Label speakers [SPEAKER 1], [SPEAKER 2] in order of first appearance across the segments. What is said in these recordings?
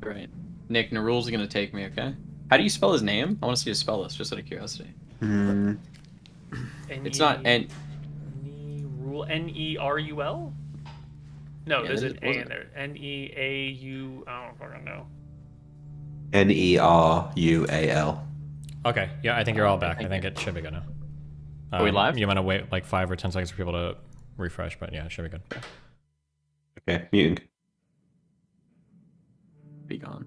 [SPEAKER 1] Right. Nick, Narul's gonna take me, okay? How do you spell his name? I want to see you spell this, just out of curiosity.
[SPEAKER 2] Hmm.
[SPEAKER 1] It's not N.
[SPEAKER 3] Rule Nerul? No,
[SPEAKER 1] Yeah,
[SPEAKER 3] there's
[SPEAKER 1] there
[SPEAKER 3] an A
[SPEAKER 1] wasn't.
[SPEAKER 3] in there. Neau. I don't fucking know.
[SPEAKER 2] Nerual.
[SPEAKER 4] Okay, yeah, I think you're all
[SPEAKER 1] Okay,
[SPEAKER 4] back. I
[SPEAKER 1] thank
[SPEAKER 4] think
[SPEAKER 1] you.
[SPEAKER 4] it should be good now.
[SPEAKER 1] Are we live?
[SPEAKER 4] You want to wait like 5 or 10 seconds for people to refresh, but yeah, it should be good.
[SPEAKER 2] Okay, muting.
[SPEAKER 1] Be gone.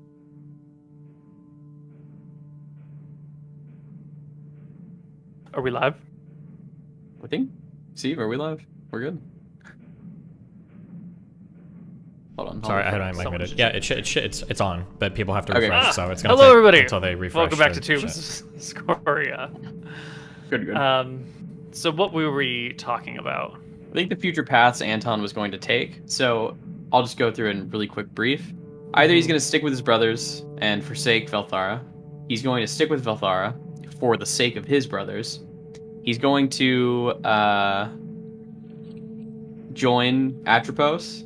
[SPEAKER 3] Are we live?
[SPEAKER 1] I think. Steve, are we live? We're good. Hold on.
[SPEAKER 4] Sorry, I had my mic
[SPEAKER 3] Someone
[SPEAKER 4] muted.
[SPEAKER 3] should-
[SPEAKER 4] Yeah, it's on, but people have to
[SPEAKER 1] Okay.
[SPEAKER 4] refresh,
[SPEAKER 3] Ah,
[SPEAKER 4] so it's gonna
[SPEAKER 3] hello,
[SPEAKER 4] take
[SPEAKER 3] everybody.
[SPEAKER 4] until they refresh.
[SPEAKER 3] Welcome back to
[SPEAKER 4] shit.
[SPEAKER 3] Tubes Scoria.
[SPEAKER 1] Good.
[SPEAKER 3] So what were we talking about?
[SPEAKER 1] I think the future paths Anton was going to take. So I'll just go through in really quick brief. Either he's going to stick with his brothers and forsake Velthara. He's going to stick with Velthara for the sake of his brothers. He's going to join Atropos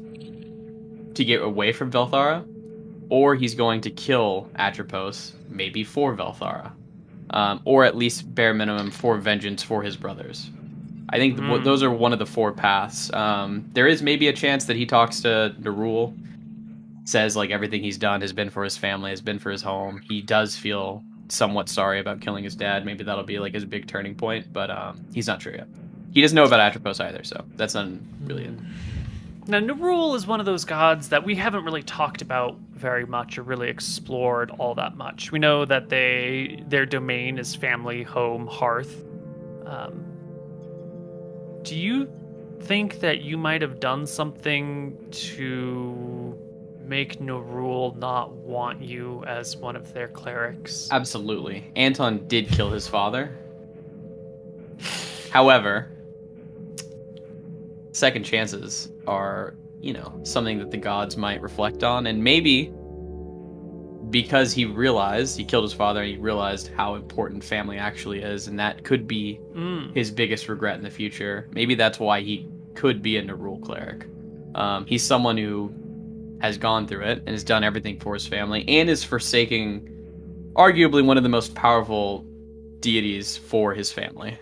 [SPEAKER 1] to get away from Velthara, or he's going to kill Atropos, maybe for Velthara, or at least bare minimum for vengeance for his brothers. I think those are one of the four paths. There is maybe a chance that he talks to Nerul, says like everything he's done has been for his family, has been for his home. He does feel somewhat sorry about killing his dad. Maybe that'll be like his big turning point, but he's not sure yet. He doesn't know about Atropos either, so that's not really it.
[SPEAKER 3] Now, Nerul is one of those gods that we haven't really talked about very much or really explored all that much. We know that their domain is family, home, hearth. Do you think that you might have done something to make Nerul not want you as one of their clerics?
[SPEAKER 1] Absolutely. Anton did kill his father. However, second chances are, something that the gods might reflect on, and maybe because he realized he killed his father, he realized how important family actually is, and that could be his biggest regret in the future. Maybe that's why he could be a Nerul cleric. He's someone who has gone through it and has done everything for his family, and is forsaking arguably one of the most powerful deities for his family.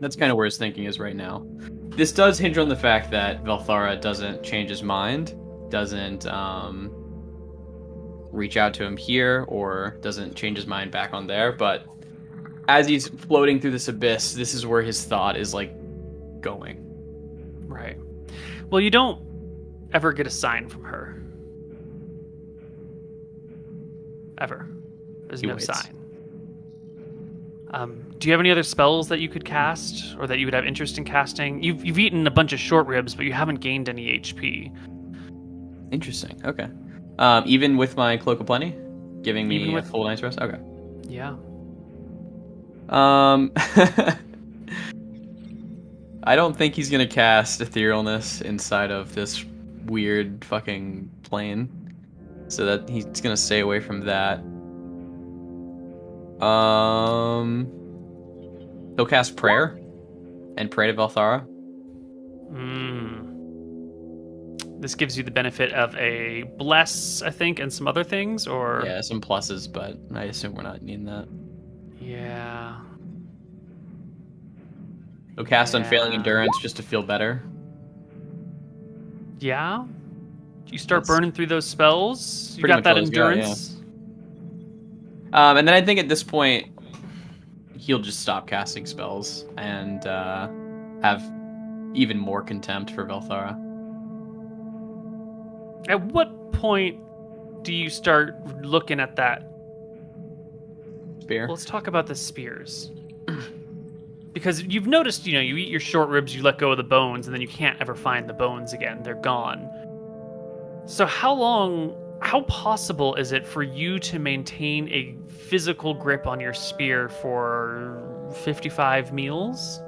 [SPEAKER 1] That's kind of where his thinking is right now. This does hinge on the fact that Velthara doesn't change his mind, doesn't reach out to him here, or doesn't change his mind back on there, but as he's floating through this abyss, this is where his thought is like going.
[SPEAKER 3] Right. Well, you don't ever get a sign from her. Ever. There's
[SPEAKER 1] He
[SPEAKER 3] no
[SPEAKER 1] waits.
[SPEAKER 3] sign. Do you have any other spells that you could cast, or that you would have interest in casting? You've eaten a bunch of short ribs, but you haven't gained any HP.
[SPEAKER 1] Interesting. Okay. Even with my Cloak of Plenty, giving me
[SPEAKER 3] Even
[SPEAKER 1] a
[SPEAKER 3] with-
[SPEAKER 1] full night's rest. Okay.
[SPEAKER 3] Yeah.
[SPEAKER 1] I don't think he's gonna cast Etherealness inside of this weird fucking plane, so that he's gonna stay away from that. He'll cast Prayer and pray to Velthara.
[SPEAKER 3] This gives you the benefit of a bless, I think, and some other things, or...
[SPEAKER 1] Yeah, some pluses, but I assume we're not needing that.
[SPEAKER 3] Yeah.
[SPEAKER 1] He'll cast Unfailing
[SPEAKER 3] Yeah.
[SPEAKER 1] Endurance just to feel better.
[SPEAKER 3] Yeah? You start
[SPEAKER 1] That's
[SPEAKER 3] burning through those spells? You
[SPEAKER 1] pretty
[SPEAKER 3] got
[SPEAKER 1] much
[SPEAKER 3] that
[SPEAKER 1] all he's got,
[SPEAKER 3] endurance?
[SPEAKER 1] And then I think at this point, he'll just stop casting spells and have even more contempt for Velthara.
[SPEAKER 3] At what point do you start looking at that?
[SPEAKER 1] Spear.
[SPEAKER 3] Well, let's talk about the spears. Because you've noticed, you eat your short ribs, you let go of the bones, and then you can't ever find the bones again. They're gone. So how possible is it for you to maintain a physical grip on your spear for 55 meals?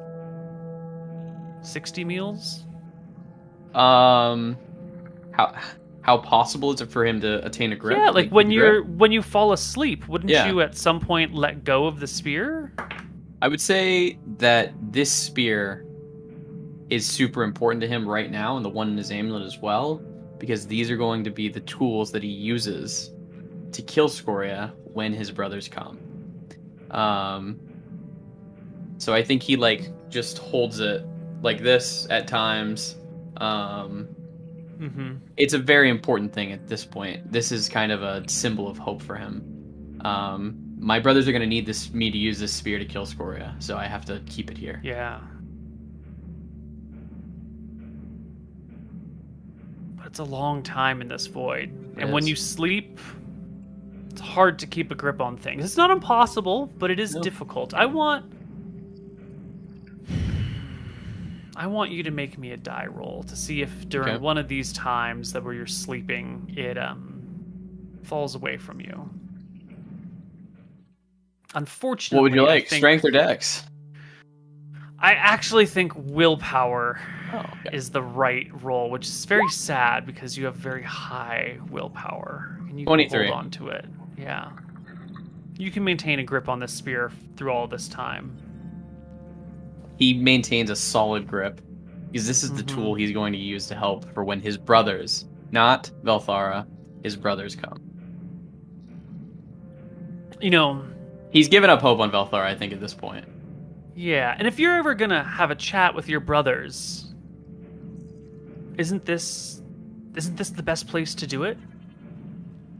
[SPEAKER 3] 60 meals?
[SPEAKER 1] How possible is it for him to attain a grip?
[SPEAKER 3] Yeah, like when
[SPEAKER 1] grip?
[SPEAKER 3] you fall asleep, wouldn't
[SPEAKER 1] Yeah.
[SPEAKER 3] you at some point let go of the spear?
[SPEAKER 1] I would say that this spear is super important to him right now, and the one in his amulet as well, because these are going to be the tools that he uses to kill Scoria when his brothers come. So I think he like just holds it like this at times. It's a very important thing at this point. This is kind of a symbol of hope for him. My brothers are going to need me to use this spear to kill Scoria, so I have to keep it here.
[SPEAKER 3] Yeah. But it's a long time in this void. And when you sleep, it's hard to keep a grip on things. It's not impossible, but it is difficult. I want you to make me a die roll to see if during one of these times that where you're sleeping, it falls away from you. Unfortunately,
[SPEAKER 1] what would you like? Strength or dex?
[SPEAKER 3] I actually think willpower is the right roll, which is very sad because you have very high willpower and you can
[SPEAKER 1] 23.
[SPEAKER 3] hold on to it. Yeah. You can maintain a grip on this spear through all this time.
[SPEAKER 1] He maintains a solid grip because this is the tool he's going to use to help for when his brothers, not Velthara, his brothers come.
[SPEAKER 3] You know,
[SPEAKER 1] he's given up hope on Velthara, I think, at this point.
[SPEAKER 3] Yeah, and if you're ever gonna have a chat with your brothers, isn't this the best place to do it?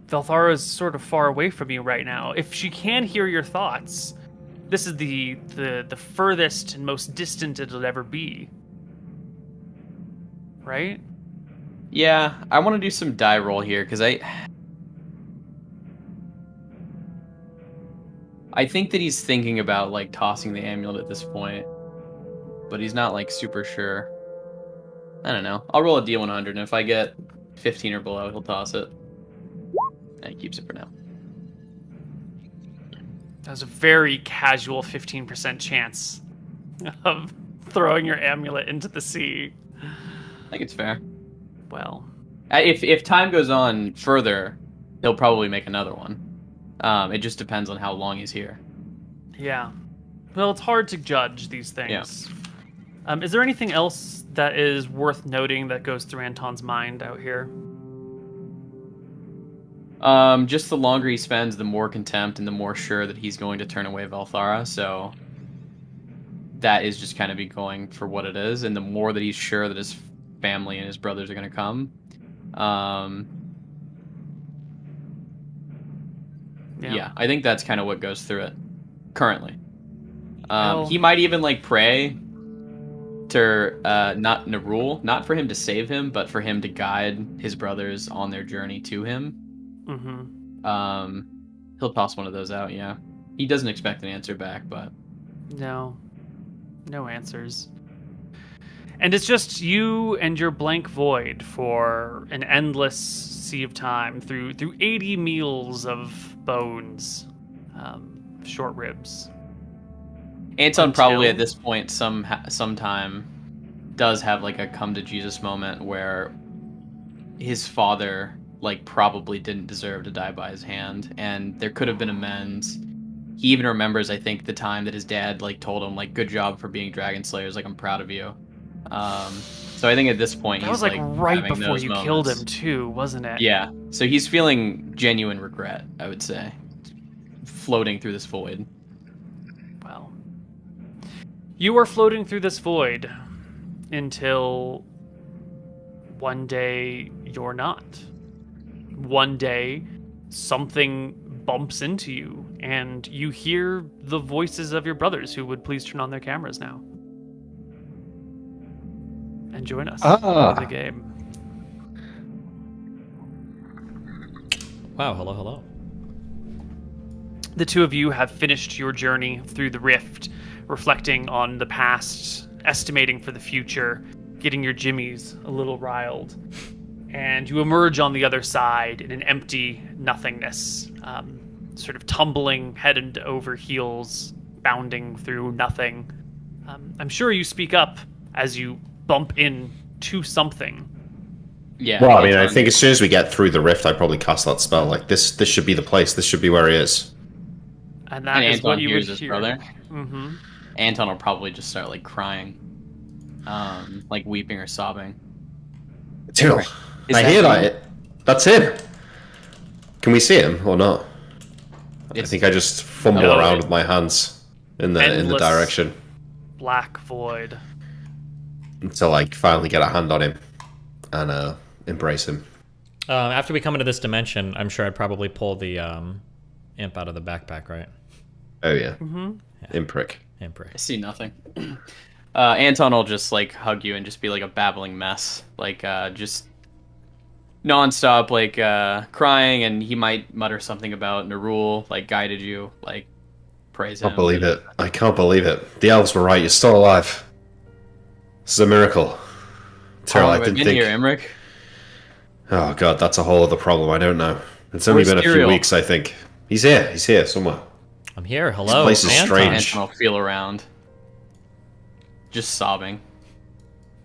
[SPEAKER 3] Velthara is sort of far away from you right now. If she can hear your thoughts, this is the furthest and most distant it'll ever be. Right?
[SPEAKER 1] Yeah, I want to do some die roll here, because I think that he's thinking about, like, tossing the amulet at this point. But he's not, like, super sure. I don't know. I'll roll a D100, and if I get 15 or below, he'll toss it. And he keeps it for now.
[SPEAKER 3] That was a very casual 15% chance of throwing your amulet into the sea.
[SPEAKER 1] I think it's fair.
[SPEAKER 3] Well,
[SPEAKER 1] if time goes on further, he'll probably make another one. It just depends on how long he's here.
[SPEAKER 3] Yeah. Well, it's hard to judge these things. Yeah. Is there anything else that is worth noting that goes through Anton's mind out here?
[SPEAKER 1] Just the longer he spends, the more contempt and the more sure that he's going to turn away Velthara, so that is just kind of be going for what it is, and the more that he's sure that his family and his brothers are going to come, yeah, I think that's kind of what goes through it currently. He might even like pray to not Nerul, not for him to save him, but for him to guide his brothers on their journey to him. He'll toss one of those out. Yeah, he doesn't expect an answer back, but
[SPEAKER 3] no answers. And it's just you and your blank void for an endless sea of time through 80 meals of bones, short ribs.
[SPEAKER 1] Anton probably at this point sometime does have like a come to Jesus moment where his father like probably didn't deserve to die by his hand, and there could have been amends. He even remembers, I think, the time that his dad like told him like, "Good job for being Dragon Slayers. Like, I'm proud of you." So I think at this point
[SPEAKER 3] that
[SPEAKER 1] he's
[SPEAKER 3] was like right before you killed him too, wasn't it?
[SPEAKER 1] Yeah. So he's feeling genuine regret, I would say, floating through this void.
[SPEAKER 3] Well, you are floating through this void until one day you're not. One day something bumps into you and you hear the voices of your brothers who would please turn on their cameras now and join us in the game.
[SPEAKER 4] Wow, hello.
[SPEAKER 3] The two of you have finished your journey through the rift, reflecting on the past, estimating for the future, getting your jimmies a little riled. And you emerge on the other side in an empty nothingness, sort of tumbling head and over heels, bounding through nothing. I'm sure you speak up as you bump into something.
[SPEAKER 1] Yeah.
[SPEAKER 2] Well, I mean, I think as soon as we get through the rift, I probably cast that spell. Like this should be the place. This should be where he is.
[SPEAKER 3] And that is
[SPEAKER 1] Anton
[SPEAKER 3] what you would
[SPEAKER 1] hears his
[SPEAKER 3] hear.
[SPEAKER 1] brother. Anton will probably just start like crying, like weeping or sobbing.
[SPEAKER 2] Till,
[SPEAKER 1] Is
[SPEAKER 2] I
[SPEAKER 1] that
[SPEAKER 2] hear
[SPEAKER 1] him?
[SPEAKER 2] that. That's him. Can we see him or not? I
[SPEAKER 1] It's-
[SPEAKER 2] think I just fumble
[SPEAKER 3] No,
[SPEAKER 2] around
[SPEAKER 3] it-
[SPEAKER 2] with my hands in the
[SPEAKER 3] Endless
[SPEAKER 2] direction
[SPEAKER 3] black void.
[SPEAKER 2] until I finally get a hand on him and embrace him.
[SPEAKER 4] After we come into this dimension, I'm sure I'd probably pull the imp out of the backpack, right?
[SPEAKER 2] Oh yeah. Imprick.
[SPEAKER 4] Imp,
[SPEAKER 1] I
[SPEAKER 4] right.
[SPEAKER 1] see nothing. Anton will just like hug you and just be like a babbling mess, like just nonstop, like crying, and he might mutter something about Nerul, like guided you, like praise
[SPEAKER 2] I
[SPEAKER 1] him.
[SPEAKER 2] can't believe it. I can't believe it. The elves were right. You're still alive. This is a miracle.
[SPEAKER 1] How
[SPEAKER 2] Tyrell,
[SPEAKER 1] long
[SPEAKER 2] I
[SPEAKER 1] have I
[SPEAKER 2] didn't
[SPEAKER 1] been
[SPEAKER 2] think.
[SPEAKER 1] here, Emmerich?
[SPEAKER 2] Oh god, that's a whole other problem. I don't know. It's only
[SPEAKER 1] Where's
[SPEAKER 2] been a few
[SPEAKER 1] Tyrael?
[SPEAKER 2] weeks, I think. He's here. He's here somewhere.
[SPEAKER 4] I'm here. Hello.
[SPEAKER 2] place is
[SPEAKER 4] Anton.
[SPEAKER 2] strange.
[SPEAKER 1] Anton will feel around, just sobbing.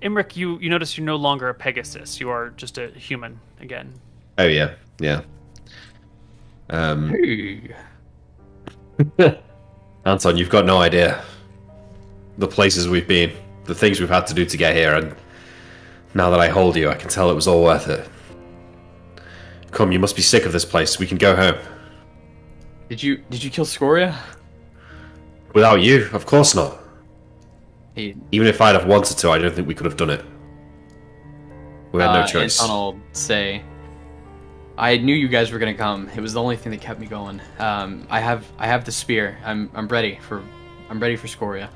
[SPEAKER 3] Imric, you notice you're no longer a Pegasus. You are just a human again.
[SPEAKER 2] Oh yeah, yeah.
[SPEAKER 1] Hey.
[SPEAKER 2] Anton, you've got no idea. The places we've been, the things we've had to do to get here, and now that I hold you, I can tell it was all worth it. Come, you must be sick of this place. We can go home.
[SPEAKER 1] Did you kill Scoria?
[SPEAKER 2] Without you, of course not.
[SPEAKER 1] He,
[SPEAKER 2] Even if I'd have wanted to, I don't think we could have done it. We had no choice.
[SPEAKER 1] Anton will say, I knew you guys were gonna come. It was the only thing that kept me going. I have the spear. I'm ready for Scoria.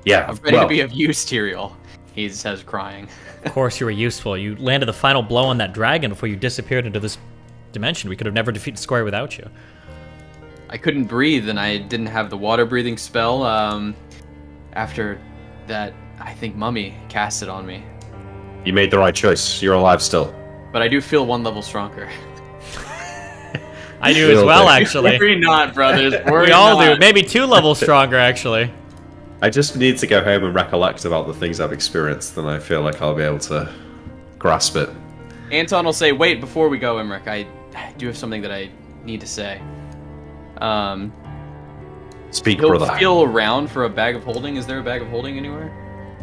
[SPEAKER 2] Yeah,
[SPEAKER 1] I'm ready
[SPEAKER 2] well,
[SPEAKER 1] to be of use, Tyrael. He says, crying.
[SPEAKER 4] Of course, you were useful. You landed the final blow on that dragon before you disappeared into this dimension. We could have never defeated Scoria without you.
[SPEAKER 1] I couldn't breathe, and I didn't have the water breathing spell. After that, I think Mummy cast it on me.
[SPEAKER 2] you made the right choice. You're alive still.
[SPEAKER 1] But I do feel 1 level stronger.
[SPEAKER 4] I do as
[SPEAKER 2] Will
[SPEAKER 4] well,
[SPEAKER 2] do.
[SPEAKER 4] actually.
[SPEAKER 1] Worry not, brothers. Worry
[SPEAKER 4] We all do.
[SPEAKER 1] not.
[SPEAKER 4] Maybe 2 levels stronger, actually.
[SPEAKER 2] I just need to go home and recollect about the things I've experienced, then I feel like I'll be able to grasp it.
[SPEAKER 1] Anton will say, wait, before we go, Emmerich, I do have something that I need to say.
[SPEAKER 2] Speak,
[SPEAKER 1] He'll
[SPEAKER 2] brother.
[SPEAKER 1] feel around for a bag of holding. Is there a bag of holding anywhere?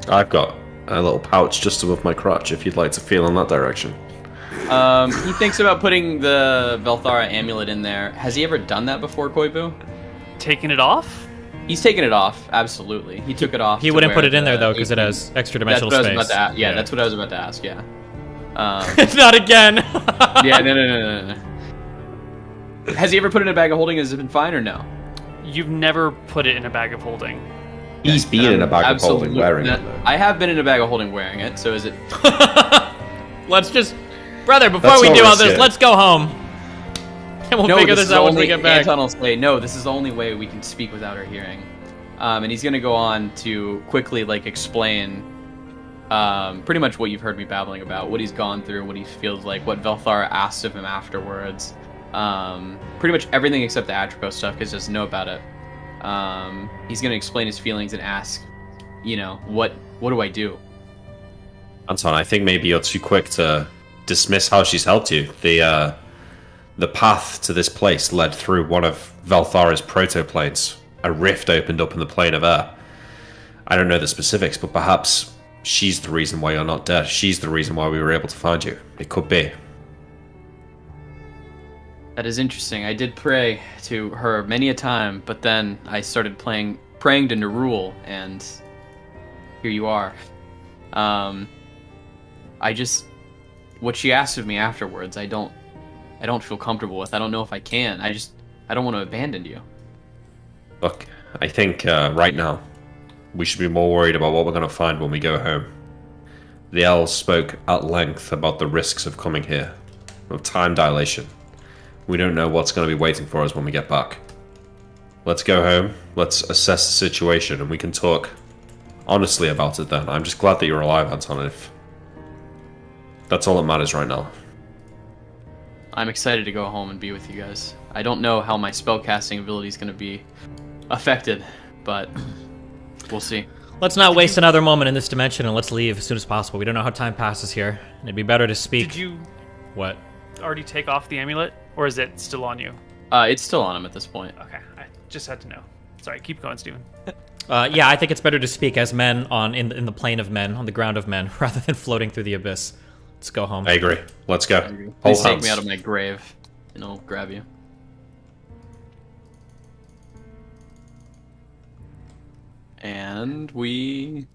[SPEAKER 2] I've got a little pouch just above my crotch if you'd like to feel in that direction.
[SPEAKER 1] He thinks about putting the Velthara amulet in there. Has he ever done that before, Koibu?
[SPEAKER 3] Taking it off?
[SPEAKER 1] He's taken it off, absolutely. He took it off.
[SPEAKER 4] He
[SPEAKER 1] to
[SPEAKER 4] wouldn't put
[SPEAKER 1] where
[SPEAKER 4] it in there,
[SPEAKER 1] the
[SPEAKER 4] though, because it
[SPEAKER 1] 18
[SPEAKER 4] has extra
[SPEAKER 1] That's
[SPEAKER 4] dimensional
[SPEAKER 1] what I was
[SPEAKER 4] space.
[SPEAKER 1] about to yeah, that's what I was about to ask, yeah.
[SPEAKER 4] Not again!
[SPEAKER 1] Yeah, no. Has he ever put it in a bag of holding? Has it been fine or no?
[SPEAKER 3] You've never put it in a bag of holding.
[SPEAKER 2] He's been in a bag of holding
[SPEAKER 1] Absolutely.
[SPEAKER 2] wearing it, though.
[SPEAKER 1] I have been in a bag of holding wearing it, so is it...
[SPEAKER 4] Let's just... Brother, before
[SPEAKER 2] That's
[SPEAKER 4] we
[SPEAKER 2] all
[SPEAKER 4] do all
[SPEAKER 2] risk
[SPEAKER 4] this,
[SPEAKER 2] it.
[SPEAKER 4] let's go home. And we'll figure this
[SPEAKER 1] is
[SPEAKER 4] out once we
[SPEAKER 1] only-
[SPEAKER 4] get back.
[SPEAKER 1] Anton will say, no, this is the only way we can speak without her hearing. And he's going to go on to quickly like explain pretty much what you've heard me babbling about, what he's gone through, what he feels like, what Velthara asked of him afterwards. Pretty much everything except the Atropos stuff, because he doesn't know about it. He's going to explain his feelings and ask, you know, what do I do?
[SPEAKER 2] Anton, I think maybe you're too quick to dismiss how she's helped you. The path to this place led through one of Velthara's protoplanes. A rift opened up in the plane of air. I don't know the specifics, but perhaps she's the reason why you're not dead. She's the reason why we were able to find you. It could be.
[SPEAKER 1] That is interesting. I did pray to her many a time, but then I started praying to Nerul, and here you are. What she asked of me afterwards, I don't feel comfortable with. I don't know if I can. I don't want to abandon you.
[SPEAKER 2] Look, I think right now we should be more worried about what we're going to find when we go home. The elves spoke at length about the risks of coming here, of time dilation. We don't know what's going to be waiting for us when we get back. Let's go home, let's assess the situation, and we can talk honestly about it then. I'm just glad that you're alive, Anton. If that's all that matters right now.
[SPEAKER 1] I'm excited to go home and be with you guys. I don't know how my spellcasting ability is going to be affected, but we'll see.
[SPEAKER 4] Let's not waste another moment in this dimension, and let's leave as soon as possible. We don't know how time passes here. It'd be better to speak...
[SPEAKER 3] Did you
[SPEAKER 4] What?
[SPEAKER 3] already take off the amulet, or is it still on you?
[SPEAKER 1] It's still on him at this point.
[SPEAKER 3] Okay, I just had to know. Sorry, keep going, Steven.
[SPEAKER 4] Yeah, I think it's better to speak as men in the plane of men, on the ground of men, rather than floating through the abyss. Let's go home.
[SPEAKER 2] I agree. Let's go.
[SPEAKER 1] Please
[SPEAKER 2] Hold
[SPEAKER 1] take
[SPEAKER 2] hands.
[SPEAKER 1] me out of my grave, and I'll grab you. And we...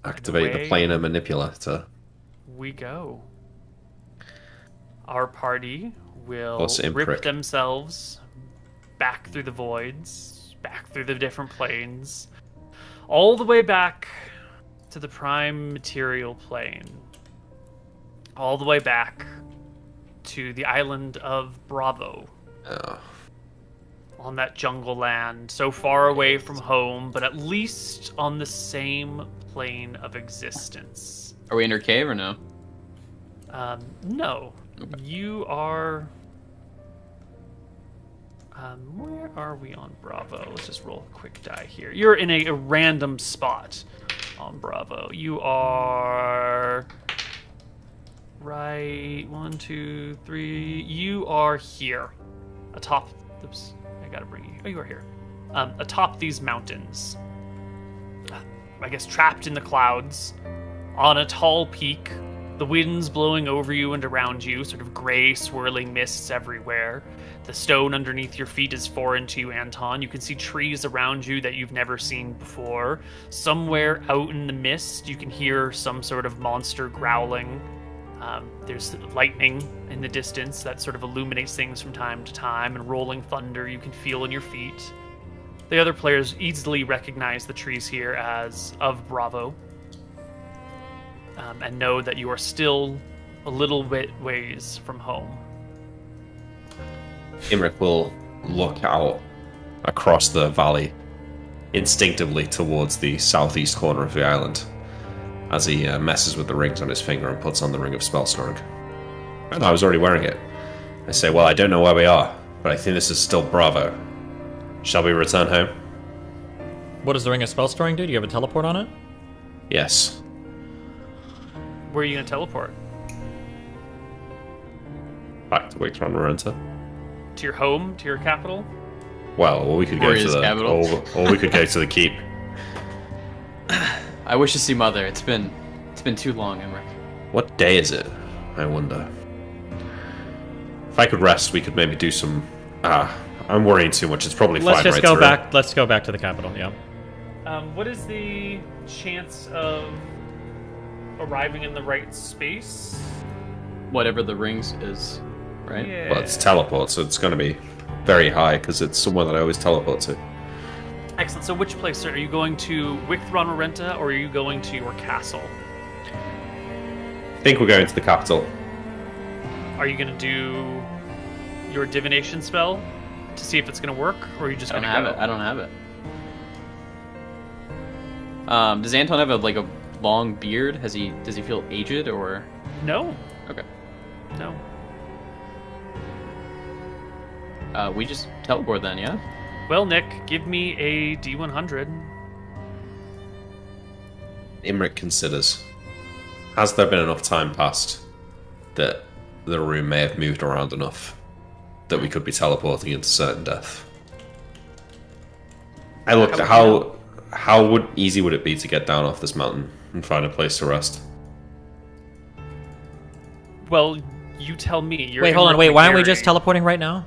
[SPEAKER 2] Activate the planar manipulator.
[SPEAKER 3] We go. Our party will
[SPEAKER 2] Plus
[SPEAKER 3] rip
[SPEAKER 2] imprick.
[SPEAKER 3] themselves back through the voids, back through the different planes, all the way back to the prime material plane, all the way back to the island of Bravo.
[SPEAKER 2] Oh.
[SPEAKER 3] On that jungle land, so far away from home, but at least on the same plane of existence.
[SPEAKER 1] Are we in her cave or no?
[SPEAKER 3] No.
[SPEAKER 1] Okay.
[SPEAKER 3] You are... where are we on Bravo? Let's just roll a quick die here. You're in a random spot on Bravo. You are... Right, 1, 2, 3. You are here. Atop... Oops, I gotta bring you... Oh, you are here. Atop these mountains. I guess trapped in the clouds. On a tall peak. The wind's blowing over you and around you, sort of gray, swirling mists everywhere. The stone underneath your feet is foreign to you, Anton. You can see trees around you that you've never seen before. Somewhere out in the mist, you can hear some sort of monster growling. There's lightning in the distance that sort of illuminates things from time to time, and rolling thunder you can feel in your feet. The other players easily recognize the trees here as of Bravo. And know that you are still a little bit ways from home.
[SPEAKER 2] Imric will look out across the valley instinctively towards the southeast corner of the island as he messes with the rings on his finger and puts on the ring of spell storing. And I was already wearing it. I say, well, I don't know where we are, but I think this is still Bravo. Shall we return home?
[SPEAKER 4] What does the ring of spell storing do? Do you have a teleport on it?
[SPEAKER 2] Yes.
[SPEAKER 3] Where are you going to teleport?
[SPEAKER 2] Back to Wixron Marenta.
[SPEAKER 3] To your home? To your capital?
[SPEAKER 2] Well, or we could go to
[SPEAKER 1] Glorious
[SPEAKER 2] the
[SPEAKER 1] capital.
[SPEAKER 2] or we could go to the keep.
[SPEAKER 1] I wish to see Mother. It's been too long, Emmerich.
[SPEAKER 2] What day is it? I wonder. If I could rest, we could maybe do some. I'm worrying too much. It's probably
[SPEAKER 4] Let's
[SPEAKER 2] fine
[SPEAKER 4] just
[SPEAKER 2] right
[SPEAKER 4] go
[SPEAKER 2] through.
[SPEAKER 4] back. Let's go back to the capital. Yeah.
[SPEAKER 3] What is the chance of arriving in the right space?
[SPEAKER 1] Whatever the rings is, right?
[SPEAKER 3] Yeah.
[SPEAKER 2] Well, it's teleport, so it's going to be very high because it's somewhere that I always teleport to.
[SPEAKER 3] Excellent. So which place, sir? Are you going to Wicthron Orenta, or are you going to your castle?
[SPEAKER 2] I think we're going to the capital.
[SPEAKER 3] Are you going to do your divination spell to see if it's going to work, or are you just
[SPEAKER 1] I
[SPEAKER 3] going
[SPEAKER 1] don't
[SPEAKER 3] to
[SPEAKER 1] have
[SPEAKER 3] go?
[SPEAKER 1] it. I don't have it. Does Anton have a long beard? Does he feel aged or?
[SPEAKER 3] No.
[SPEAKER 1] Okay.
[SPEAKER 3] No.
[SPEAKER 1] We just teleport then, yeah?
[SPEAKER 3] Well, Nick, give me a D100.
[SPEAKER 2] Imric considers. Has there been enough time passed that the room may have moved around enough that we could be teleporting into certain death? I looked at how easy would it be to get down off this mountain and find a place to rest?
[SPEAKER 3] Well, you tell me. You're
[SPEAKER 4] Wait, hold on. Wait, why aren't we just
[SPEAKER 3] Gary.
[SPEAKER 4] teleporting right now?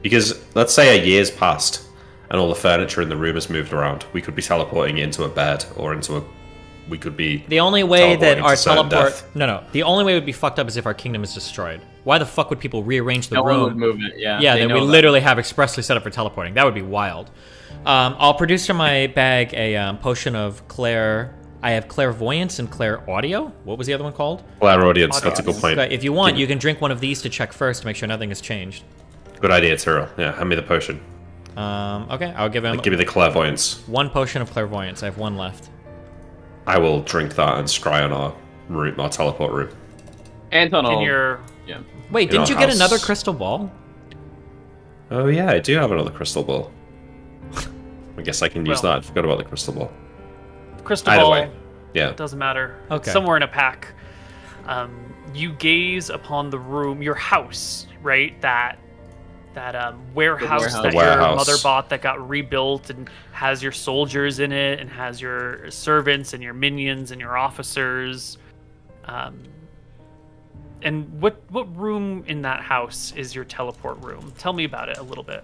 [SPEAKER 2] Because let's say a year's passed and all the furniture in the room has moved around. We could be teleporting into a bed or into a... We could be...
[SPEAKER 4] The only way that
[SPEAKER 2] teleporting
[SPEAKER 4] our
[SPEAKER 2] to certain
[SPEAKER 4] teleport...
[SPEAKER 2] death.
[SPEAKER 4] No. The only way it would be fucked up is if our kingdom is destroyed. Why the fuck would people rearrange the
[SPEAKER 1] No
[SPEAKER 4] room?
[SPEAKER 1] one would move it. Yeah.
[SPEAKER 4] Yeah,
[SPEAKER 1] they
[SPEAKER 4] then
[SPEAKER 1] know
[SPEAKER 4] we
[SPEAKER 1] that.
[SPEAKER 4] literally have expressly set up for teleporting. That would be wild. I'll produce from my bag a potion of Claire... I have clairvoyance and clair audio. What was the other one called?
[SPEAKER 2] Claire audience, that's a good point.
[SPEAKER 4] If you want, you can drink one of these to check first to make sure nothing has changed.
[SPEAKER 2] Good idea, Tyrell. Yeah, hand me the potion.
[SPEAKER 4] Okay, I'll give him
[SPEAKER 2] Give me the clairvoyance.
[SPEAKER 4] one potion of clairvoyance. I have one left.
[SPEAKER 2] I will drink that and scry on our room, our teleport room.
[SPEAKER 1] Anton
[SPEAKER 3] In
[SPEAKER 1] will...
[SPEAKER 3] your...
[SPEAKER 1] Yeah.
[SPEAKER 4] Wait,
[SPEAKER 2] In
[SPEAKER 4] didn't
[SPEAKER 2] our
[SPEAKER 4] you get
[SPEAKER 2] house.
[SPEAKER 4] another crystal ball?
[SPEAKER 2] Oh yeah, I do have another crystal ball. I guess I can use
[SPEAKER 3] Well-
[SPEAKER 2] that. I forgot about the crystal ball.
[SPEAKER 3] Crystal
[SPEAKER 2] Either
[SPEAKER 3] ball.
[SPEAKER 2] way, yeah.
[SPEAKER 3] Doesn't matter.
[SPEAKER 4] Okay.
[SPEAKER 3] It's somewhere in a pack. You gaze upon the room, your house, right? That warehouse that
[SPEAKER 2] The
[SPEAKER 3] your
[SPEAKER 2] warehouse.
[SPEAKER 3] mother bought that got rebuilt and has your soldiers in it and has your servants and your minions and your officers. And what room in that house is your teleport room? Tell me about it a little bit.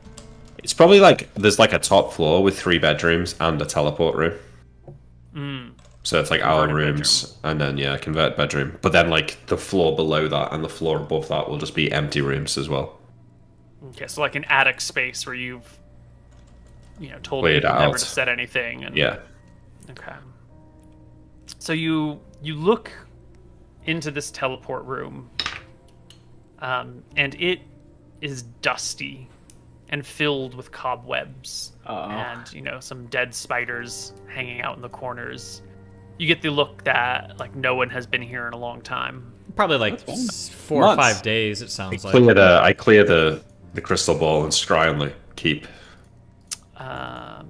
[SPEAKER 2] It's probably like there's like a top floor with 3 bedrooms and a teleport room. So it's like our
[SPEAKER 3] Converted
[SPEAKER 2] rooms and then converted bedroom. But then like the floor below that and the floor above that will just be empty rooms as well.
[SPEAKER 3] Okay, so like an attic space where you've told
[SPEAKER 2] Cleared
[SPEAKER 3] people never
[SPEAKER 2] out.
[SPEAKER 3] to set anything. And,
[SPEAKER 2] Yeah.
[SPEAKER 3] Okay. So you look into this teleport room, and it is dusty and filled with cobwebs and some dead spiders hanging out in the corners. You get the look that like no one has been here in a long time.
[SPEAKER 4] Probably like 4 or 5 days, it sounds like.
[SPEAKER 2] I clear the crystal ball and scry on the keep.
[SPEAKER 3] I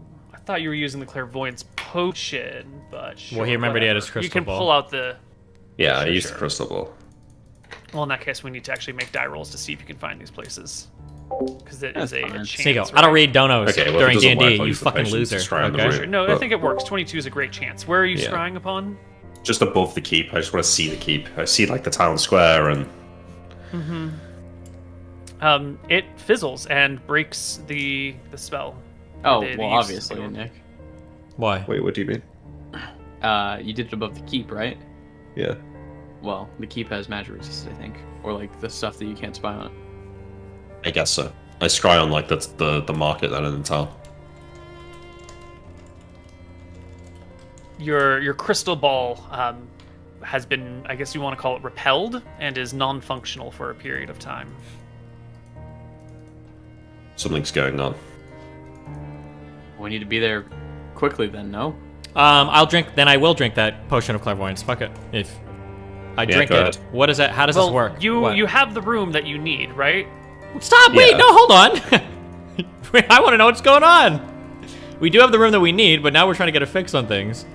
[SPEAKER 3] thought you were using the clairvoyance potion, but sure,
[SPEAKER 4] Well, he remembered he had his
[SPEAKER 3] whatever.
[SPEAKER 4] crystal
[SPEAKER 3] You can
[SPEAKER 4] ball.
[SPEAKER 3] pull out the.
[SPEAKER 2] Yeah, I
[SPEAKER 3] Sure,
[SPEAKER 2] used
[SPEAKER 3] sure.
[SPEAKER 2] the crystal ball.
[SPEAKER 3] Well, in that case, we need to actually make die rolls to see if you can find these places, because it is
[SPEAKER 1] That's
[SPEAKER 3] a
[SPEAKER 1] fine.
[SPEAKER 3] chance.
[SPEAKER 4] Sneeko,
[SPEAKER 3] right?
[SPEAKER 4] I don't read donos
[SPEAKER 2] Okay, well, if
[SPEAKER 4] during
[SPEAKER 2] it doesn't work,
[SPEAKER 4] D&D,
[SPEAKER 2] I'll
[SPEAKER 4] you
[SPEAKER 2] use the
[SPEAKER 4] fucking
[SPEAKER 2] patience
[SPEAKER 4] loser.
[SPEAKER 2] to scry on the
[SPEAKER 4] Okay?
[SPEAKER 2] room.
[SPEAKER 3] Sure. No, I
[SPEAKER 2] But-
[SPEAKER 3] think it works. 22 is a great chance. Where are you
[SPEAKER 2] Yeah.
[SPEAKER 3] scrying upon?
[SPEAKER 2] Just above the keep. I just want to see the keep. I see like the town square and
[SPEAKER 3] It fizzles and breaks the spell.
[SPEAKER 1] Oh,
[SPEAKER 3] The
[SPEAKER 1] well,
[SPEAKER 3] use
[SPEAKER 1] obviously,
[SPEAKER 3] spell.
[SPEAKER 1] Nick.
[SPEAKER 4] Why?
[SPEAKER 2] wait, what do you mean?
[SPEAKER 1] You did it above the keep, right?
[SPEAKER 2] Yeah.
[SPEAKER 1] Well, the keep has magic resist, I think, or like the stuff that you can't spy on.
[SPEAKER 2] I guess so. I scry on like the market then in the town.
[SPEAKER 3] Your crystal ball has been, I guess you want to call it, repelled and is non-functional for a period of time.
[SPEAKER 2] Something's going on.
[SPEAKER 1] We need to be there quickly then, no?
[SPEAKER 4] I'll drink. Then I will drink that potion of clairvoyance. Fuck it. If I
[SPEAKER 2] Yeah,
[SPEAKER 4] drink
[SPEAKER 2] go
[SPEAKER 4] it,
[SPEAKER 2] ahead.
[SPEAKER 4] what is it? How does this work? What?
[SPEAKER 3] You have the room that you need, right?
[SPEAKER 4] Stop! Wait,
[SPEAKER 2] Yeah.
[SPEAKER 4] no, hold on. Wait, I want to know what's going on. We do have the room that we need, but now we're trying to get a fix on things.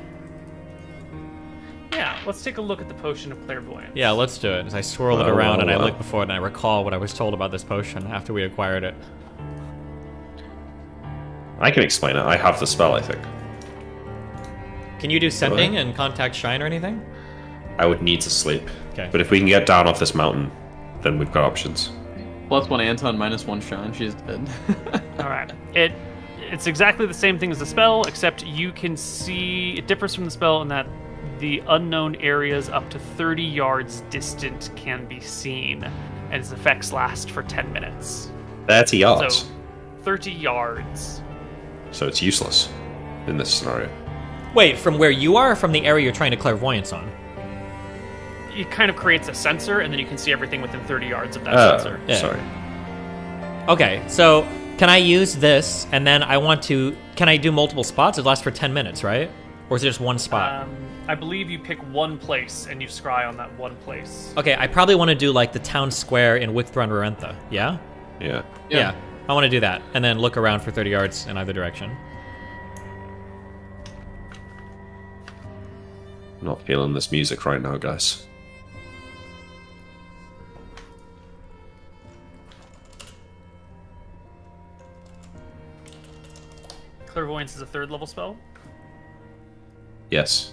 [SPEAKER 3] Yeah. Let's take a look at the potion of clairvoyance.
[SPEAKER 4] Yeah, let's do it. As I swirl it
[SPEAKER 2] Wow,
[SPEAKER 4] around
[SPEAKER 2] wow,
[SPEAKER 4] and I
[SPEAKER 2] wow.
[SPEAKER 4] look before it and I recall what I was told about this potion after we acquired it.
[SPEAKER 2] I can explain it. I have the spell, I think.
[SPEAKER 4] Can you do sending and contact shine or anything?
[SPEAKER 2] I would need to sleep.
[SPEAKER 4] Okay.
[SPEAKER 2] But if we can get down off this mountain, then we've got options.
[SPEAKER 1] +1 Anton, -1 Sean. She's dead.
[SPEAKER 3] All right. It's exactly the same thing as the spell, except you can see it differs from the spell in that the unknown areas up to 30 yards distant can be seen, and its effects last for 10 minutes.
[SPEAKER 2] 30 yards.
[SPEAKER 3] So 30 yards.
[SPEAKER 2] So it's useless in this scenario.
[SPEAKER 4] Wait, from where you are or from the area you're trying to clairvoyance on?
[SPEAKER 3] It kind of creates a sensor, and then you can see everything within 30 yards of that
[SPEAKER 2] Oh,
[SPEAKER 3] sensor.
[SPEAKER 4] Yeah.
[SPEAKER 2] sorry.
[SPEAKER 4] Okay, so can I use this and then can I do multiple spots? It lasts for 10 minutes, right? Or is it just one spot?
[SPEAKER 3] I believe you pick one place, and you scry on that one place.
[SPEAKER 4] Okay, I probably want to do like the town square in Wickthrun Rarentha, yeah?
[SPEAKER 2] Yeah.
[SPEAKER 4] Yeah. I want to do that, and then look around for 30 yards in either direction.
[SPEAKER 2] Not feeling this music right now, guys.
[SPEAKER 3] Clairvoyance is a 3rd level spell.
[SPEAKER 2] Yes.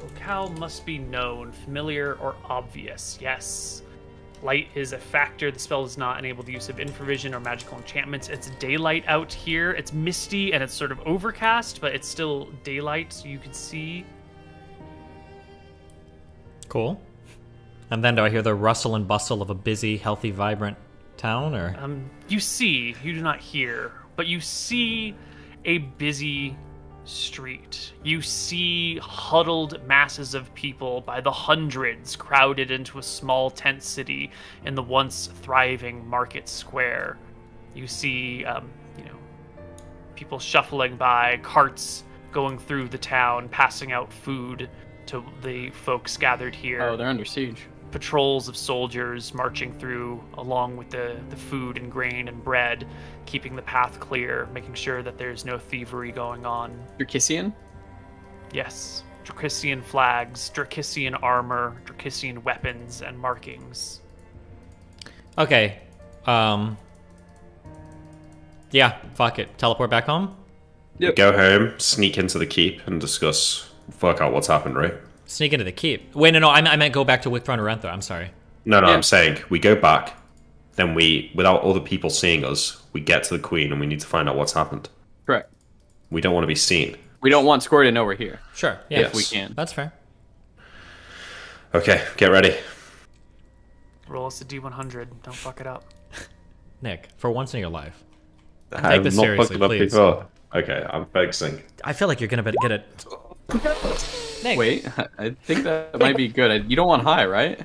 [SPEAKER 3] Locale must be known, familiar, or obvious. Yes. Light is a factor. The spell does not enable the use of infravision or magical enchantments. It's daylight out here. It's misty and it's sort of overcast, but it's still daylight, so you can see.
[SPEAKER 4] Cool. And then do I hear the rustle and bustle of a busy, healthy, vibrant town, or?
[SPEAKER 3] You do not hear, but you see a busy street. You see huddled masses of people by the hundreds crowded into a small tent city in the once thriving market square. You see, people shuffling by, carts going through the town, passing out food to the folks gathered here.
[SPEAKER 1] Oh, they're under siege.
[SPEAKER 3] Patrols of soldiers marching through along with the food and grain and bread, keeping the path clear, making sure that there's no thievery going on.
[SPEAKER 1] Drakissian?
[SPEAKER 3] Yes, Drakissian flags, Drakissian armor, Drakissian weapons and markings.
[SPEAKER 4] Okay. Yeah, fuck it. Teleport back home?
[SPEAKER 2] We go home, sneak into the keep, and work out what's happened, right?
[SPEAKER 4] Sneak into the keep. Wait, no, I meant go back to Wickthrone Arentho. I'm sorry.
[SPEAKER 2] No,
[SPEAKER 1] Yeah.
[SPEAKER 2] I'm saying we go back, then without other people seeing us, we get to the Queen and we need to find out what's happened.
[SPEAKER 1] Correct.
[SPEAKER 2] We don't want to be seen.
[SPEAKER 1] We don't want Scoria to know we're here.
[SPEAKER 4] Sure. Yeah.
[SPEAKER 2] Yes.
[SPEAKER 1] If we can.
[SPEAKER 4] That's fair.
[SPEAKER 2] Okay, get ready.
[SPEAKER 3] Roll us a D100. Don't fuck it up.
[SPEAKER 4] Nick, for once in your life,
[SPEAKER 2] I've
[SPEAKER 4] this
[SPEAKER 2] not
[SPEAKER 4] seriously,
[SPEAKER 2] fucked it up
[SPEAKER 4] please.
[SPEAKER 2] before. Okay, I'm focusing.
[SPEAKER 4] I feel like you're gonna get it. Nick.
[SPEAKER 1] Wait, I think that might be good. You don't want high, right?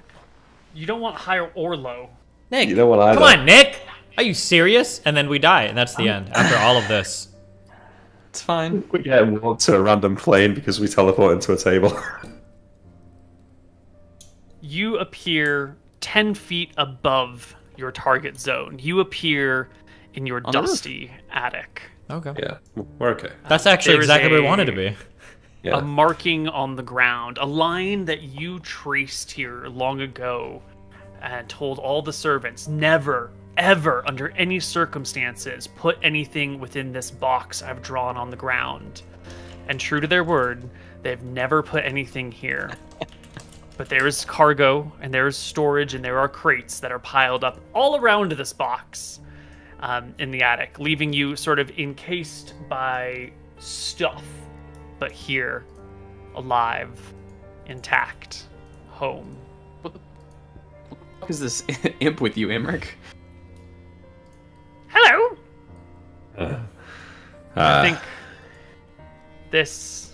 [SPEAKER 3] You don't want high or low.
[SPEAKER 4] Nick,
[SPEAKER 2] You know what I
[SPEAKER 4] come
[SPEAKER 2] know.
[SPEAKER 4] on, Nick. Are you serious? And then we die, and that's the end. After all of this.
[SPEAKER 1] It's fine.
[SPEAKER 2] We get walked to a random plane because we teleport into a table.
[SPEAKER 3] You appear 10 feet above your target zone. You appear in your
[SPEAKER 1] On the roof.
[SPEAKER 3] dusty attic.
[SPEAKER 4] Okay.
[SPEAKER 2] Yeah, we're okay.
[SPEAKER 4] That's actually
[SPEAKER 3] There is
[SPEAKER 4] exactly where we
[SPEAKER 3] a-
[SPEAKER 4] wanted to be.
[SPEAKER 2] Yeah.
[SPEAKER 3] A marking on the ground, a line that you traced here long ago and told all the servants never, ever, under any circumstances, put anything within this box I've drawn on the ground. And true to their word, they've never put anything here. But there is cargo, and there is storage, and there are crates that are piled up all around this box in the attic, leaving you sort of encased by stuff. But here, alive, intact, home.
[SPEAKER 1] What is this imp with you, Imric?
[SPEAKER 3] Hello! I think
[SPEAKER 2] Uh,
[SPEAKER 3] this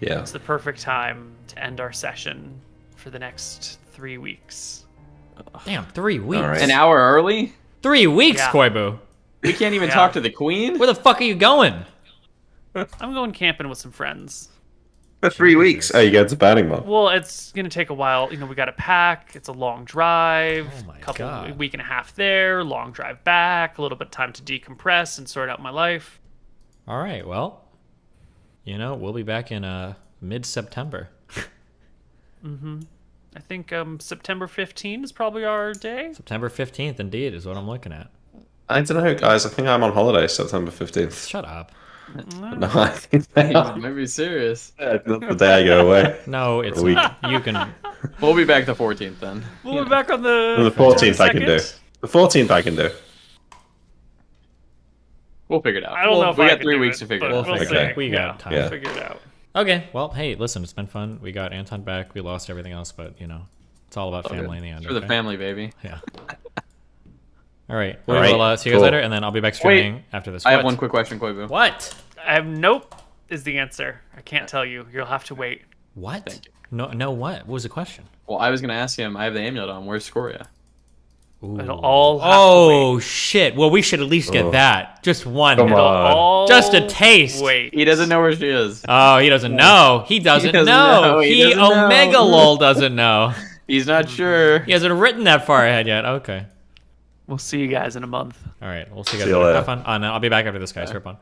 [SPEAKER 2] yeah.
[SPEAKER 3] is the perfect time to end our session for the next 3 weeks.
[SPEAKER 4] Damn, 3 weeks.
[SPEAKER 2] All right.
[SPEAKER 1] An hour early?
[SPEAKER 4] 3 weeks,
[SPEAKER 3] Yeah.
[SPEAKER 4] Koibu.
[SPEAKER 1] We can't even
[SPEAKER 3] Yeah.
[SPEAKER 1] talk to the queen?
[SPEAKER 4] Where the fuck are you going?
[SPEAKER 3] I'm going camping with some friends.
[SPEAKER 2] For 3 weeks. Oh, you go to Burning Man.
[SPEAKER 3] Well, it's gonna take a while. You know, we got to pack. It's a long drive.
[SPEAKER 4] Oh my
[SPEAKER 3] couple
[SPEAKER 4] God.
[SPEAKER 3] week and a half there. Long drive back. A little bit of time to decompress and sort out my life.
[SPEAKER 4] All right, well, we'll be back in mid-September.
[SPEAKER 3] I think September 15 is probably our day.
[SPEAKER 4] September 15th, indeed, is what I'm looking at.
[SPEAKER 2] I don't know, guys. I think I'm on holiday September 15th.
[SPEAKER 4] Shut up.
[SPEAKER 2] No, I think they
[SPEAKER 1] You
[SPEAKER 2] are.
[SPEAKER 1] might be serious.
[SPEAKER 2] Not the day I go away.
[SPEAKER 4] No, it's
[SPEAKER 2] We-
[SPEAKER 4] not. You can...
[SPEAKER 1] We'll be back the 14th then.
[SPEAKER 3] We'll be back on the
[SPEAKER 2] The 14th I can do.
[SPEAKER 3] 22nd.
[SPEAKER 2] The 14th I can do.
[SPEAKER 1] We'll figure it out.
[SPEAKER 3] I don't know if
[SPEAKER 1] we
[SPEAKER 3] I
[SPEAKER 1] got
[SPEAKER 3] can
[SPEAKER 1] 3
[SPEAKER 3] do
[SPEAKER 1] weeks
[SPEAKER 3] it,
[SPEAKER 1] to figure
[SPEAKER 3] but
[SPEAKER 1] it out.
[SPEAKER 3] we'll
[SPEAKER 2] Okay.
[SPEAKER 3] see.
[SPEAKER 4] We got time.
[SPEAKER 2] Yeah.
[SPEAKER 3] We'll figure it out.
[SPEAKER 4] Okay, well, hey, listen, it's been fun. We got Anton back. We lost everything else, but, it's all about family in the end.
[SPEAKER 1] For the
[SPEAKER 4] okay?
[SPEAKER 1] family, baby.
[SPEAKER 4] Yeah. All right.
[SPEAKER 2] All
[SPEAKER 4] We'll
[SPEAKER 2] right,
[SPEAKER 4] see you guys
[SPEAKER 2] cool.
[SPEAKER 4] later, and then I'll be back streaming after this.
[SPEAKER 1] I have
[SPEAKER 4] What?
[SPEAKER 1] one quick question, Koibu.
[SPEAKER 4] What?
[SPEAKER 3] I have nope is the answer. I can't tell you. You'll have to wait.
[SPEAKER 4] What?
[SPEAKER 1] Thank you.
[SPEAKER 4] No, what? What was the question?
[SPEAKER 1] Well, I was going to ask him, I have the amulet on. Where's Scoria?
[SPEAKER 4] Ooh.
[SPEAKER 3] It'll all have
[SPEAKER 4] Oh, shit. Well, we should at least get
[SPEAKER 2] Oh.
[SPEAKER 4] that. Just one.
[SPEAKER 2] Come
[SPEAKER 3] to wait. It'll
[SPEAKER 2] on.
[SPEAKER 3] all
[SPEAKER 4] Just a taste.
[SPEAKER 3] Wait.
[SPEAKER 1] He doesn't know where she is.
[SPEAKER 4] Oh, he doesn't know. He doesn't
[SPEAKER 1] doesn't
[SPEAKER 4] know.
[SPEAKER 1] know. He
[SPEAKER 4] He
[SPEAKER 1] doesn't know.
[SPEAKER 4] Omega Lol doesn't know.
[SPEAKER 1] He's not sure.
[SPEAKER 4] He hasn't written that far ahead yet. Okay.
[SPEAKER 3] We'll see you guys in a month.
[SPEAKER 4] All right. We'll see you guys
[SPEAKER 2] See you
[SPEAKER 4] later.
[SPEAKER 2] later.
[SPEAKER 4] Have fun. Oh, no, I'll be back after this, guys. Rip on.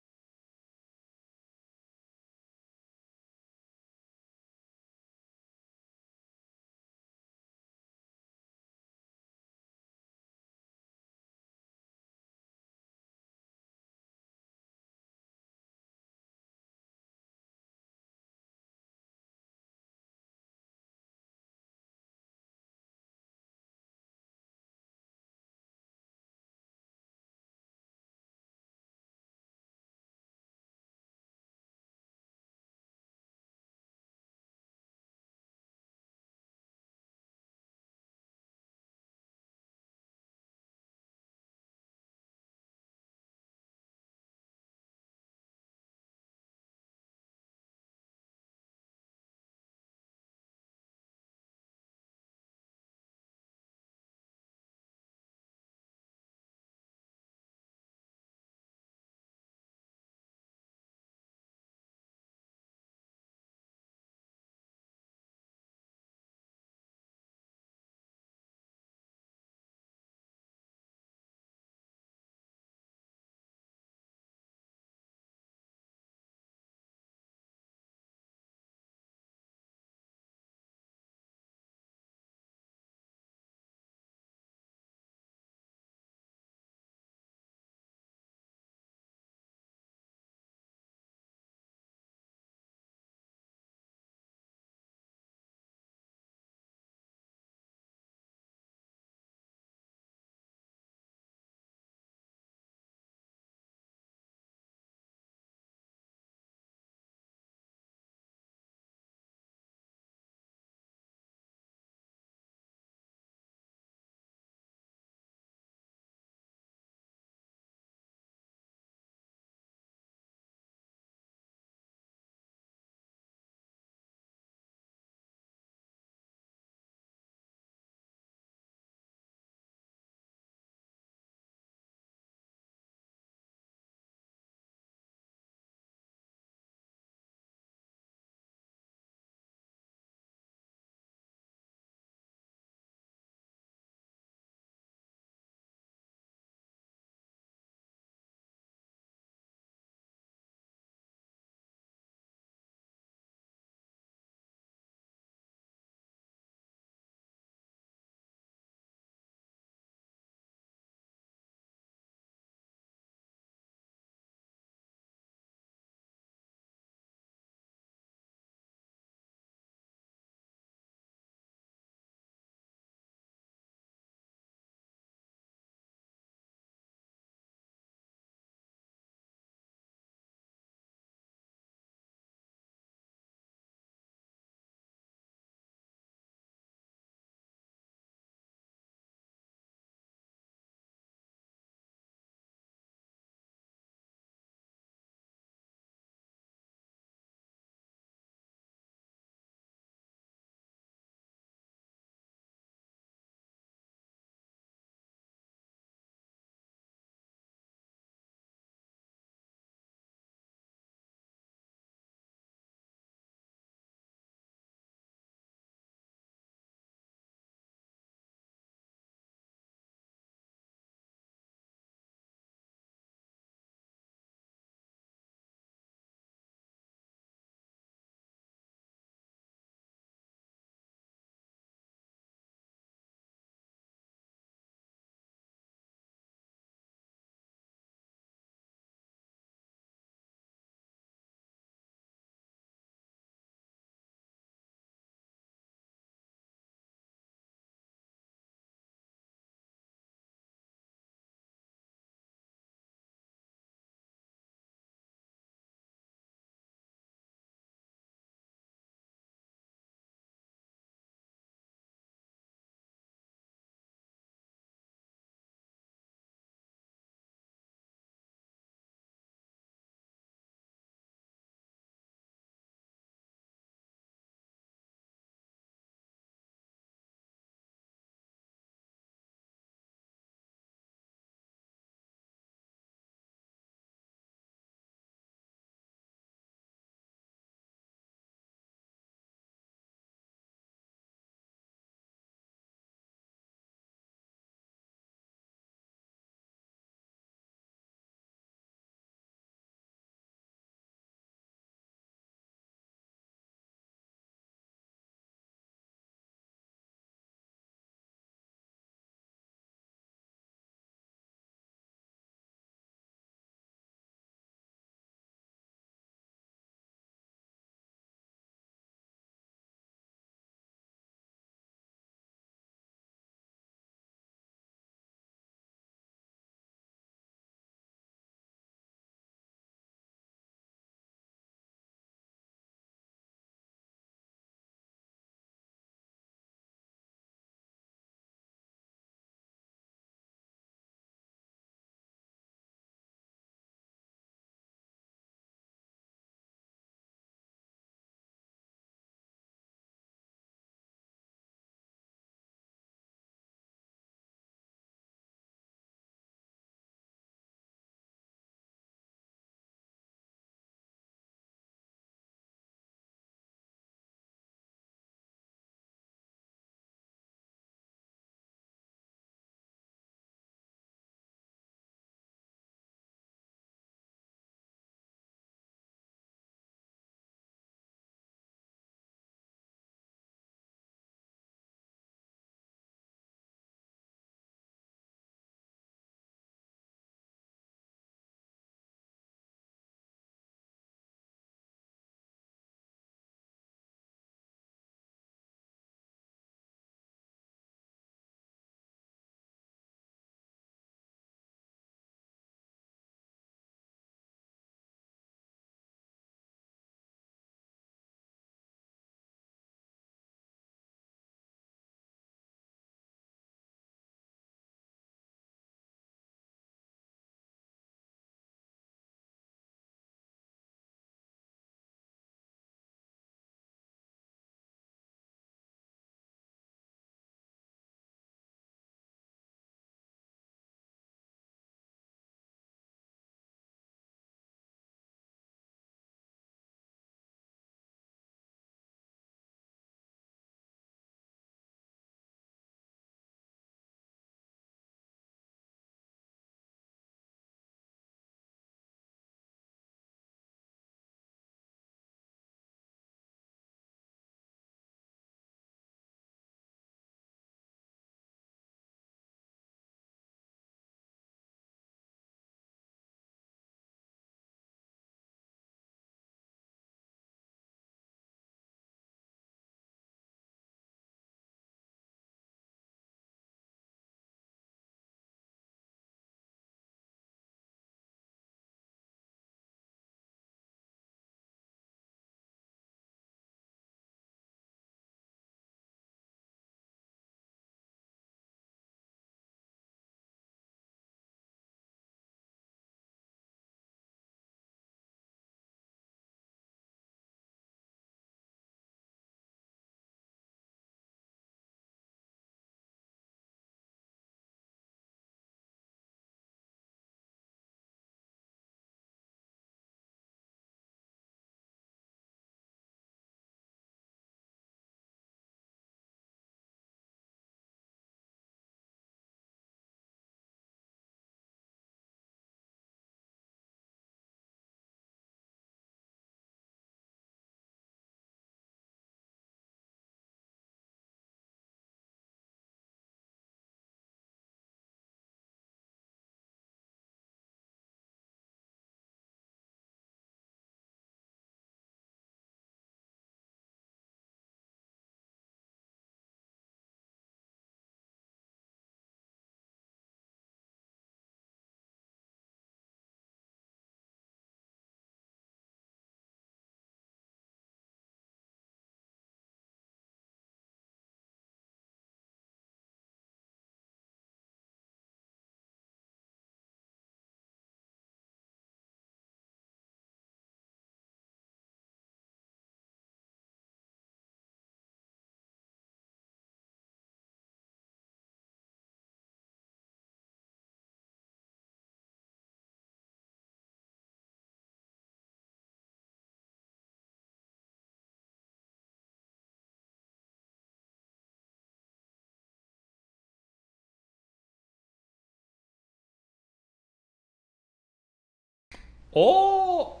[SPEAKER 4] Oh!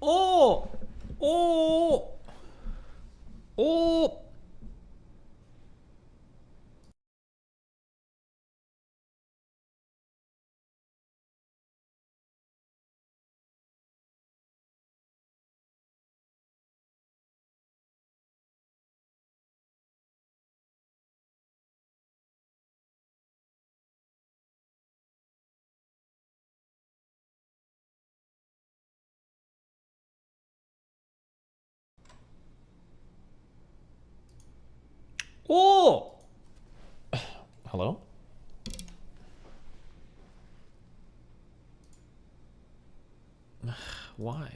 [SPEAKER 4] Oh! Oh! Oh! Oh! Hello? Why?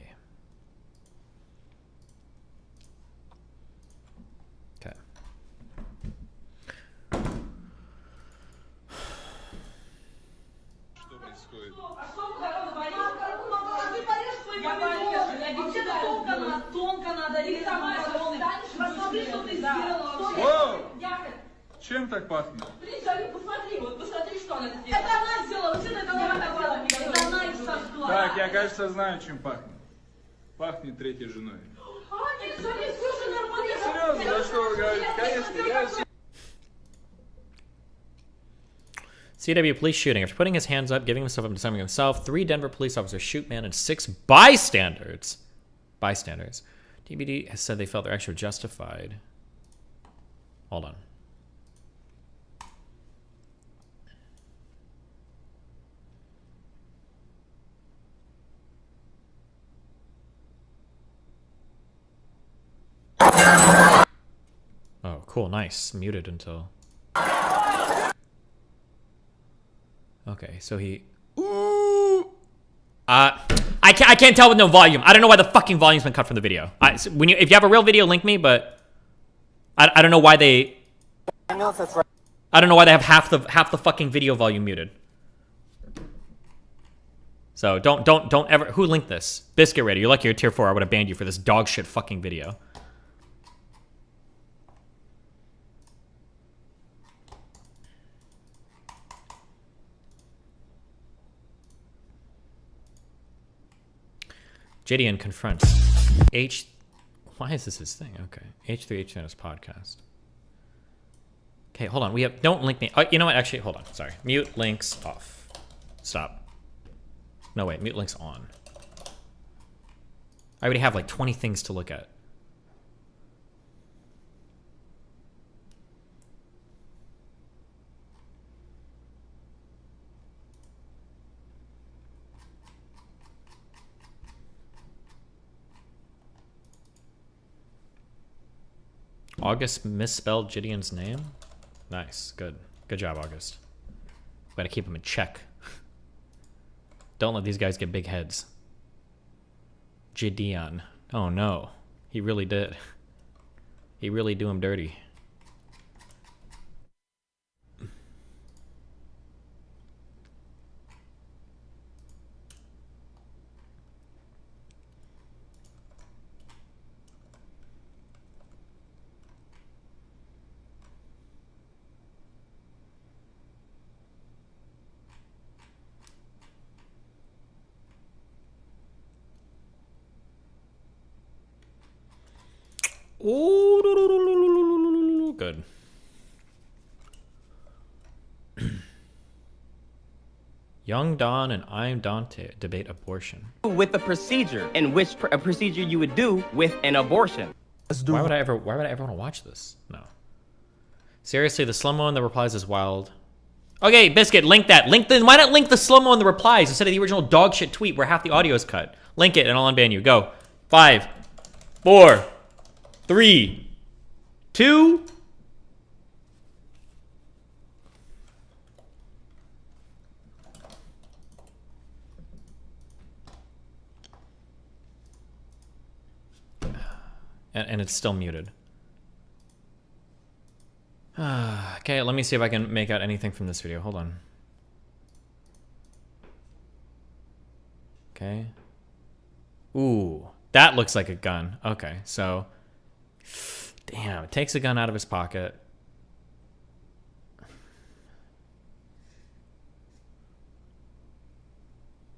[SPEAKER 4] Okay.
[SPEAKER 5] Воу! Чем так пахнет? Так, я, кажется, знаю, чем пахнет. Пахнет третьей женой. Серьезно, за что вы говорите? Конечно, я...
[SPEAKER 4] CW police shooting. After putting his hands up, giving himself up, and disarming himself, 3 Denver police officers shoot man and 6 bystanders. TBD has said they felt their actions were justified. Hold on. Oh, cool, nice. Muted until... Okay, so he... Ooh! I can't tell with no volume. I don't know why the fucking volume's been cut from the video. If you have a real video, link me, but... I don't know why they... I don't know why they have half the fucking video volume muted. So don't ever... Who linked this? Biscuit Ready, you're lucky you're tier 4. I would have banned you for this dog shit fucking video. Gideon confronts H... Why is this his thing? Okay. H3H on his podcast. Okay, hold on. We have... Don't link me. Oh, you know what? Actually, hold on. Sorry. Mute links off. Stop. No, wait. Mute links on. I already have like 20 things to look at. August misspelled Gideon's name? Nice. Good. Good job, August. Gotta keep him in check. Don't let these guys get big heads. Gideon. Oh no. He really did. He really do him dirty. Ooh, good. Young Don and I'm Dante debate abortion.
[SPEAKER 6] With a procedure, and which a procedure you would do with an abortion.
[SPEAKER 4] Why would I ever want to watch this? No. Seriously, the slow-mo in the replies is wild. Okay, Biscuit, link that. Why not link the slow-mo in the replies instead of the original dog shit tweet where half the audio is cut? Link it and I'll unban you. Go. 5, 4, 3, 2. And it's still muted. Okay, let me see if I can make out anything from this video. Hold on. Okay. Ooh, that looks like a gun. Okay, so... Damn, it takes a gun out of his pocket.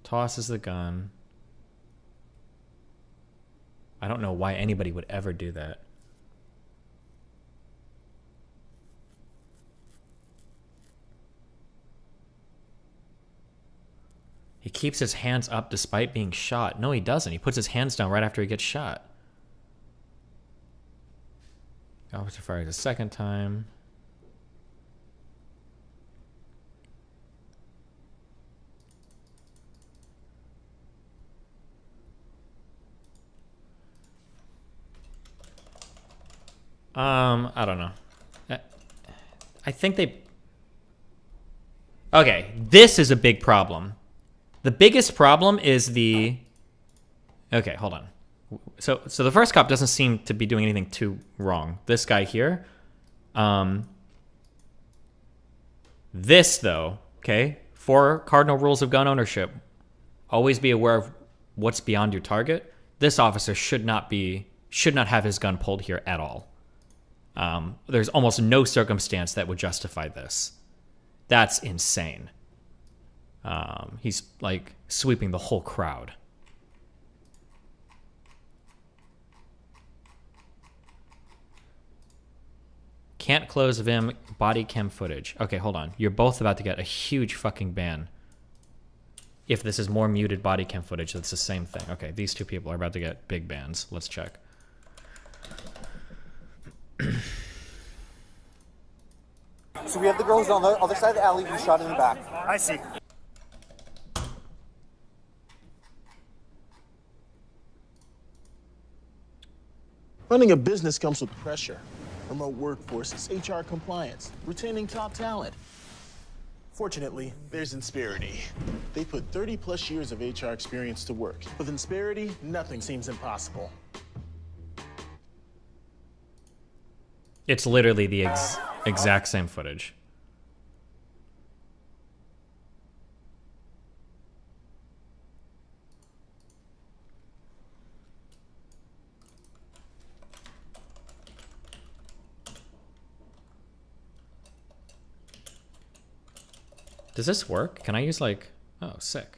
[SPEAKER 4] Tosses the gun. I don't know why anybody would ever do that. He keeps his hands up despite being shot. No, he doesn't. He puts his hands down right after he gets shot. The officer fires a second time. I don't know. I think they... Okay, this is a big problem. The biggest problem is the... Okay, hold on. So the first cop doesn't seem to be doing anything too wrong. This guy here. This, though, okay? 4 cardinal rules of gun ownership. Always be aware of what's beyond your target. This officer should not have his gun pulled here at all. There's almost no circumstance that would justify this. That's insane. He's like sweeping the whole crowd. Can't close Vim body cam footage. Okay, hold on. You're both about to get a huge fucking ban. If this is more muted body cam footage, that's the same thing. Okay, these two people are about to get big bans. Let's check.
[SPEAKER 7] So we have the girls on the other side of the alley who shot in the back.
[SPEAKER 8] I see.
[SPEAKER 9] Running a business comes with pressure. Remote workforces, HR compliance, retaining top talent. Fortunately, there's Insperity. They put 30+ years of HR experience to work. With Insperity, nothing seems impossible.
[SPEAKER 4] It's literally the exact same footage. Does this work? Can I use like... Oh, sick.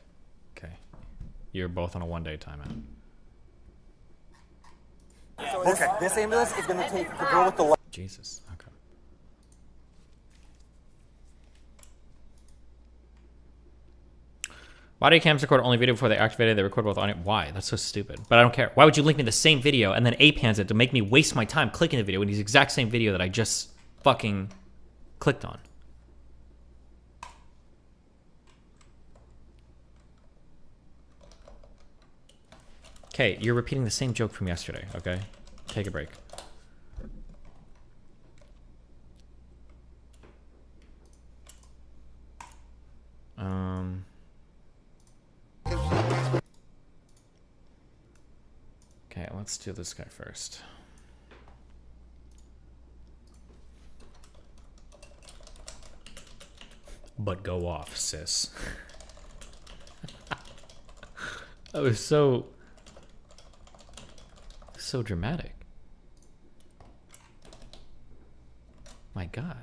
[SPEAKER 4] Okay. You're both on a one-day timeout.
[SPEAKER 7] So this ambulance is going to take the girl with the light.
[SPEAKER 4] Jesus. Okay. Body cams record only video before they activated. They record both audio. Why? That's so stupid. But I don't care. Why would you link me the same video and then A-pans it to make me waste my time clicking the video when it's the exact same video that I just fucking clicked on? Okay, you're repeating the same joke from yesterday, okay? Take a break. Okay, let's do this guy first. But go off, sis. That was so dramatic. My God.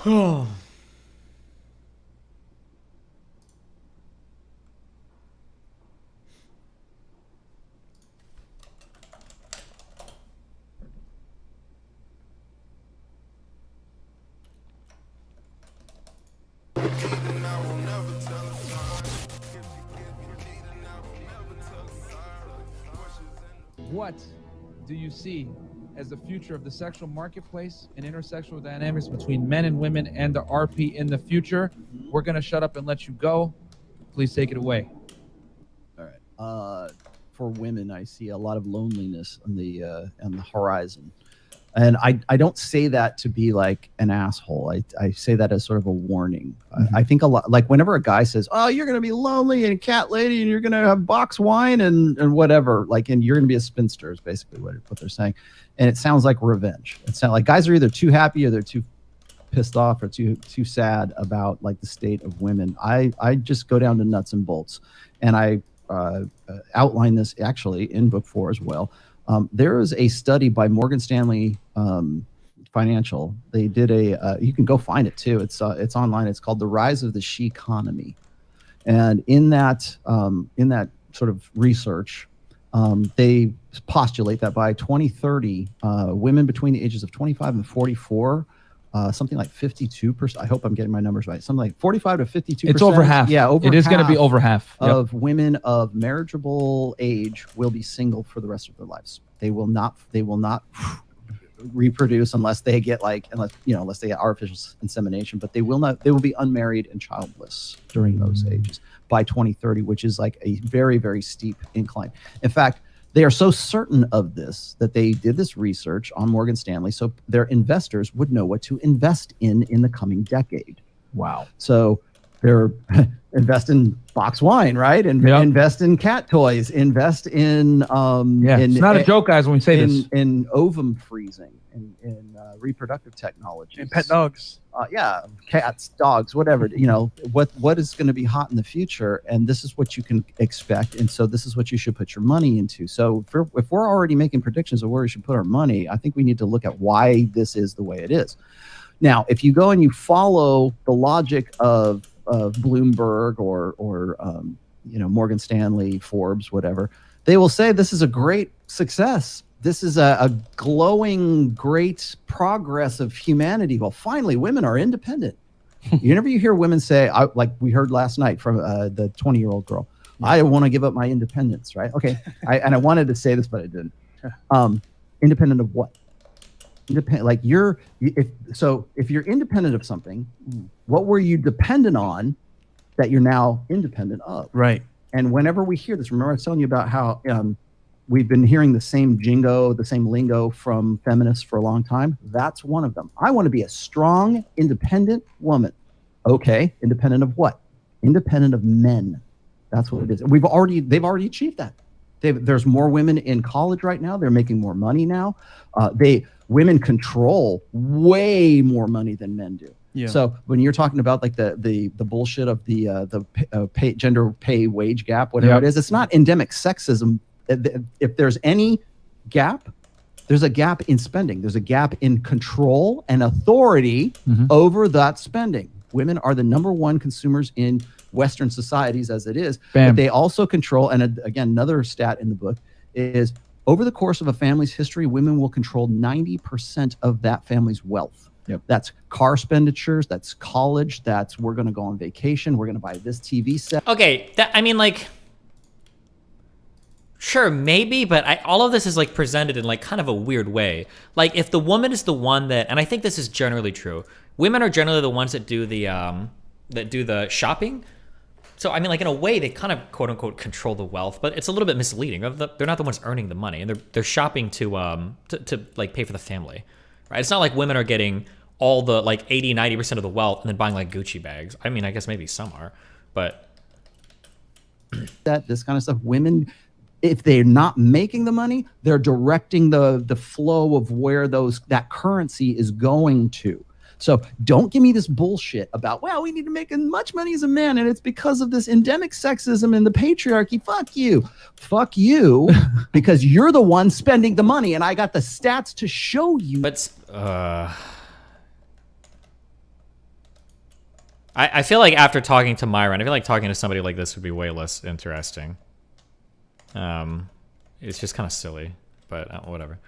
[SPEAKER 4] Oh.
[SPEAKER 10] What do you see as the future of the sexual marketplace and intersexual dynamics between men and women and the RP in the future? We're going to shut up and let you go. Please take it away.
[SPEAKER 11] All right. For women, I see a lot of loneliness on the horizon. And I don't say that to be like an asshole. I say that as sort of a warning. I think a lot, like whenever a guy says, oh, you're going to be lonely and a cat lady and you're going to have box wine and whatever, like, and you're going to be a spinster is basically what they're saying. And it sounds like revenge. It sounds like guys are either too happy or they're too pissed off or too sad about like the state of women. I just go down to nuts and bolts. And I outline this actually in book 4 as well. There is a study by Morgan Stanley Financial. They did you can go find it too. It's online. It's called The Rise of the She Economy. And in that sort of research, they postulate that by 2030, women between the ages of 25 and 44, something like 52%. I hope I'm getting my numbers right. Something like 45 to 52%.
[SPEAKER 10] It's over half.
[SPEAKER 11] Yeah, over
[SPEAKER 10] it is going to be over half
[SPEAKER 11] of women of marriageable age will be single for the rest of their lives. They will not reproduce unless they get unless they get artificial insemination, but they will be unmarried and childless during those ages by 2030, which is like a very, very steep incline. In fact, they are so certain of this that they did this research on Morgan Stanley so their investors would know what to invest in the coming decade.
[SPEAKER 10] Wow.
[SPEAKER 11] So they're invest in box wine, right? And invest in cat toys, invest in
[SPEAKER 10] it's not a joke, guys, when we say this.
[SPEAKER 11] In ovum freezing, in reproductive technology.
[SPEAKER 8] And pet dogs.
[SPEAKER 11] Cats, dogs, whatever. What is going to be hot in the future, and this is what you can expect, and so this is what you should put your money into. So if we're already making predictions of where we should put our money, I think we need to look at why this is the way it is. Now, if you go and you follow the logic of Bloomberg or Morgan Stanley, Forbes, whatever, they will say this is a great success. This is a glowing, great progress of humanity. Well, finally, women are independent. Whenever you hear women say, like we heard last night from the 20-year-old girl, I want to give up my independence, right? Okay, I wanted to say this, but I didn't. Independent of what? Independent, if you're independent of something, what were you dependent on that you're now independent of?
[SPEAKER 8] Right.
[SPEAKER 11] And whenever we hear this, remember I was telling you about how we've been hearing the same lingo from feminists for a long time. That's one of them. I want to be a strong, independent woman. Okay, independent of what? Independent of men. That's what it is. They've already achieved that. There's more women in college right now. They're making more money now. Women control way more money than men do.
[SPEAKER 8] Yeah.
[SPEAKER 11] So when you're talking about like the bullshit of the gender pay wage gap, whatever it is, it's not endemic sexism. If there's any gap, there's a gap in spending. There's a gap in control and authority over that spending. Women are the #1 consumers in Western societies as it is.
[SPEAKER 10] Bam.
[SPEAKER 11] But they also control, and again, another stat in the book is over the course of a family's history, women will control 90% of that family's wealth.
[SPEAKER 10] Yep.
[SPEAKER 11] That's car expenditures, that's college, that's we're going to go on vacation, we're going to buy this TV set.
[SPEAKER 4] Okay, sure, maybe, but all of this is like presented in like kind of a weird way. Like if the woman is the one that, and I think this is generally true, women are generally the ones that do the shopping. So I mean, like in a way, they kind of quote unquote control the wealth, but it's a little bit misleading. They're not the ones earning the money, and they're shopping to like pay for the family, right? It's not like women are getting all the like 80-90% of the wealth and then buying like Gucci bags. I mean, I guess maybe some are, but
[SPEAKER 11] this kind of stuff, women, if they're not making the money, they're directing the flow of where that currency is going to. So don't give me this bullshit about, well, we need to make as much money as a man, and it's because of this endemic sexism and the patriarchy. Fuck you, because you're the one spending the money, and I got the stats to show you.
[SPEAKER 4] But I feel like after talking to Myron, I feel like talking to somebody like this would be way less interesting. It's just kind of silly, but whatever.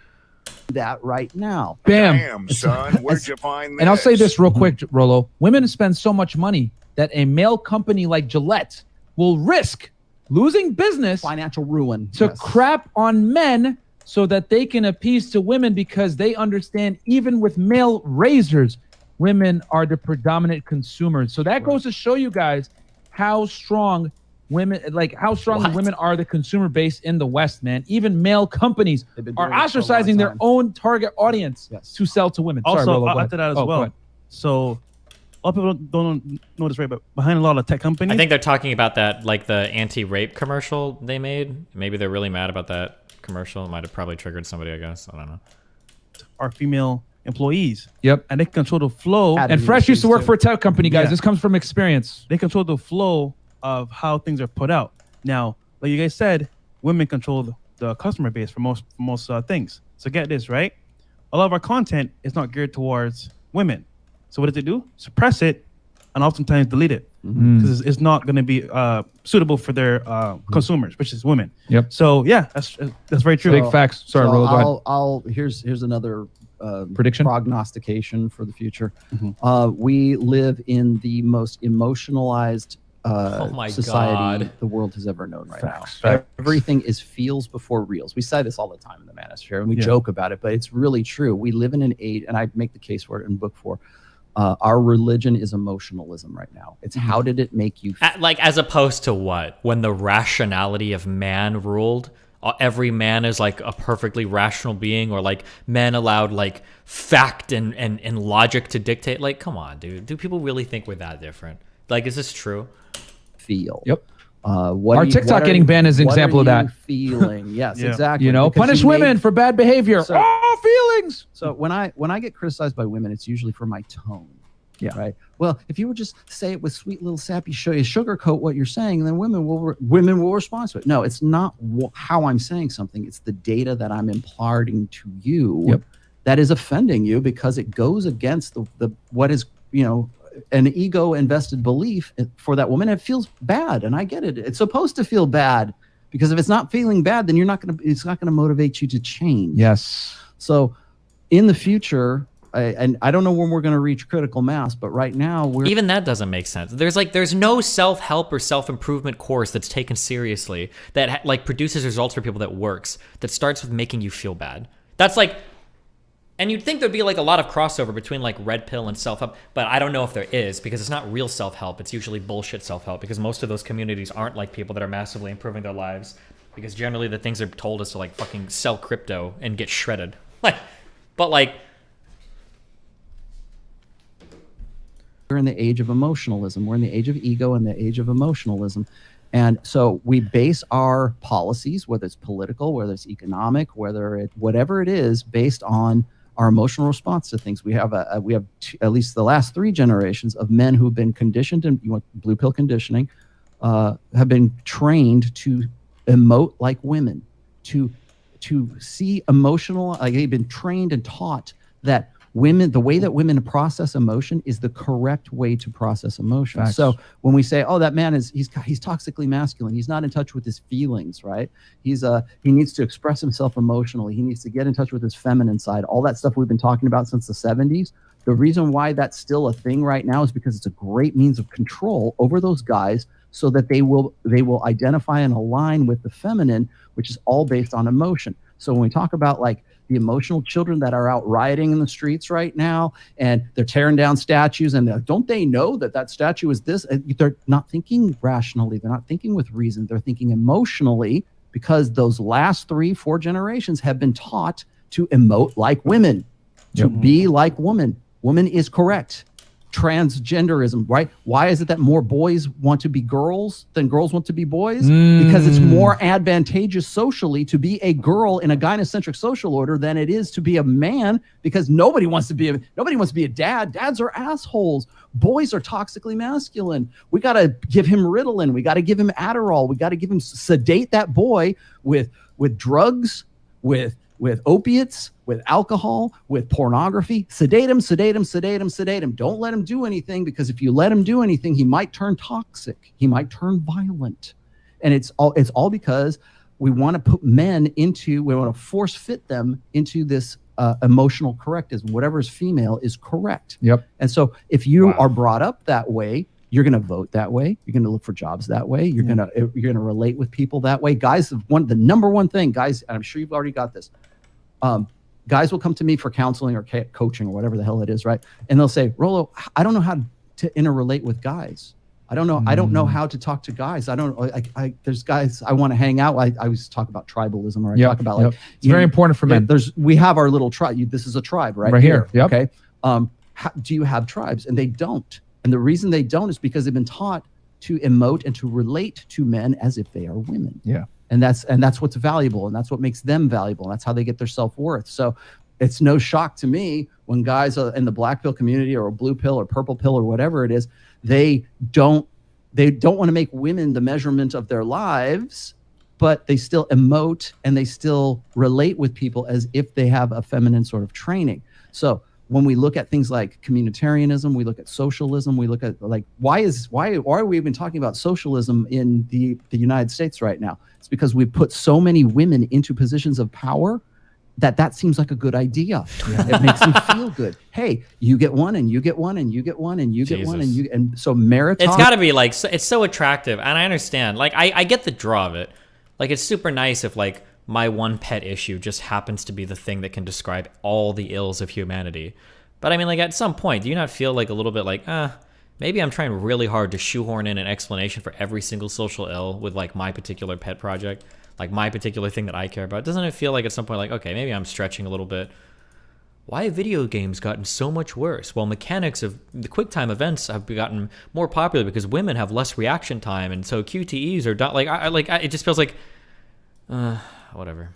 [SPEAKER 11] That right now.
[SPEAKER 10] Bam.
[SPEAKER 12] Damn, son, where'd you find this?
[SPEAKER 10] And I'll say this real quick, Rolo. Women spend so much money that a male company like Gillette will risk losing business,
[SPEAKER 11] financial ruin,
[SPEAKER 10] to crap on men so that they can appease to women, because they understand even with male razors, women are the predominant consumers. So that goes to show you guys how strong women, women are the consumer base in the West, man. Even male companies are ostracizing their own target audience to sell to women.
[SPEAKER 8] Also,
[SPEAKER 10] Sorry, Rolo,
[SPEAKER 8] I'll add to that as well. So, a lot of people don't know this, right? But behind a lot of tech companies,
[SPEAKER 4] I think they're talking about that, like the anti-rape commercial they made. Maybe they're really mad about that commercial. It might have probably triggered somebody, I guess. I don't know.
[SPEAKER 8] Are female employees.
[SPEAKER 10] Yep.
[SPEAKER 8] And they control the flow.
[SPEAKER 10] And Fresh used to work for a tech company, guys. This comes from experience.
[SPEAKER 8] They control the flow of how things are put out. Now, like you guys said, women control the customer base for most things. So get this, right? A lot of our content is not geared towards women. So what does it do? Suppress it and oftentimes delete it because it's not going to be suitable for their consumers, which is women.
[SPEAKER 10] Yep.
[SPEAKER 8] So yeah, that's very true.
[SPEAKER 10] Big facts. Sorry,
[SPEAKER 11] so
[SPEAKER 10] Rolo, go ahead.
[SPEAKER 11] Here's another
[SPEAKER 10] prediction,
[SPEAKER 11] prognostication for the future. We live in the most emotionalized society the world has ever known right now. Everything is feels before reals. We say this all the time in the Manosphere, and we joke about it, but it's really true. We live in an age, and I make the case for it in book 4. Our religion is emotionalism right now. It's how did it make you feel?
[SPEAKER 4] Like, as opposed to what? When the rationality of man ruled, every man is like a perfectly rational being, or like men allowed like fact and logic to dictate. Like, come on, dude. Do people really think we're that different? Like, is this true?
[SPEAKER 11] Feel.
[SPEAKER 10] Yep. Our TikTok getting banned is an example of that.
[SPEAKER 11] Feeling. Yes, exactly.
[SPEAKER 10] You know, punish women for bad behavior. Feelings.
[SPEAKER 11] So when I get criticized by women, it's usually for my tone. Yeah. Right. Well, if you would just say it with sweet little sappy sugarcoat what you're saying, then women will respond to it. No, it's not how I'm saying something. It's the data that I'm imparting to you that is offending you because it goes against the what is, you know, an ego invested belief for that woman. It feels bad, and I get it. It's supposed to feel bad because if it's not feeling bad, then it's not gonna motivate you to change.
[SPEAKER 10] Yes.
[SPEAKER 11] So in the future, and I don't know when we're gonna reach critical mass, but right now
[SPEAKER 4] even that doesn't make sense. There's no self-help or self-improvement course that's taken seriously that like produces results for people that works, that starts with making you feel bad. That's like, and you'd think there'd be like a lot of crossover between like red pill and self-help, but I don't know if there is, because it's not real self-help. It's usually bullshit self-help, because most of those communities aren't like people that are massively improving their lives, because generally the things they're told is to like fucking sell crypto and get shredded. But
[SPEAKER 11] we're in the age of emotionalism. We're in the age of ego and the age of emotionalism. And so we base our policies, whether it's political, whether it's economic, whatever it is, based on our emotional response to things. We have at least the last 3 generations of men who've been conditioned, and blue pill conditioning, have been trained to emote like women, to see emotional. Like they've been trained and taught that the way that women process emotion is the correct way to process emotion.
[SPEAKER 10] Facts.
[SPEAKER 11] So when we say, oh, that man he's toxically masculine, he's not in touch with his feelings, right? He needs to express himself emotionally. He needs to get in touch with his feminine side. All that stuff we've been talking about since the 70s. The reason why that's still a thing right now is because it's a great means of control over those guys, so that they will identify and align with the feminine, which is all based on emotion. So when we talk about like the emotional children that are out rioting in the streets right now, and they're tearing down statues, and don't they know that statue is this? And they're not thinking rationally. They're not thinking with reason. They're thinking emotionally, because those last 3-4 generations have been taught to emote like women, to be like woman. Woman is correct. Transgenderism, right? Why is it that more boys want to be girls than girls want to be boys? Because it's more advantageous socially to be a girl in a gynocentric social order than it is to be a man, because nobody wants to be a dad. Dads are assholes. Boys are toxically masculine. We got to give him Ritalin. We got to give him Adderall. We got to give him, sedate that boy with drugs, with opiates, with alcohol, with pornography. Sedate him, sedate him, sedate him, sedate him. Don't let him do anything, because if you let him do anything, he might turn toxic. He might turn violent. And it's all because we want to put men we want to force fit them into this emotional correctism. Whatever is female is correct.
[SPEAKER 10] Yep.
[SPEAKER 11] And so if you are brought up that way, you're going to vote that way. You're going to look for jobs that way. You're going to relate with people that way. Guys, the number one thing, guys, and I'm sure you've already got this. Guys will come to me for counseling or coaching or whatever the hell it is, right? And they'll say, Rolo, I don't know how to interrelate with guys. I don't know how to talk to guys. There's guys I want to hang out. I always talk about tribalism, or I talk about like
[SPEAKER 10] it's very important for men.
[SPEAKER 11] We have our little tribe. This is a tribe, right
[SPEAKER 10] here. Yep.
[SPEAKER 11] Okay. Do you have tribes? And they don't. And the reason they don't is because they've been taught to emote and to relate to men as if they are women.
[SPEAKER 10] Yeah.
[SPEAKER 11] And that's what's valuable, and that's what makes them valuable, and that's how they get their self-worth. So it's no shock to me when guys in the black pill community or blue pill or purple pill or whatever it is, they don't want to make women the measurement of their lives, but they still emote and they still relate with people as if they have a feminine sort of training. So when we look at things like communitarianism, we look at socialism, we look at like, why are we even talking about socialism in the United States right now? It's because we put so many women into positions of power that seems like a good idea. It makes them feel good. Hey, you get one and you get one and you get one and you get one and so meritocracy.
[SPEAKER 4] It's got to be like, it's so attractive. And I understand, like, I get the draw of it. Like, it's super nice if like my one pet issue just happens to be the thing that can describe all the ills of humanity. But I mean, like, at some point, do you not feel like a little bit like, maybe I'm trying really hard to shoehorn in an explanation for every single social ill with like my particular pet project? Like my particular thing that I care about. Doesn't it feel like at some point like, okay, maybe I'm stretching a little bit? Why have video games gotten so much worse? Well, mechanics of the QuickTime events have gotten more popular because women have less reaction time, and so QTEs are done. It just feels like, whatever.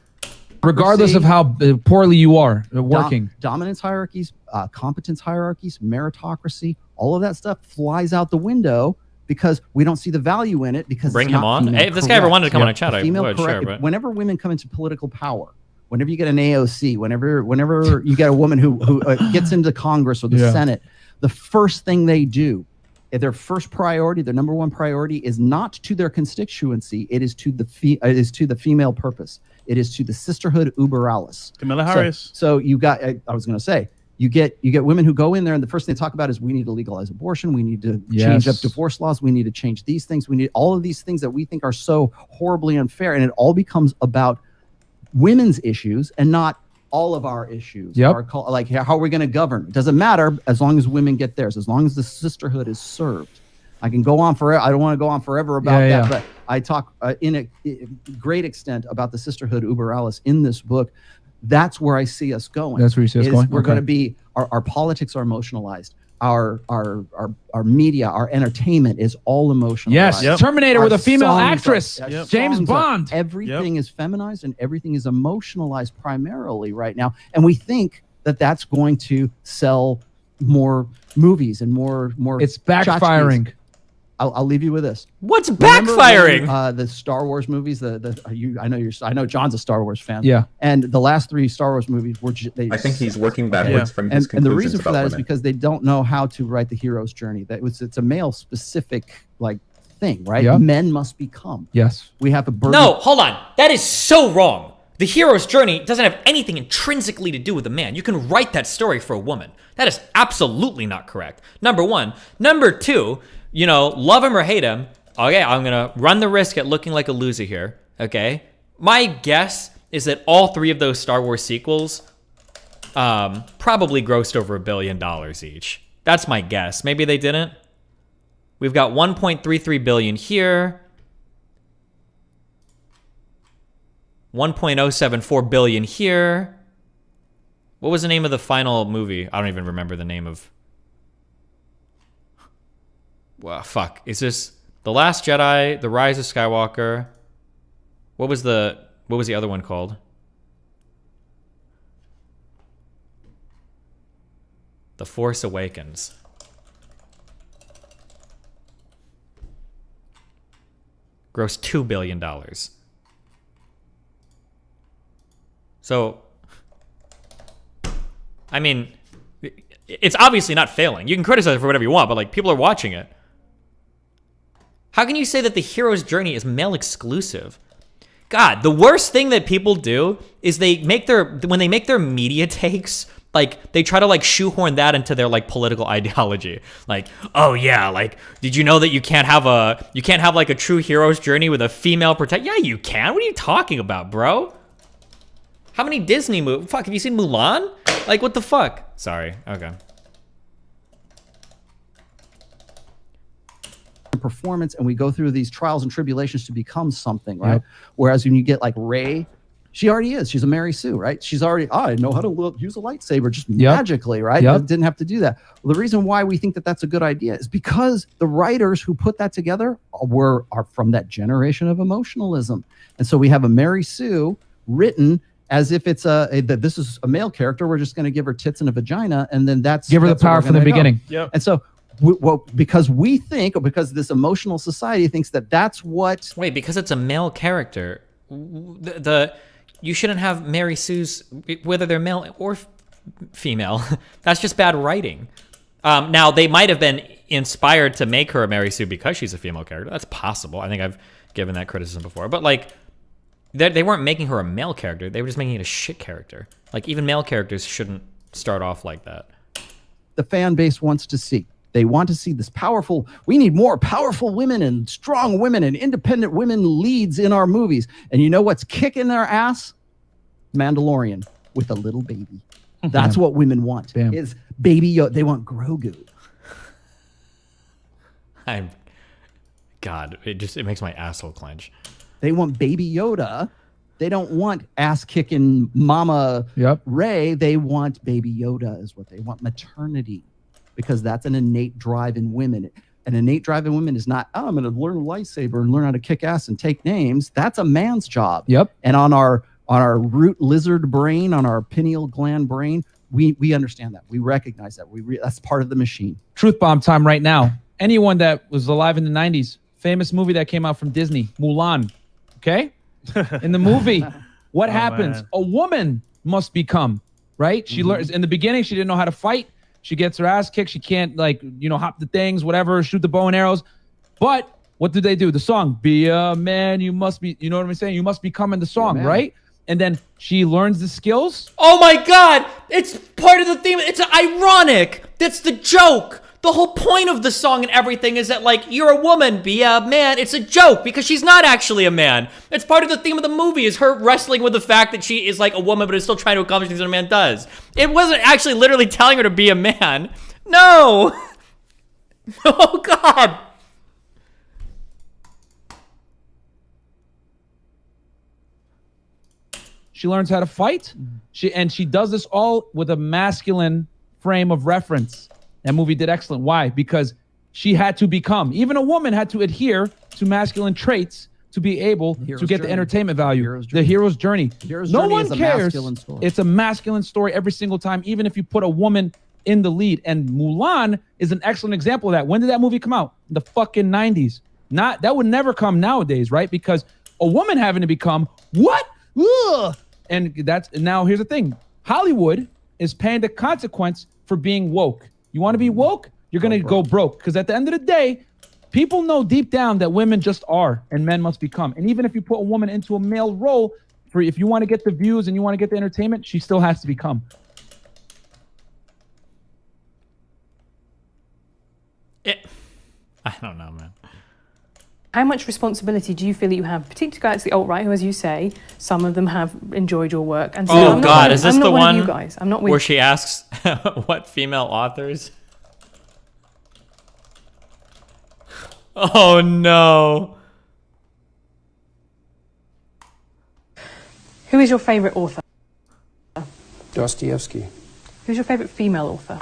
[SPEAKER 10] Regardless of how poorly you are working,
[SPEAKER 11] dominance hierarchies, competence hierarchies, meritocracy, all of that stuff flies out the window. Because we don't see the value in it. Because
[SPEAKER 4] bring him on. Hey, if this guy ever wanted to come on a chat, I would. Sure, but
[SPEAKER 11] whenever women come into political power, whenever you get an AOC, whenever you get a woman who gets into Congress or the Senate, the first thing they do, their first priority, their number one priority, is not to their constituency. It is to the female purpose. It is to the sisterhood uber alles.
[SPEAKER 8] Kamala Harris.
[SPEAKER 11] So you got. I was going to say. You get women who go in there and the first thing they talk about is we need to legalize abortion. We need to change up divorce laws. We need to change these things. We need all of these things that we think are so horribly unfair. And it all becomes about women's issues and not all of our issues. Like how are we going to govern? It doesn't matter as long as women get theirs, as long as the sisterhood is served. I can go on forever. I don't want to go on forever about that, but I talk in a great extent about the sisterhood uber alles in this book. That's where I see us going.
[SPEAKER 10] That's where you see us going.
[SPEAKER 11] We're going to be our politics are emotionalized. Our media, our entertainment is all emotionalized.
[SPEAKER 10] Yes, Terminator with a female actress, James Bond.
[SPEAKER 11] Everything is feminized and everything is emotionalized primarily right now, and we think that that's going to sell more movies and more.
[SPEAKER 10] It's backfiring.
[SPEAKER 11] I'll leave you with this.
[SPEAKER 4] What's backfiring?
[SPEAKER 11] When, the Star Wars movies. I know John's a Star Wars fan.
[SPEAKER 10] Yeah.
[SPEAKER 11] And the last 3 Star Wars movies were.
[SPEAKER 13] I think he's working backwards from his conclusions.
[SPEAKER 11] And the reason for that is
[SPEAKER 13] women.
[SPEAKER 11] because they don't know how to write the hero's journey. It's a male specific thing, right?
[SPEAKER 10] Yeah.
[SPEAKER 11] Men must become.
[SPEAKER 10] Yes.
[SPEAKER 11] We have a burden.
[SPEAKER 4] No, hold on. That is so wrong. The hero's journey doesn't have anything intrinsically to do with a man. You can write that story for a woman. That is absolutely not correct. Number one. Number two. Love him or hate him, okay, I'm going to run the risk at looking like a loser here, okay? My guess is that all 3 of those Star Wars sequels probably grossed over $1 billion each. That's my guess. Maybe they didn't. We've got 1.33 billion here. 1.074 billion here. What was the name of the final movie? I don't even remember the name of... Well, fuck. Is this The Last Jedi, The Rise of Skywalker? What was the other one called? The Force Awakens. Grossed $2 billion. So, I mean, it's obviously not failing. You can criticize it for whatever you want, but people are watching it. How can you say that the hero's journey is male exclusive? God, the worst thing that people do is when they make their media takes, they try to shoehorn that into their political ideology. Oh yeah, did you know that you can't have a true hero's journey with a female protect? Yeah, you can. What are you talking about, bro? How many Disney movies? Fuck, have you seen Mulan? What the fuck? Sorry. Okay.
[SPEAKER 11] Performance, and we go through these trials and tribulations to become something, right? Whereas when you get Rey, she already is. She's a Mary Sue, right? She's already, I know how to use a lightsaber just magically, right? Didn't have to do that. Well, the reason why we think that that's a good idea is because the writers who put that together are from that generation of emotionalism. And so we have a Mary Sue written as if it's that this is a male character. We're just going to give her tits and a vagina, and then give her the
[SPEAKER 10] power from the beginning.
[SPEAKER 11] And so because we think, or because this emotional society thinks that that's what...
[SPEAKER 4] Wait, because it's a male character, you shouldn't have Mary Sue's, whether they're male or female. That's just bad writing. Now, they might have been inspired to make her a Mary Sue because she's a female character. That's possible. I think I've given that criticism before. But, like, they weren't making her a male character. They were just making it a shit character. Like, even male characters shouldn't start off like that.
[SPEAKER 11] The fan base wants to see. They want to see this powerful. We need more powerful women and strong women and independent women leads in our movies. And you know what's kicking their ass? Mandalorian with a little baby. That's what women want.
[SPEAKER 10] Damn.
[SPEAKER 11] Is baby Yoda. They want Grogu.
[SPEAKER 4] God, it makes my asshole clench.
[SPEAKER 11] They want baby Yoda. They don't want ass-kicking Mama Ray. They want baby Yoda is what they want. Maternity. Because that's an innate drive in women. An innate drive in women is not, oh, I'm going to learn a lightsaber and learn how to kick ass and take names. That's a man's job.
[SPEAKER 10] Yep.
[SPEAKER 11] And on our root lizard brain, on our pineal gland brain, we understand that. We recognize that. That's part of the machine.
[SPEAKER 10] Truth bomb time right now. Anyone that was alive in the 90s, famous movie that came out from Disney, Mulan. Okay? In the movie, what happens?
[SPEAKER 8] Man.
[SPEAKER 10] A woman must become, right? She learns in the beginning, she didn't know how to fight. She gets her ass kicked. She can't, like, hop the things, whatever, shoot the bow and arrows. But what do? The song, be a man, you must be, you know what I'm saying? You must become in the song, right? And then she learns the skills.
[SPEAKER 4] Oh my God! It's part of the theme. It's ironic. That's the joke. The whole point of the song and everything is that, like, you're a woman, be a man. It's a joke because she's not actually a man. It's part of the theme of the movie is her wrestling with the fact that she is like a woman but is still trying to accomplish things that a man does. It wasn't actually literally telling her to be a man. No! Oh God!
[SPEAKER 10] She learns how to fight. She does this all with a masculine frame of reference. That movie did excellent. Why? Because she had to become. Even a woman had to adhere to masculine traits to be able to get the entertainment value. The hero's journey. No one cares. It's a masculine story every single time, even if you put a woman in the lead. And Mulan is an excellent example of that. When did that movie come out? In the fucking 90s. That would never come nowadays, right? Because a woman having to become what? Ugh. And now here's the thing. Hollywood is paying the consequence for being woke. You want to be woke? You're going to go broke. Because at the end of the day, people know deep down that women just are and men must become. And even if you put a woman into a male role, if you want to get the views and you want to get the entertainment, she still has to become.
[SPEAKER 4] I don't know, man.
[SPEAKER 14] How much responsibility do you feel that you have, particularly guys, the alt-right, who, as you say, some of them have enjoyed your work? And so
[SPEAKER 4] Is this the one
[SPEAKER 14] you guys. I'm not with
[SPEAKER 4] where she asks what female authors? Oh, no.
[SPEAKER 14] Who is your favorite author?
[SPEAKER 15] Dostoevsky.
[SPEAKER 14] Who's your favorite female author?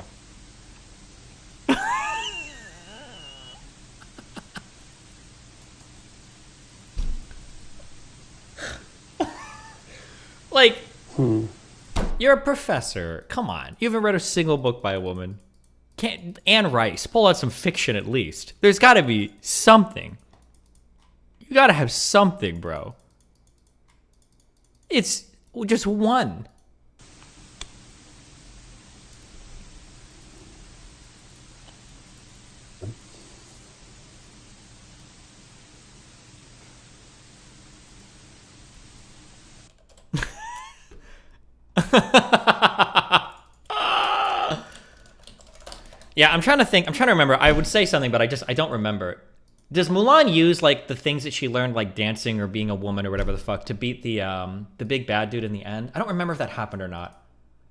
[SPEAKER 4] Like, you're a professor. Come on. You haven't read a single book by a woman. Anne Rice. Pull out some fiction at least. There's got to be something. You got to have something, bro. It's just one. Yeah, I'm trying to remember. I would say something, but I don't remember. Does Mulan use, like, the things that she learned, like dancing or being a woman or whatever the fuck, to beat the big bad dude in the end? I don't remember if that happened or not.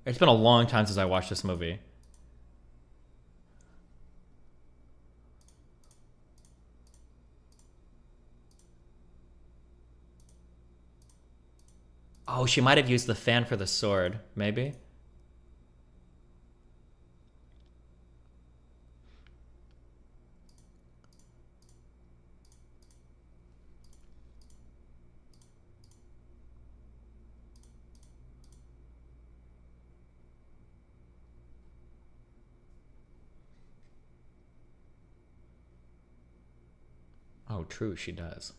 [SPEAKER 4] It's been a long time since I watched this movie. Oh, she might have used the fan for the sword, maybe? Oh, true, she does.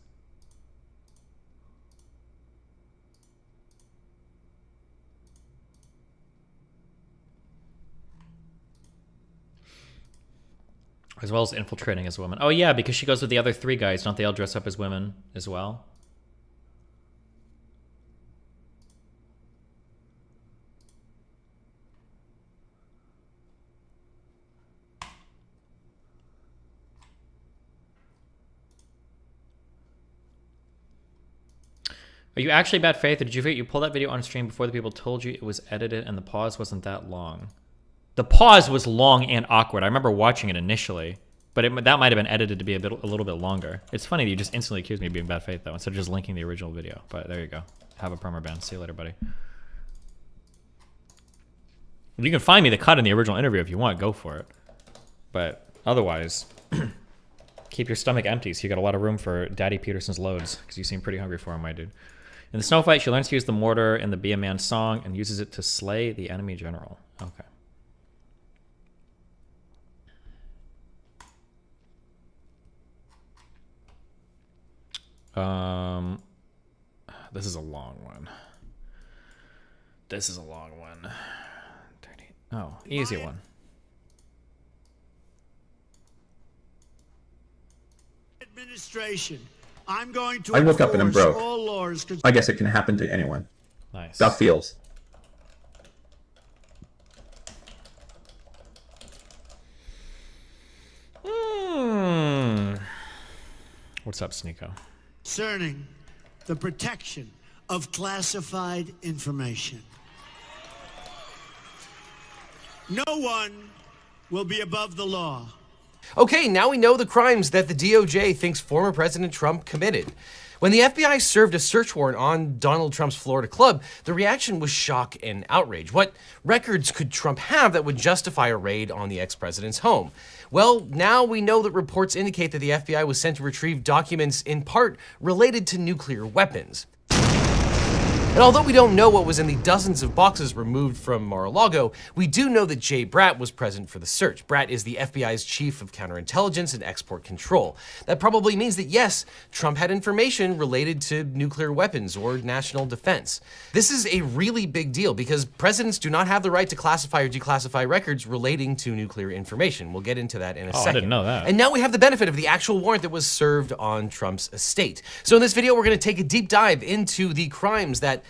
[SPEAKER 4] As well as infiltrating as women. Oh yeah, because she goes with the other 3 guys. Don't they all dress up as women as well? Are you actually bad faith, or did you forget you pulled that video on stream before the people told you it was edited and the pause wasn't that long? The pause was long and awkward. I remember watching it initially, but that might have been edited to be a little bit longer. It's funny that you just instantly accused me of being bad faith, though, instead of just linking the original video. But there you go. Have a perma ban. See you later, buddy. You can find me the cut in the original interview if you want. Go for it. But otherwise, keep your stomach empty so you got a lot of room for Daddy Peterson's loads, because you seem pretty hungry for him, my dude. In the snow fight, she learns to use the mortar in the Be a Man song and uses it to slay the enemy general. Okay. This is a long one. This is a long one. 30. Oh, easy one.
[SPEAKER 15] Administration. I'm going to
[SPEAKER 13] I woke up and I'm broke.
[SPEAKER 15] all laws.
[SPEAKER 13] I guess it can happen to anyone.
[SPEAKER 4] Nice.
[SPEAKER 13] Gut feels.
[SPEAKER 4] What's up, Sneeko?
[SPEAKER 15] Concerning the protection of classified information. No one will be above the law.
[SPEAKER 16] Okay, now we know the crimes that the DOJ thinks former President Trump committed. When the FBI served a search warrant on Donald Trump's Florida club, the reaction was shock and outrage. What records could Trump have that would justify a raid on the ex-president's home? Well, now we know that reports indicate that the FBI was sent to retrieve documents in part related to nuclear weapons. And although we don't know what was in the dozens of boxes removed from Mar-a-Lago, we do know that Jay Bratt was present for the search. Bratt is the FBI's chief of counterintelligence and export control. That probably means that yes, Trump had information related to nuclear weapons or national defense. This is a really big deal because presidents do not have the right to classify or declassify records relating to nuclear information. We'll get into that in a second.
[SPEAKER 4] I didn't know that.
[SPEAKER 16] And now we have the benefit of the actual warrant that was served on Trump's estate. So in this video, we're going to take a deep dive into the crimes that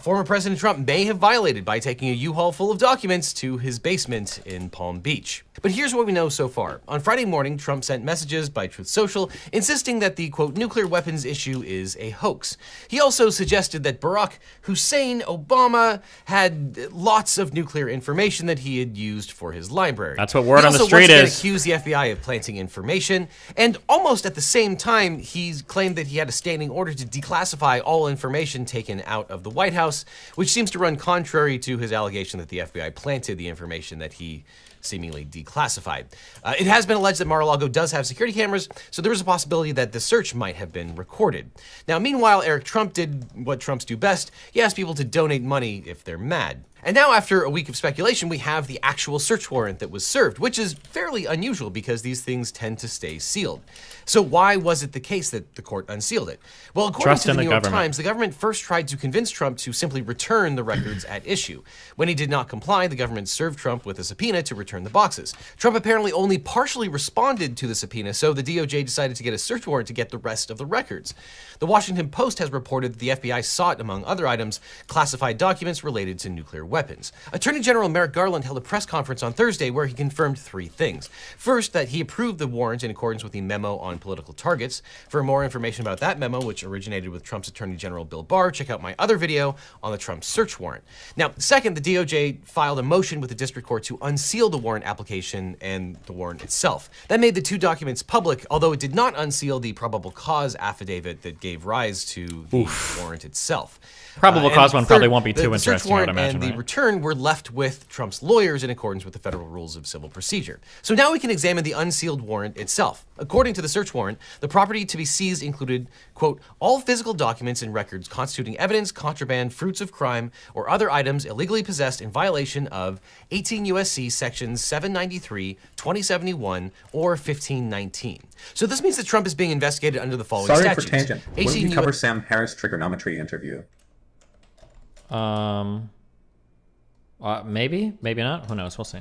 [SPEAKER 16] former President Trump may have violated by taking a U-Haul full of documents to his basement in Palm Beach. But here's what we know so far. On Friday morning, Trump sent messages by Truth Social insisting that the, quote, nuclear weapons issue is a hoax. He also suggested that Barack Hussein Obama had lots of nuclear information that he had used for his library.
[SPEAKER 4] That's what word on the street is.
[SPEAKER 16] He accused the FBI of planting information, and almost at the same time, he claimed that he had a standing order to declassify all information taken out of the White House, which seems to run contrary to his allegation that the FBI planted the information that he seemingly declassified. It has been alleged that Mar-a-Lago does have security cameras, so there is a possibility that the search might have been recorded. Now, meanwhile, Eric Trump did what Trumps do best. He asked people to donate money if they're mad. And now, after a week of speculation, we have the actual search warrant that was served, which is fairly unusual because these things tend to stay sealed. So why was it the case that the court unsealed it? Well, according to the New York Times, the government first tried to convince Trump to simply return the records at issue. When he did not comply, the government served Trump with a subpoena to return the boxes. Trump apparently only partially responded to the subpoena, so the DOJ decided to get a search warrant to get the rest of the records. The Washington Post has reported that the FBI sought, among other items, classified documents related to nuclear weapons. Attorney General Merrick Garland held a press conference on Thursday where he confirmed 3 things. First, that he approved the warrant in accordance with the memo on political targets. For more information about that memo, which originated with Trump's Attorney General Bill Barr, check out my other video on the Trump search warrant. Now, second, the DOJ filed a motion with the district court to unseal the warrant application and the warrant itself. That made the 2 documents public, although it did not unseal the probable cause affidavit that gave rise to the warrant itself.
[SPEAKER 4] Probable cause one probably won't be too interesting, I would imagine,
[SPEAKER 16] and the return were left with Trump's lawyers in accordance with the federal rules of civil procedure. So now we can examine the unsealed warrant itself. According to the search warrant, the property to be seized included, quote, all physical documents and records constituting evidence, contraband, fruits of crime, or other items illegally possessed in violation of 18 U.S.C. sections 793, 2071, or 1519. So this means that Trump is being investigated under the following
[SPEAKER 13] statutes.
[SPEAKER 16] statutes.
[SPEAKER 13] Sorry for tangent. What did you cover Sam Harris' trigonometry interview?
[SPEAKER 4] Maybe, maybe not. Who knows? We'll see.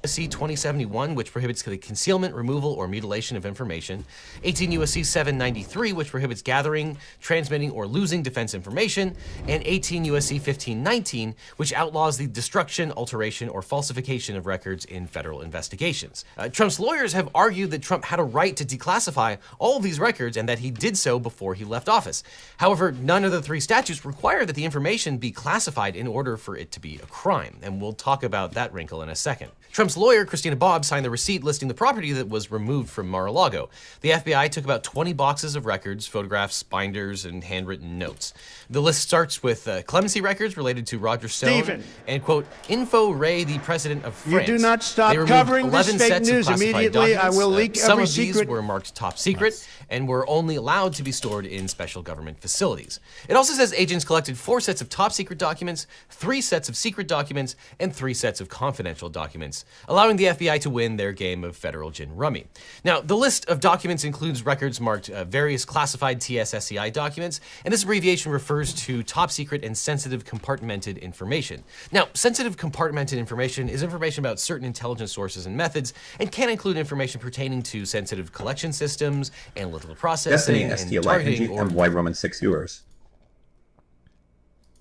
[SPEAKER 16] U.S.C. 2071, which prohibits the concealment, removal, or mutilation of information. 18 U.S.C. 793, which prohibits gathering, transmitting, or losing defense information. And 18 U.S.C. 1519, which outlaws the destruction, alteration, or falsification of records in federal investigations. Trump's lawyers have argued that Trump had a right to declassify all of these records and that he did so before he left office. However, none of the three statutes require that the information be classified in order for it to be a crime, and we'll talk about that wrinkle in a second. Trump's lawyer, Christina Bobb, signed the receipt listing the property that was removed from Mar-a-Lago. The FBI took about 20 boxes of records, photographs, binders, and handwritten notes. The list starts with clemency records related to Roger Stone
[SPEAKER 15] Stephen.
[SPEAKER 16] and, quote, Info Ray, the president of
[SPEAKER 15] You
[SPEAKER 16] France.
[SPEAKER 15] do not stop
[SPEAKER 16] They removed
[SPEAKER 15] covering this
[SPEAKER 16] 11
[SPEAKER 15] fake
[SPEAKER 16] sets of
[SPEAKER 15] news
[SPEAKER 16] classified
[SPEAKER 15] immediately. I
[SPEAKER 16] documents.
[SPEAKER 15] will leak
[SPEAKER 16] Some
[SPEAKER 15] every
[SPEAKER 16] of these
[SPEAKER 15] secret.
[SPEAKER 16] were marked top secret and were only allowed to be stored in special government facilities. It also says agents collected 4 sets of top secret documents, 3 sets of secret documents, and 3 sets of confidential documents, allowing the FBI to win their game of federal gin rummy. Now, the list of documents includes records marked various classified TS/SCI documents, and this abbreviation refers to top secret and sensitive compartmented information. Now, sensitive compartmented information is information about certain intelligence sources and methods, and can include information pertaining to sensitive collection systems, analytical processing,
[SPEAKER 13] Destiny,
[SPEAKER 16] and
[SPEAKER 13] STLI,
[SPEAKER 16] targeting, or
[SPEAKER 13] and Y Roman 6 viewers.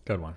[SPEAKER 4] Good one.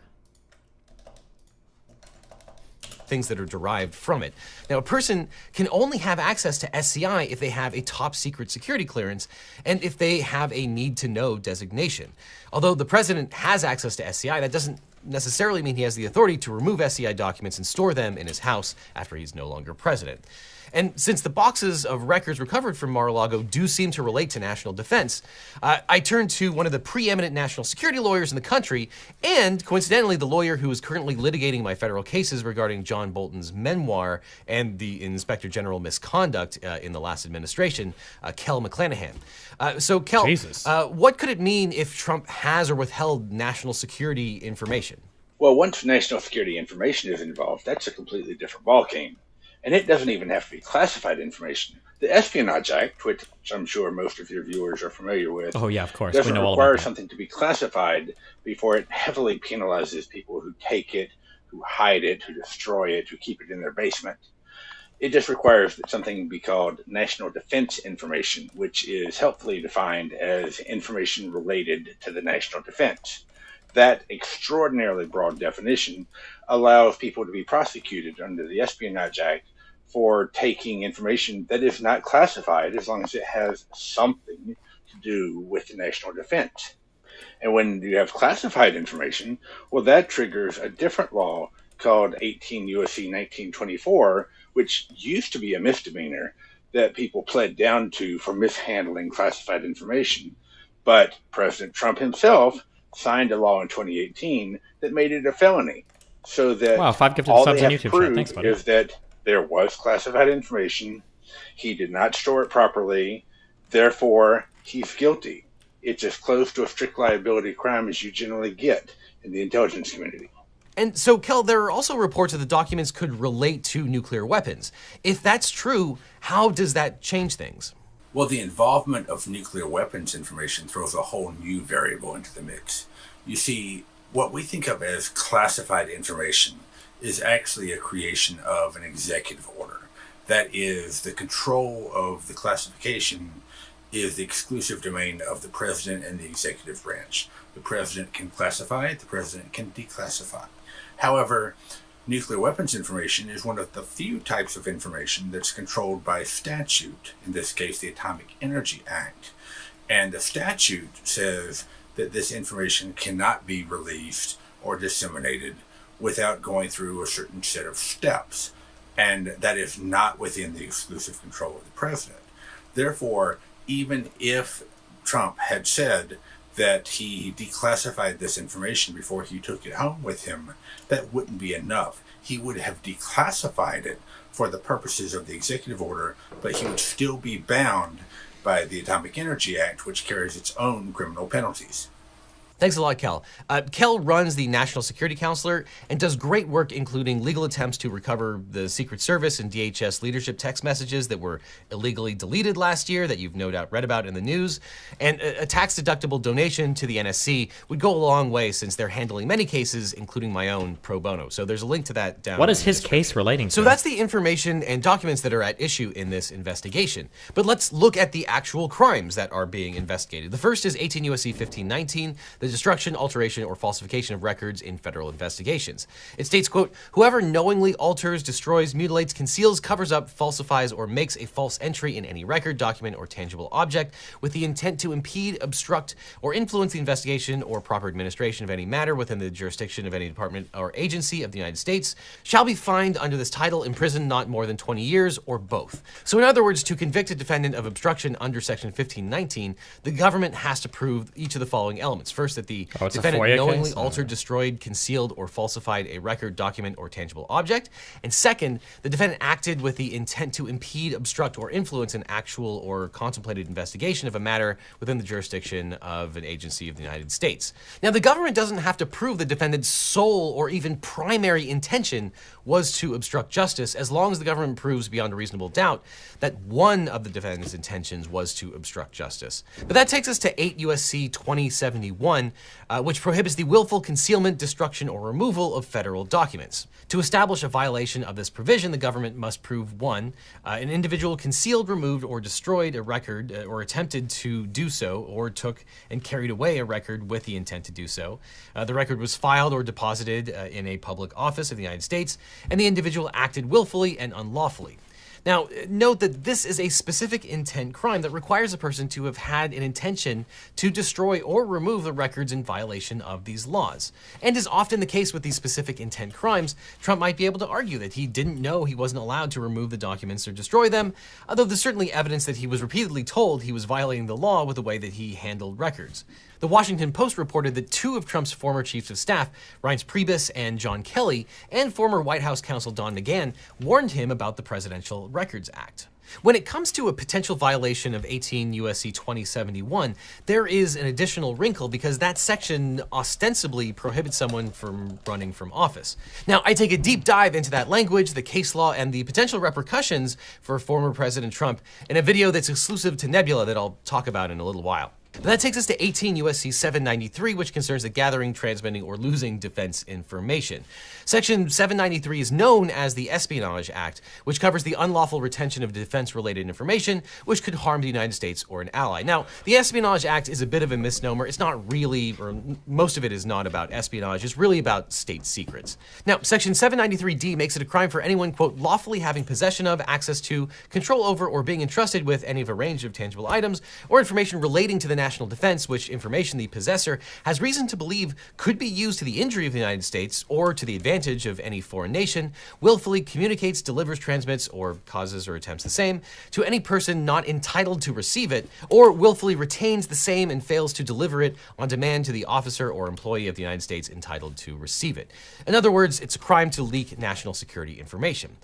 [SPEAKER 16] things that are derived from it. Now, a person can only have access to SCI if they have a top secret security clearance and if they have a need to know designation. Although the president has access to SCI, that doesn't necessarily mean he has the authority to remove SCI documents and store them in his house after he's no longer president. And since the boxes of records recovered from Mar-a-Lago do seem to relate to national defense, I turned to one of the preeminent national security lawyers in the country, and coincidentally the lawyer who is currently litigating my federal cases regarding John Bolton's memoir and the Inspector General misconduct in the last administration, Kel McClanahan. So Kel, what could it mean if Trump has or withheld national security information?
[SPEAKER 17] Well, once national security information is involved, that's a completely different ballgame. And it doesn't even have to be classified information. The Espionage Act, which I'm sure most of your viewers are familiar with,
[SPEAKER 4] oh yeah, of course,
[SPEAKER 17] doesn't
[SPEAKER 4] we know all
[SPEAKER 17] require
[SPEAKER 4] about that.
[SPEAKER 17] something to be classified before it heavily penalizes people who take it, who hide it, who destroy it, who keep it in their basement. It just requires that something be called national defense information, which is helpfully defined as information related to the national defense. That extraordinarily broad definition allows people to be prosecuted under the Espionage Act for taking information that is not classified as long as it has something to do with the national defense. And when you have classified information, well, that triggers a different law called 18 U.S.C. 1924, which used to be a misdemeanor that people pled down to for mishandling classified information. But President Trump himself signed a law in 2018 that made it a felony, so that
[SPEAKER 4] wow, 5 gifted
[SPEAKER 17] all
[SPEAKER 4] subs
[SPEAKER 17] they
[SPEAKER 4] on
[SPEAKER 17] have
[SPEAKER 4] YouTube.
[SPEAKER 17] proved
[SPEAKER 4] Thanks, buddy.
[SPEAKER 17] is that there was classified information, he did not store it properly, therefore he's guilty. It's as close to a strict liability crime as you generally get in the intelligence community.
[SPEAKER 16] And so, Kel, there are also reports that the documents could relate to nuclear weapons. If that's true, how does that change things?
[SPEAKER 18] Well, the involvement of nuclear weapons information throws a whole new variable into the mix. You see, what we think of as classified information is actually a creation of an executive order. That is, the control of the classification is the exclusive domain of the president and the executive branch. The president can classify it, the president can declassify. However, nuclear weapons information is one of the few types of information that's controlled by statute, in this case the Atomic Energy Act. And the statute says that this information cannot be released or disseminated without going through a certain set of steps. And that is not within the exclusive control of the president. Therefore, even if Trump had said that he declassified this information before he took it home with him, that wouldn't be enough. He would have declassified it for the purposes of the executive order, but he would still be bound by the Atomic Energy Act, which carries its own criminal penalties.
[SPEAKER 16] Thanks a lot, Kel. Kel runs the National Security Counselor and does great work, including legal attempts to recover the Secret Service and DHS leadership text messages that were illegally deleted last year that you've no doubt read about in the news. And a tax-deductible donation to the NSC would go a long way since they're handling many cases, including my own, pro bono. So there's a link to that down.
[SPEAKER 4] What is his case relating to?
[SPEAKER 16] So that's the information and documents that are at issue in this investigation. But let's look at the actual crimes that are being investigated. The first is 18 U.S.C. 1519, the destruction, alteration, or falsification of records in federal investigations. It states, quote, whoever knowingly alters, destroys, mutilates, conceals, covers up, falsifies, or makes a false entry in any record, document, or tangible object with the intent to impede, obstruct, or influence the investigation or proper administration of any matter within the jurisdiction of any department or agency of the United States shall be fined under this title, imprisoned not more than 20 years, or both. So in other words, to convict a defendant of obstruction under section 1519, the government has to prove each of the following elements. First, that the defendant knowingly altered, destroyed, concealed, or falsified a record, document, or tangible object. And second, the defendant acted with the intent to impede, obstruct, or influence an actual or contemplated investigation of a matter within the jurisdiction of an agency of the United States. Now, the government doesn't have to prove the defendant's sole or even primary intention was to obstruct justice, as long as the government proves beyond a reasonable doubt that one of the defendant's intentions was to obstruct justice. But that takes us to 8 U.S.C. 2071, which prohibits the willful concealment, destruction, or removal of federal documents. To establish a violation of this provision, the government must prove, one, an individual concealed, removed, or destroyed a record, or attempted to do so, or took and carried away a record with the intent to do so. The record was filed or deposited in a public office of the United States, and the individual acted willfully and unlawfully. Now, note that this is a specific intent crime that requires a person to have had an intention to destroy or remove the records in violation of these laws. And as often the case with these specific intent crimes, Trump might be able to argue that he didn't know he wasn't allowed to remove the documents or destroy them, although there's certainly evidence that he was repeatedly told he was violating the law with the way that he handled records. The Washington Post reported that two of Trump's former chiefs of staff, Reince Priebus and John Kelly, and former White House counsel Don McGahn, warned him about the Presidential Records Act. When it comes to a potential violation of 18 U.S.C. 2071, there is an additional wrinkle because that section ostensibly prohibits someone from running from office. Now, I take a deep dive into that language, the case law, and the potential repercussions for former President Trump in a video that's exclusive to Nebula that I'll talk about in a little while. But that takes us to 18 U.S.C. 793, which concerns the gathering, transmitting, or losing defense information. Section 793 is known as the Espionage Act, which covers the unlawful retention of defense-related information, which could harm the United States or an ally. Now, the Espionage Act is a bit of a misnomer. It's not really, or most of it is not about espionage. It's really about state secrets. Now, Section 793D makes it a crime for anyone, quote, lawfully having possession of, access to, control over, or being entrusted with any of a range of tangible items or information relating to the national defense, which information the possessor has reason to believe could be used to the injury of the United States or to the advantage of any foreign nation, willfully communicates, delivers, transmits, or causes or attempts the same to any person not entitled to receive it, or willfully retains the same and fails to deliver it on demand to the officer or employee of the United States entitled to receive it. In other words, it's a crime to leak national security information.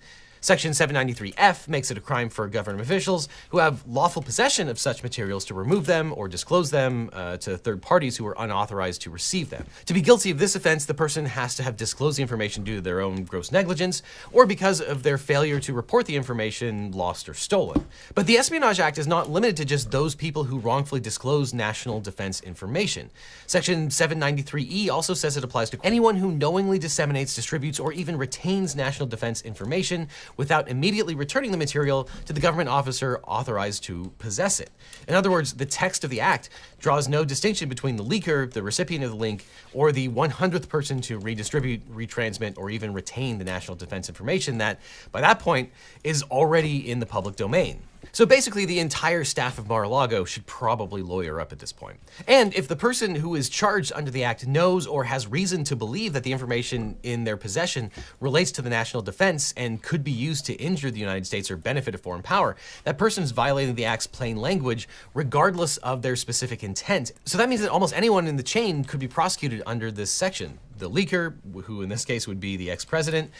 [SPEAKER 16] Section 793F makes it a crime for government officials who have lawful possession of such materials to remove them or disclose them to third parties who are unauthorized to receive them. To be guilty of this offense, the person has to have disclosed the information due to their own gross negligence or because of their failure to report the information lost or stolen. But the Espionage Act is not limited to just those people who wrongfully disclose national defense information. Section 793E also says it applies to anyone who knowingly disseminates, distributes, or even retains national defense information without immediately returning the material to the government officer authorized to possess it. In other words, the text of the act draws no distinction between the leaker, the recipient of the link, or the 100th person to redistribute, retransmit, or even retain the national defense information that, by that point, is already in the public domain. So basically, the entire staff of Mar-a-Lago should probably lawyer up at this point. And if the person who is charged under the act knows or has reason to believe that the information in their possession relates to the national defense and could be used to injure the United States or benefit a foreign power, that person is violating the act's plain language regardless of their specific intent. So that means that almost anyone in the chain could be prosecuted under this section. The leaker, who in this case would be the ex-president,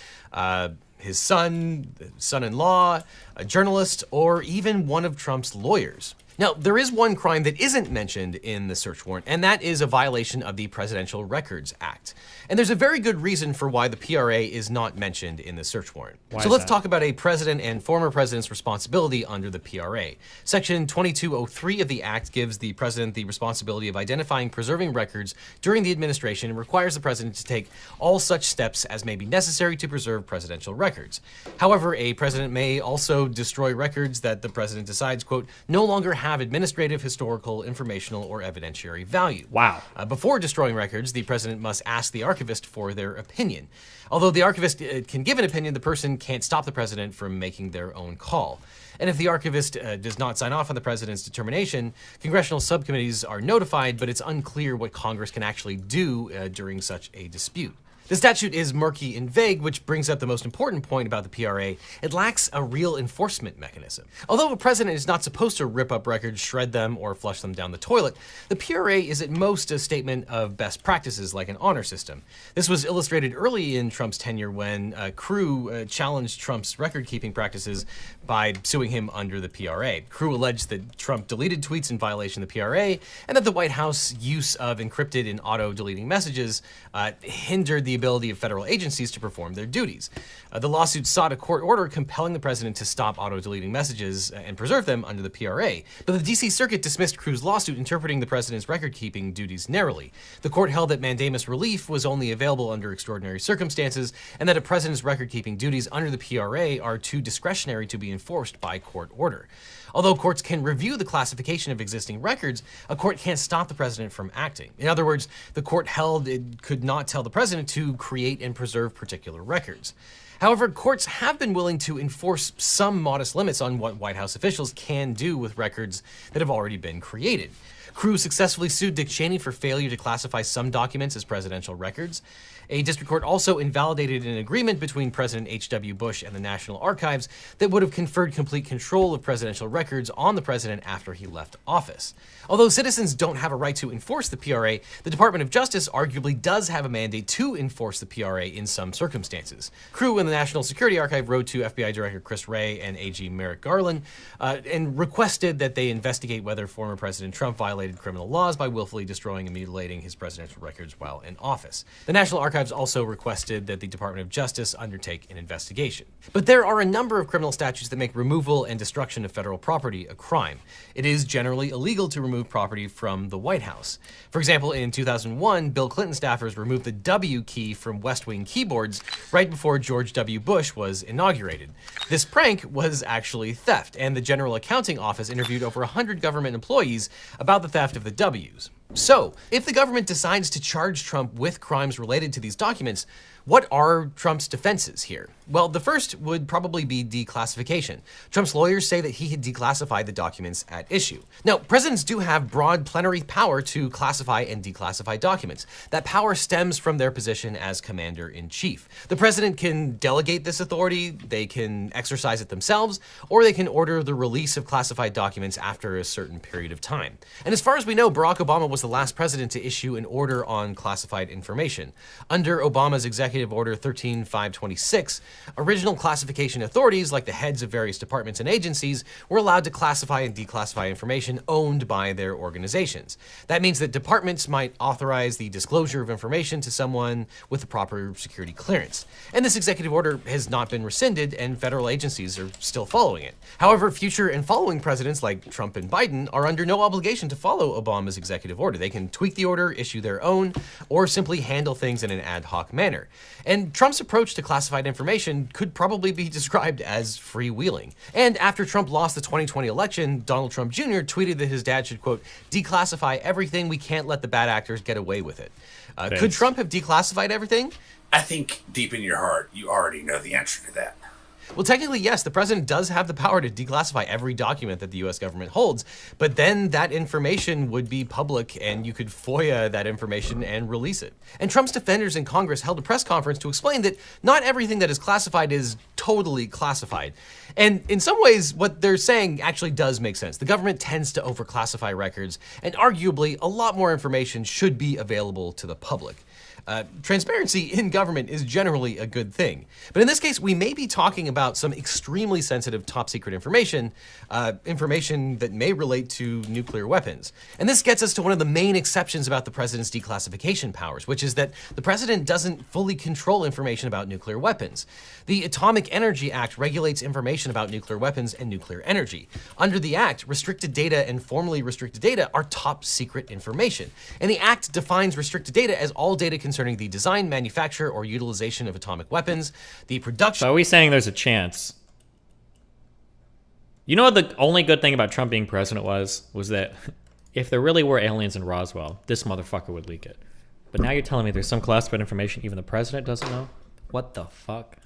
[SPEAKER 16] his son, son-in-law, a journalist, or even one of Trump's lawyers. Now, there is one crime that isn't mentioned in the search warrant, and that is a violation of the Presidential Records Act. And there's a very good reason for why the PRA is not mentioned in the search warrant. So let's talk about a president and former president's responsibility under the PRA. Section 2203 of the Act gives the president the responsibility of identifying, preserving records during the administration and requires the president to take all such steps as may be necessary to preserve presidential records. However, a president may also destroy records that the president decides, quote, no longer have administrative, historical, informational, or evidentiary value.
[SPEAKER 4] Wow.
[SPEAKER 16] Before destroying records, the president must ask the archivist for their opinion. Although the archivist can give an opinion, the person can't stop the president from making their own call. And if the archivist does not sign off on the president's determination, congressional subcommittees are notified, but it's unclear what Congress can actually do during such a dispute. The statute is murky and vague, which brings up the most important point about the PRA. It lacks a real enforcement mechanism. Although a president is not supposed to rip up records, shred them, or flush them down the toilet, the PRA is at most a statement of best practices like an honor system. This was illustrated early in Trump's tenure when Crew challenged Trump's record-keeping practices by suing him under the PRA. Crew alleged that Trump deleted tweets in violation of the PRA, and that the White House use of encrypted and auto-deleting messages hindered the ability of federal agencies to perform their duties. The lawsuit sought a court order compelling the president to stop auto-deleting messages and preserve them under the PRA. But the D.C. Circuit dismissed Crew's lawsuit, interpreting the president's record-keeping duties narrowly. The court held that mandamus relief was only available under extraordinary circumstances, and that a president's record-keeping duties under the PRA are too discretionary to be enforced by court order. Although courts can review the classification of existing records, a court can't stop the president from acting. In other words, the court held it could not tell the president to create and preserve particular records. However, courts have been willing to enforce some modest limits on what White House officials can do with records that have already been created. Crew successfully sued Dick Cheney for failure to classify some documents as presidential records. A district court also invalidated an agreement between President H.W. Bush and the National Archives that would have conferred complete control of presidential records on the president after he left office. Although citizens don't have a right to enforce the PRA, the Department of Justice arguably does have a mandate to enforce the PRA in some circumstances. Crew and the National Security Archive wrote to FBI Director Chris Wray and AG Merrick Garland and requested that they investigate whether former President Trump violated criminal laws by willfully destroying and mutilating his presidential records while in office. The National Archives also requested that the Department of Justice undertake an investigation. But there are a number of criminal statutes that make removal and destruction of federal property a crime. It is generally illegal to remove property from the White House. For example, in 2001, Bill Clinton staffers removed the W key from West Wing keyboards right before George W. Bush was inaugurated. This prank was actually theft, and the General Accounting Office interviewed over 100 government employees about the theft of the Ws. So, if the government decides to charge Trump with crimes related to these documents, what are Trump's defenses here? Well, the first would probably be declassification. Trump's lawyers say that he had declassified the documents at issue. Now, presidents do have broad plenary power to classify and declassify documents. That power stems from their position as commander-in-chief. The president can delegate this authority, they can exercise it themselves, or they can order the release of classified documents after a certain period of time. And as far as we know, Barack Obama was the last president to issue an order on classified information. Under Obama's Executive Order 13526, original classification authorities, like the heads of various departments and agencies, were allowed to classify and declassify information owned by their organizations. That means that departments might authorize the disclosure of information to someone with the proper security clearance. And this executive order has not been rescinded, and federal agencies are still following it. However, future and following presidents like Trump and Biden are under no obligation to follow Obama's executive order. They can tweak the order, issue their own, or simply handle things in an ad hoc manner. And Trump's approach to classified information could probably be described as freewheeling. And after Trump lost the 2020 election, Donald Trump Jr. tweeted that his dad should, quote, declassify everything, we can't let the bad actors get away with it. Could Trump have declassified everything?
[SPEAKER 18] I think deep in your heart, you already know the answer to that.
[SPEAKER 16] Well, technically, yes, the president does have the power to declassify every document that the U.S. government holds, but then that information would be public and you could FOIA that information and release it. And Trump's defenders in Congress held a press conference to explain that not everything that is classified is totally classified. And in some ways, what they're saying actually does make sense. The government tends to overclassify records, and arguably, a lot more information should be available to the public. Transparency in government is generally a good thing. But in this case, we may be talking about some extremely sensitive top secret information, information that may relate to nuclear weapons. And this gets us to one of the main exceptions about the president's declassification powers, which is that the president doesn't fully control information about nuclear weapons. The Atomic Energy Act regulates information about nuclear weapons and nuclear energy. Under the Act, restricted data and formally restricted data are top secret information. And the Act defines restricted data as all data concerning the design, manufacture, or utilization of atomic weapons, the production...
[SPEAKER 4] So are we saying there's a chance? You know what the only good thing about Trump being president was that if there really were aliens in Roswell, this motherfucker would leak it. But now you're telling me there's some classified information even the president doesn't know? What the fuck?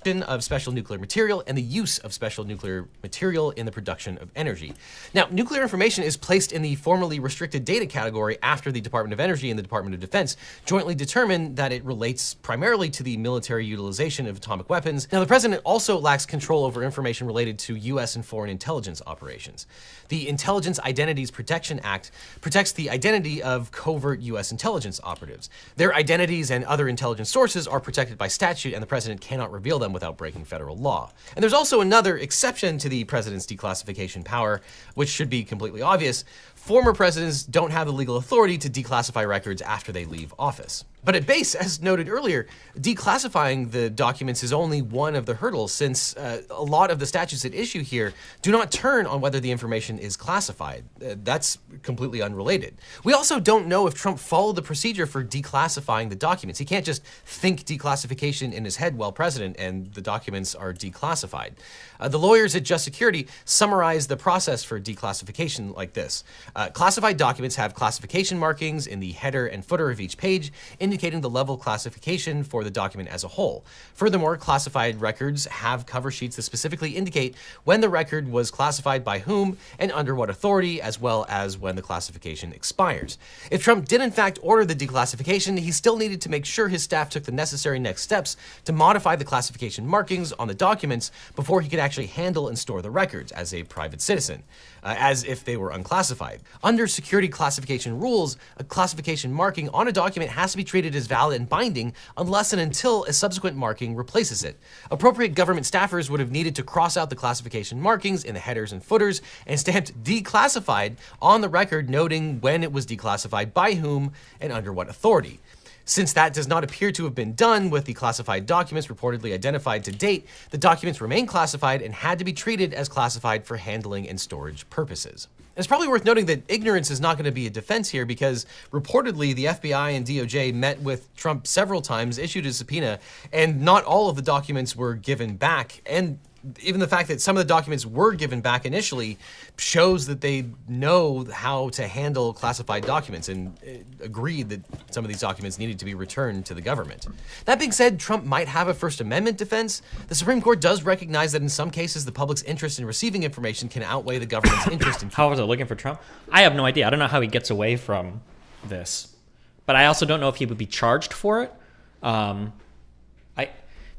[SPEAKER 16] Of special nuclear material and the use of special nuclear material in the production of energy. Now, nuclear information is placed in the formerly restricted data category after the Department of Energy and the Department of Defense jointly determined that it relates primarily to the military utilization of atomic weapons. Now, the president also lacks control over information related to U.S. and foreign intelligence operations. The Intelligence Identities Protection Act protects the identity of covert U.S. intelligence operatives. Their identities and other intelligence sources are protected by statute, and the president cannot reveal them without breaking federal law. And there's also another exception to the president's declassification power, which should be completely obvious. Former presidents don't have the legal authority to declassify records after they leave office. But at base, as noted earlier, declassifying the documents is only one of the hurdles, since a lot of the statutes at issue here do not turn on whether the information is classified. That's completely unrelated. We also don't know if Trump followed the procedure for declassifying the documents. He can't just think declassification in his head while president and the documents are declassified. The lawyers at Just Security summarize the process for declassification like this. Classified documents have classification markings in the header and footer of each page, indicating the level of classification for the document as a whole. Furthermore, classified records have cover sheets that specifically indicate when the record was classified by whom and under what authority, as well as when the classification expires. If Trump did in fact order the declassification, he still needed to make sure his staff took the necessary next steps to modify the classification markings on the documents before he could actually handle and store the records as a private citizen, as if they were unclassified. Under security classification rules, a classification marking on a document has to be treated as valid and binding unless and until a subsequent marking replaces it. Appropriate government staffers would have needed to cross out the classification markings in the headers and footers and stamped declassified on the record, noting when it was declassified by whom and under what authority. Since that does not appear to have been done with the classified documents reportedly identified to date, the documents remain classified and had to be treated as classified for handling and storage purposes. It's probably worth noting that ignorance is not going to be a defense here, because reportedly the FBI and DOJ met with Trump several times, issued a subpoena, and not all of the documents were given back. And even the fact that some of the documents were given back initially shows that they know how to handle classified documents and agreed that some of these documents needed to be returned to the government. That being said, Trump might have a First Amendment defense. The Supreme Court does recognize that in some cases the public's interest in receiving information can outweigh the government's interest in...
[SPEAKER 4] How was it looking for Trump? I have no idea. I don't know how he gets away from this. But I also don't know if he would be charged for it.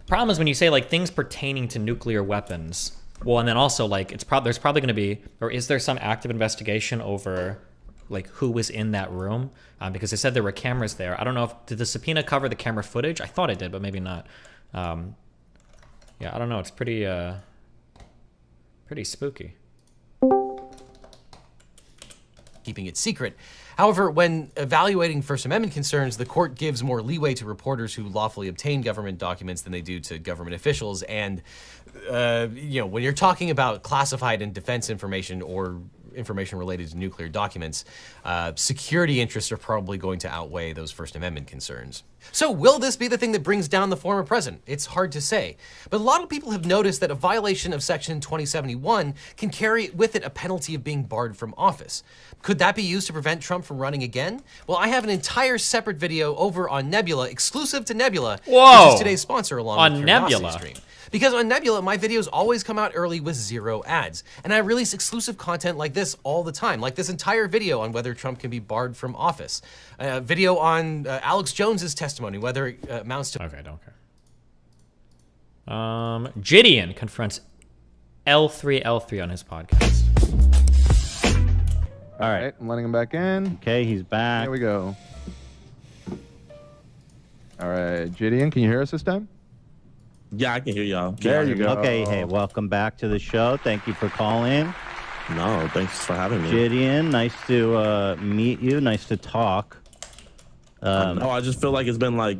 [SPEAKER 4] The problem is when you say like things pertaining to nuclear weapons, well, and then also like there's probably going to be, or is there some active investigation over like who was in that room? Because they said there were cameras there. I don't know did the subpoena cover the camera footage? I thought it did, but maybe not. Yeah, I don't know. It's pretty spooky.
[SPEAKER 16] Keeping it secret. However, when evaluating First Amendment concerns, the court gives more leeway to reporters who lawfully obtain government documents than they do to government officials. And, when you're talking about classified and defense information or information related to nuclear documents, security interests are probably going to outweigh those First Amendment concerns. So will this be the thing that brings down the former president? It's hard to say. But a lot of people have noticed that a violation of Section 2071 can carry with it a penalty of being barred from office. Could that be used to prevent Trump from running again? Well, I have an entire separate video over on Nebula, exclusive to Nebula, which is today's sponsor along with Nebula Stream. Because on Nebula, my videos always come out early with 0 ads. And I release exclusive content like this all the time, like this entire video on whether Trump can be barred from office. A video on Alex Jones's testimony, whether it amounts to...
[SPEAKER 4] Okay, I don't care. Gideon confronts L3 on his podcast.
[SPEAKER 19] All right, I'm letting him back in.
[SPEAKER 20] Okay, he's back.
[SPEAKER 19] There we go. All right, Gideon, can you hear us this time?
[SPEAKER 20] Yeah, I can hear y'all.
[SPEAKER 19] There you go.
[SPEAKER 21] Okay, hey, welcome back to the show. Thank you for calling.
[SPEAKER 20] No, thanks for having me.
[SPEAKER 21] Gideon, nice to meet you. Nice to talk.
[SPEAKER 20] I just feel like it's been like,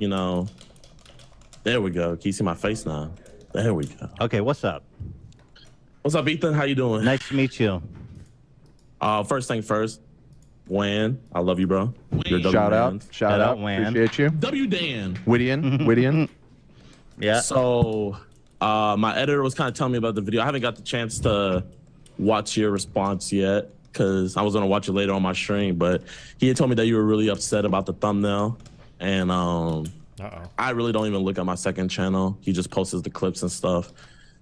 [SPEAKER 20] there we go. Can you see my face now? There we go.
[SPEAKER 21] Okay, what's up?
[SPEAKER 20] What's up, Ethan? How you doing?
[SPEAKER 21] Nice to meet you.
[SPEAKER 20] First thing first, Wan, I love you, bro. You're
[SPEAKER 19] Shout out,
[SPEAKER 21] Wan.
[SPEAKER 19] Appreciate you.
[SPEAKER 20] W Dan.
[SPEAKER 19] Whittian.
[SPEAKER 21] Yeah.
[SPEAKER 20] So, my editor was kind of telling me about the video. I haven't got the chance to watch your response yet because I was gonna watch it later on my stream. But he had told me that you were really upset about the thumbnail, and I really don't even look at my second channel. He just posts the clips and stuff.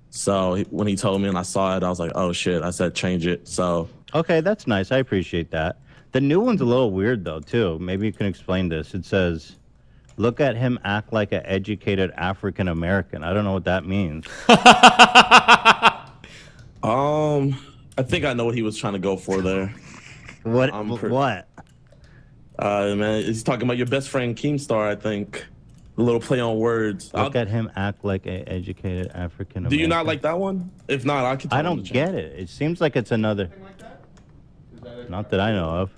[SPEAKER 20] So when he told me and I saw it, I was like, oh shit. I said change it. So
[SPEAKER 21] okay, that's nice. I appreciate that. The new one's a little weird though too. Maybe you can explain this. It says, "Look at him act like an educated African American." I don't know what that means.
[SPEAKER 20] I think I know what he was trying to go for there.
[SPEAKER 21] What?
[SPEAKER 20] What? Man, he's talking about your best friend Keemstar, I think. A little play on words.
[SPEAKER 21] Look at him act like an educated African American.
[SPEAKER 20] Do you not like that one? If not, I can tell
[SPEAKER 21] I don't get it. It seems like it's another. Not that I know of.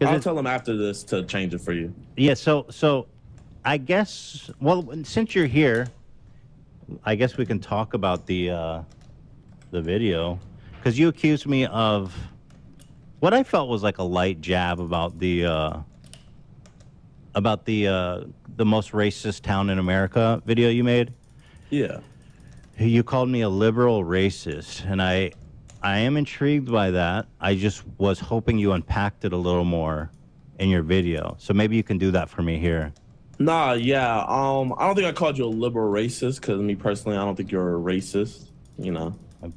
[SPEAKER 20] I'll tell him after this to change it for you.
[SPEAKER 21] Yeah, so I guess, well, since you're here, I guess we can talk about the video, because you accused me of what I felt was like a light jab about the most racist town in America video you made.
[SPEAKER 20] Yeah.
[SPEAKER 21] You called me a liberal racist, and I am intrigued by that. I just was hoping you unpacked it a little more in your video. So maybe you can do that for me here.
[SPEAKER 20] Nah, yeah. I don't think I called you a liberal racist because me personally, I don't think you're a racist,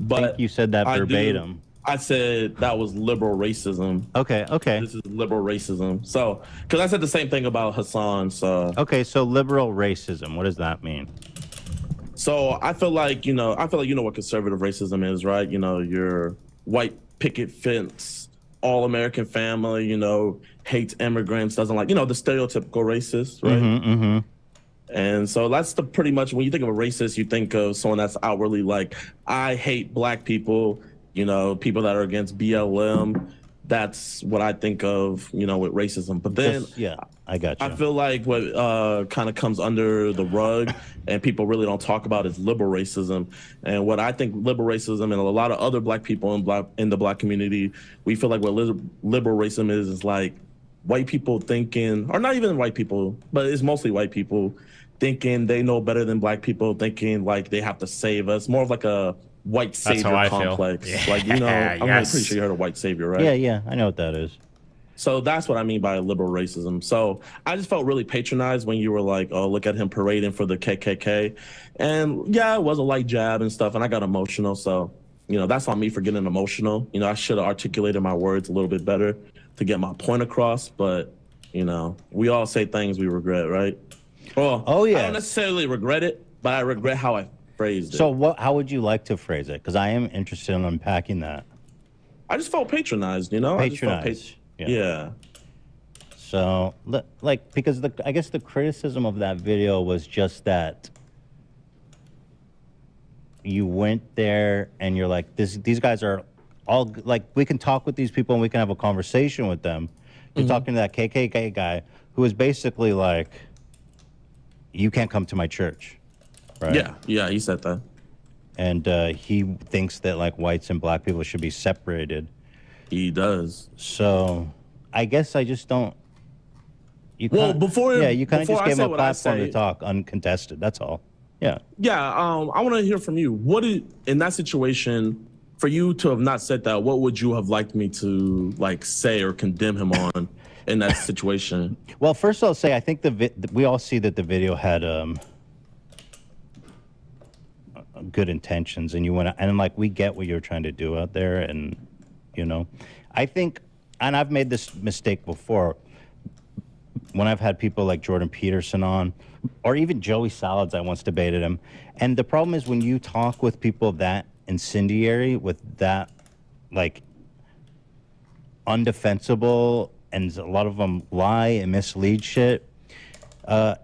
[SPEAKER 20] But
[SPEAKER 21] I think you said that verbatim.
[SPEAKER 20] I said that was liberal racism.
[SPEAKER 21] Okay.
[SPEAKER 20] This is liberal racism. So, because I said the same thing about Hassan. So.
[SPEAKER 21] Okay, so liberal racism. What does that mean?
[SPEAKER 20] So I feel like you know what conservative racism is, right? Your white picket fence, all American family, hates immigrants, doesn't like, the stereotypical racist, right?
[SPEAKER 21] Mm-hmm.
[SPEAKER 20] And so that's pretty much when you think of a racist, you think of someone that's outwardly like, I hate black people, people that are against BLM. That's what I think of, with racism. But then,
[SPEAKER 21] I got you.
[SPEAKER 20] I feel like what kind of comes under the rug and people really don't talk about is liberal racism. And what I think liberal racism and a lot of other black people in the black community, we feel like what liberal racism is like white people thinking, or not even white people, but it's mostly white people thinking they know better than black people, thinking like they have to save us. More of like a white savior complex.
[SPEAKER 21] Yeah.
[SPEAKER 20] Like, I'm pretty sure you heard of white savior, right?
[SPEAKER 21] Yeah, I know what that is.
[SPEAKER 20] So that's what I mean by liberal racism. So I just felt really patronized when you were like, oh, look at him parading for the KKK. And yeah, it was a light jab and stuff, and I got emotional. So, that's on me for getting emotional. I should have articulated my words a little bit better to get my point across. But, we all say things we regret, right? Well, I don't necessarily regret it, but I regret how I phrased it.
[SPEAKER 21] So how would you like to phrase it? Because I am interested in unpacking that.
[SPEAKER 20] I just felt patronized,
[SPEAKER 21] Patronized.
[SPEAKER 20] Yeah.
[SPEAKER 21] So, because I guess the criticism of that video was just that you went there and you're like, these guys are all, like, we can talk with these people and we can have a conversation with them. You're talking to that KKK guy who is basically like, you can't come to my church, right?
[SPEAKER 20] Yeah, he said that.
[SPEAKER 21] And he thinks that, like, whites and black people should be separated.
[SPEAKER 20] He does.
[SPEAKER 21] So, I guess I just don't. You kind of just gave him a platform to talk uncontested. That's all. Yeah.
[SPEAKER 20] Yeah. I want to hear from you. In that situation, for you to have not said that, what would you have liked me to say or condemn him on in that situation?
[SPEAKER 21] Well, first I'll say I think we all see that the video had good intentions, and we get what you're trying to do out there, and I think, and I've made this mistake before when I've had people like Jordan Peterson on, or even Joey Salads. I once debated him, and the problem is when you talk with people that incendiary, with that undefensible, and a lot of them lie and mislead shit.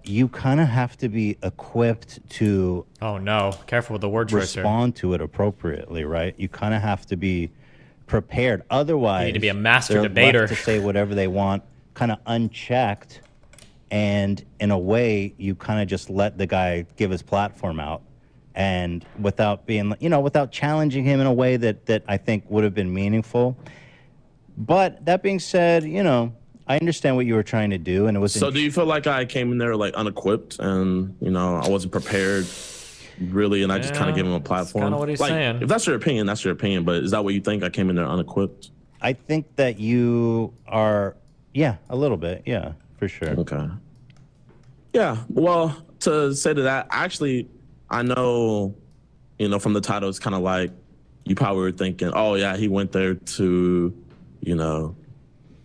[SPEAKER 21] you kind of have to be equipped to.
[SPEAKER 4] Oh no! Careful with the word choice here.
[SPEAKER 21] Respond to it appropriately, right? You kind of have to be prepared. Otherwise,
[SPEAKER 4] You need to be a master
[SPEAKER 21] they're
[SPEAKER 4] debater.
[SPEAKER 21] left to say whatever they want, kind of unchecked, and in a way, you kind of just let the guy give his platform out, and without being, without challenging him in a way that I think would have been meaningful. But that being said, I understand what you were trying to do, and it was.
[SPEAKER 20] So, do you feel like I came in there like unequipped, and I wasn't prepared, really, and I just kind of gave him a platform?
[SPEAKER 4] Kind of what he's saying.
[SPEAKER 20] If that's your opinion, that's your opinion. But is that what you think? I came in there unequipped.
[SPEAKER 21] I think that you are, a little bit, for sure.
[SPEAKER 20] Okay. Yeah. Well, to say to that, actually, I know, from the title, it's kind of like you probably were thinking, oh yeah, he went there to,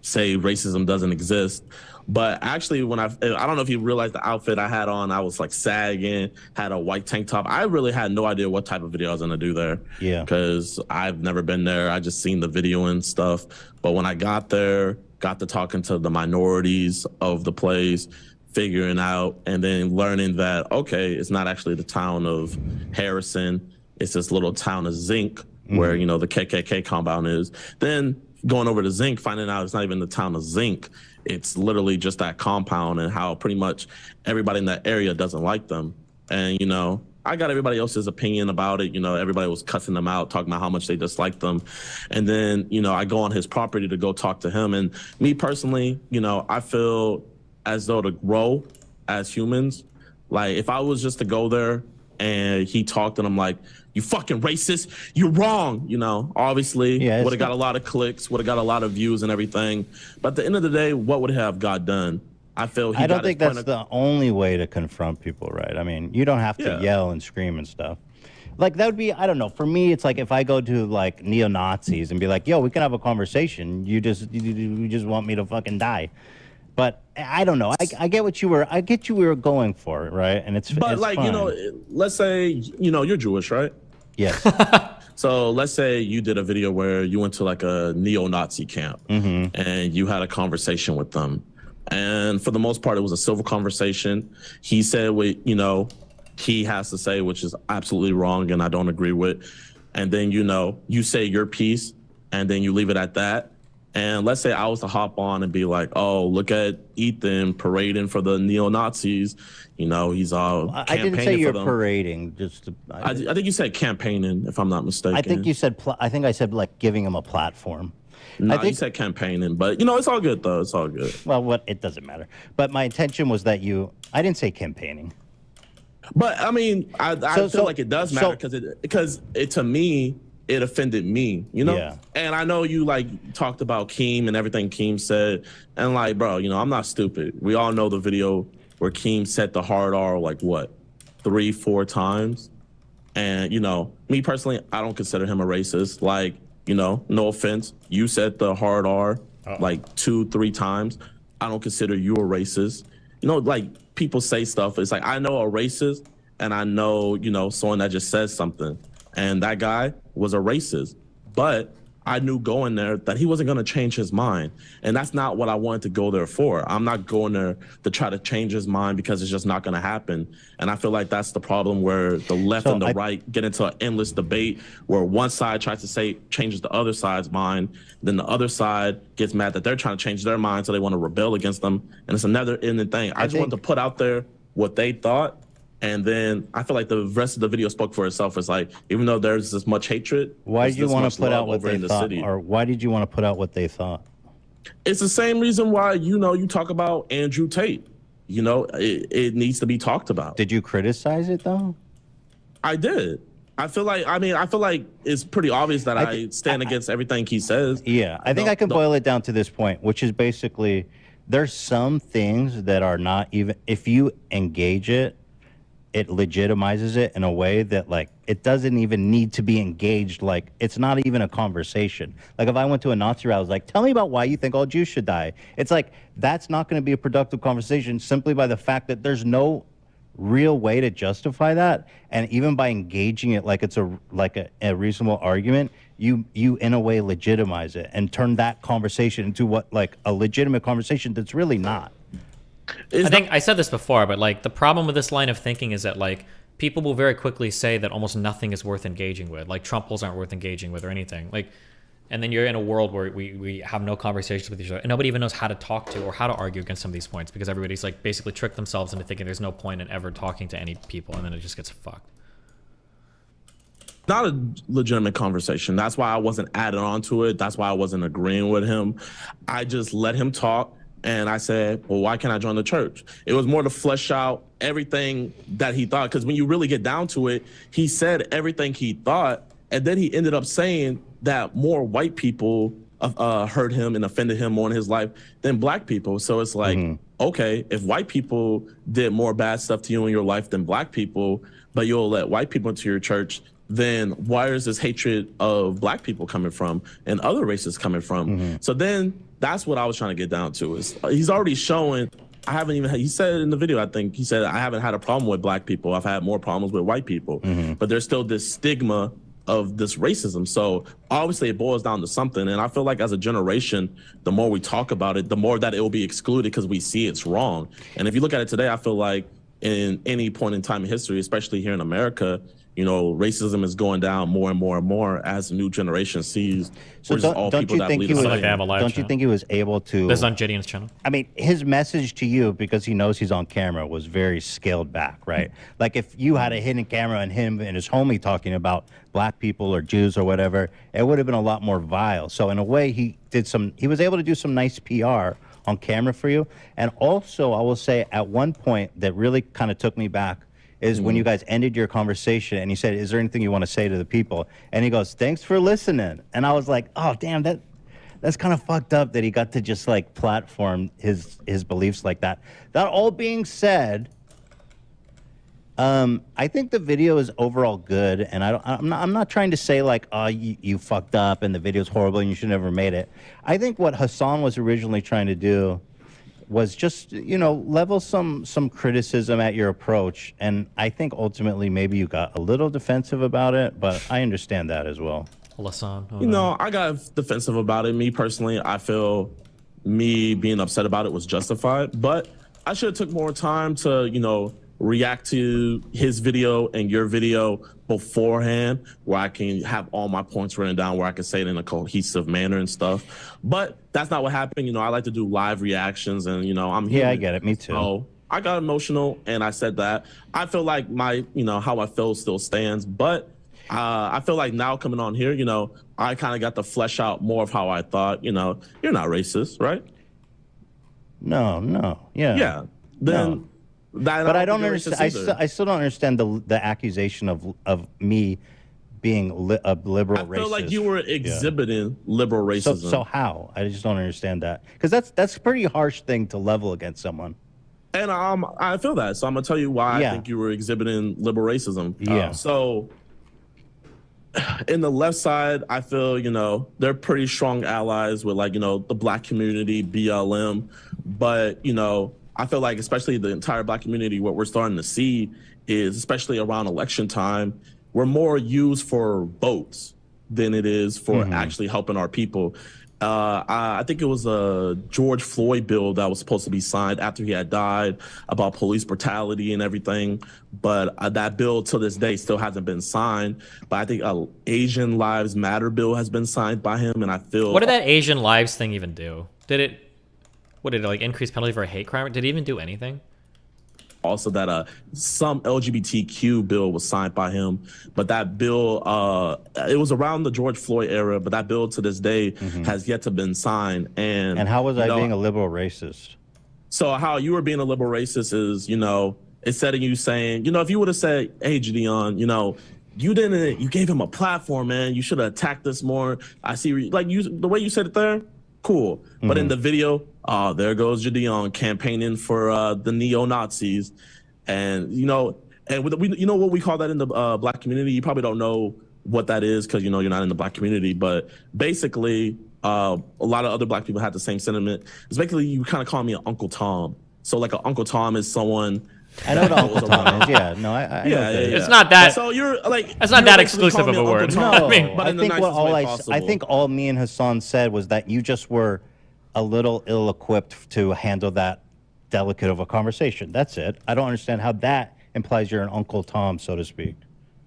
[SPEAKER 20] say racism doesn't exist. But actually, when I don't know if you realized the outfit I had on, I was like sagging, had a white tank top. I really had no idea what type of video I was gonna do there.
[SPEAKER 21] Yeah.
[SPEAKER 20] Because I've never been there. I just seen the video and stuff. But when I got there, got to talking to the minorities of the place, figuring out, and then learning that, okay, it's not actually the town of Harrison. It's this little town of Zinc where, the KKK compound is. Then going over to Zinc, finding out it's not even the town of Zinc. It's literally just that compound, and how pretty much everybody in that area doesn't like them. And, I got everybody else's opinion about it. Everybody was cussing them out, talking about how much they disliked them. And then, I go on his property to go talk to him. And me personally, I feel as though to grow as humans, like if I was just to go there and he talked and I'm like, you fucking racist, you're wrong, obviously would have got a lot of clicks, would have got a lot of views and everything. But at the end of the day, what would have God done? I feel
[SPEAKER 21] I don't think that's the only way to confront people, right? I mean, you don't have to yell and scream and stuff. Like, that would be, I don't know, for me, it's like if I go to like neo-Nazis and be like, yo, we can have a conversation, you just want me to fucking die. But I don't know. I get what you were going for, right? And it's
[SPEAKER 20] but
[SPEAKER 21] it's
[SPEAKER 20] like
[SPEAKER 21] fine.
[SPEAKER 20] Let's say you're Jewish, right?
[SPEAKER 21] Yes.
[SPEAKER 20] So let's say you did a video where you went to like a neo-Nazi camp and you had a conversation with them, and for the most part, it was a civil conversation. He said what he has to say, which is absolutely wrong, and I don't agree with. And then you say your piece, and then you leave it at that. And let's say I was to hop on and be like, oh, look at Ethan parading for the neo-Nazis. He's all
[SPEAKER 21] I didn't say you're parading.
[SPEAKER 20] I think you said campaigning, if I'm not mistaken.
[SPEAKER 21] I think you said, I said like giving him a platform.
[SPEAKER 20] No,
[SPEAKER 21] I think
[SPEAKER 20] you said campaigning, but it's all good though. It's all good.
[SPEAKER 21] Well, it doesn't matter. But my intention was that I didn't say campaigning.
[SPEAKER 20] But I mean, I feel like it does matter because to me, it offended me,
[SPEAKER 21] Yeah.
[SPEAKER 20] And I know you like talked about Keem and everything Keem said, and like, bro, I'm not stupid. We all know the video where Keem said the hard R like what, 3-4 times, and me personally, I don't consider him a racist. Like, no offense, you said the hard R like 2-3 times. I don't consider you a racist. Like people say stuff. It's like I know a racist, and I know someone that just says something. And that guy was a racist, but I knew going there that he wasn't going to change his mind. And that's not what I wanted to go there for. I'm not going there to try to change his mind because it's just not going to happen. And I feel like that's the problem, where the left and the right get into an endless debate where one side tries to say changes the other side's mind. Then the other side gets mad that they're trying to change their mind, so they want to rebel against them. And it's another ending thing. I just wanted to put out there what they thought. And then I feel like the rest of the video spoke for itself. It's like, even though there's this much hatred,
[SPEAKER 21] why did you want to put out what they thought, or why did you want to put out what they thought?
[SPEAKER 20] It's the same reason why you talk about Andrew Tate. It needs to be talked about.
[SPEAKER 21] Did you criticize it though?
[SPEAKER 20] I did. I feel like it's pretty obvious that I stand against everything he says.
[SPEAKER 21] Yeah, I think I can boil it down to this point, which is basically there's some things that are not even, if you engage it legitimizes it in a way that like it doesn't even need to be engaged. Like it's not even a conversation. Like if I went to a Nazi rally, I was like, tell me about why you think all Jews should die. It's like that's not going to be a productive conversation simply by the fact that there's no real way to justify that. And even by engaging it like it's a reasonable argument, you in a way legitimize it and turn that conversation into what like a legitimate conversation that's really not.
[SPEAKER 4] I think I said this before, but like the problem with this line of thinking is that like people will very quickly say that almost nothing is worth engaging with, like Trump polls aren't worth engaging with or anything. Like, and then you're in a world where we have no conversations with each other, and nobody even knows how to talk to or how to argue against some of these points because everybody's like basically tricked themselves into thinking there's no point in ever talking to any people, and then it just gets fucked.
[SPEAKER 20] Not a legitimate conversation. That's why I wasn't adding on to it. That's why I wasn't agreeing with him. I just let him talk. And I said, well, why can't I join the church? It was more to flesh out everything that he thought. Because when you really get down to it, he said everything he thought. And then he ended up saying that more white people hurt him and offended him more in his life than black people. So it's like, okay, if white people did more bad stuff to you in your life than black people, but you'll let white people into your church, then why is this hatred of black people coming from and other races coming from? So then that's what I was trying to get down to is he's already showing, I haven't even, he said in the video, I think he said, I haven't had a problem with black people. I've had more problems with white people, but there's still this stigma of this racism. So obviously it boils down to something. And I feel like as a generation, the more we talk about it, the more that it will be excluded because we see it's wrong. And if you look at it today, I feel like in any point in time in history, especially here in America, you know, racism is going down more and more and more as the new generation sees.
[SPEAKER 21] So don't you think he was able to?
[SPEAKER 4] This is on Gideon's channel.
[SPEAKER 21] I mean, his message to you, because he knows he's on camera, was very scaled back, right? Like if you had a hidden camera and him and his homie talking about black people or Jews or whatever, it would have been a lot more vile. So in a way, he was able to do some nice PR on camera for you. And also, I will say at one point that really kind of took me back is when you guys ended your conversation and he said, is there anything you want to say to the people? And he goes, thanks for listening. And I was like, oh, damn, that's kind of fucked up that he got to just like platform his beliefs like that. That all being said, I think the video is overall good. And I'm not trying to say like, oh, you fucked up and the video's horrible and you should never made it. I think what Hassan was originally trying to do was just, you know, level some criticism at your approach. And I think ultimately maybe you got a little defensive about it, but I understand that as well.
[SPEAKER 20] You know, I got defensive about it. Me personally, I feel me being upset about it was justified, but I should have took more time to, you know, react to his video and your video beforehand where I can have all my points written down where I can say it in a cohesive manner and stuff. But that's not what happened. You know, I like to do live reactions and, you know, I'm human.
[SPEAKER 21] Yeah, I get it. Me too.
[SPEAKER 20] So I got emotional and I said that. I feel like my, you know, how I feel still stands. But I feel like now coming on here, you know, I kind of got to flesh out more of how I thought, you know, you're not racist, right?
[SPEAKER 21] No. Yeah.
[SPEAKER 20] Yeah. Then...
[SPEAKER 21] No. But I don't understand. I still don't understand the accusation of me being a liberal racist.
[SPEAKER 20] I feel like you were exhibiting liberal racism.
[SPEAKER 21] So how? I just don't understand that because that's a pretty harsh thing to level against someone.
[SPEAKER 20] And I feel that. So I'm gonna tell you why I think you were exhibiting liberal racism.
[SPEAKER 21] Yeah.
[SPEAKER 20] So in the left side, I feel, you know, they're pretty strong allies with like, you know, the black community, BLM, but you know. I feel like especially the entire black community, what we're starting to see is, especially around election time, we're more used for votes than it is for actually helping our people. I think it was a George Floyd bill that was supposed to be signed after he had died about police brutality and everything. But that bill to this day still hasn't been signed. But I think Asian Lives Matter bill has been signed by him. And I feel...
[SPEAKER 4] What did that Asian Lives thing even do? What did it like increase penalty for a hate crime? Did it even do anything?
[SPEAKER 20] Also that some LGBTQ bill was signed by him, but that bill it was around the George Floyd era, but that bill to this day has yet to been signed. And
[SPEAKER 21] how was I being a liberal racist?
[SPEAKER 20] So how you were being a liberal racist is, you know, instead of you saying, you know, if you would have said, hey Gideon, you know, you gave him a platform, man. You should have attacked this more. I see like the way you said it there. Cool. But in the video, there goes Gideon campaigning for the neo-Nazis. And, you know, you know what we call that in the black community? You probably don't know what that is because, you know, you're not in the black community. But basically, a lot of other black people had the same sentiment. It's basically you kind of call me an Uncle Tom. So like an Uncle Tom is someone...
[SPEAKER 21] I know what Uncle Tom is. Yeah, no, I know
[SPEAKER 4] it's not that.
[SPEAKER 20] So you're like,
[SPEAKER 4] it's not that exclusive of a word.
[SPEAKER 21] No,
[SPEAKER 4] I mean,
[SPEAKER 21] but I think all me and Hassan said was that you just were a little ill-equipped to handle that delicate of a conversation. That's it. I don't understand how that implies you're an Uncle Tom, so to speak.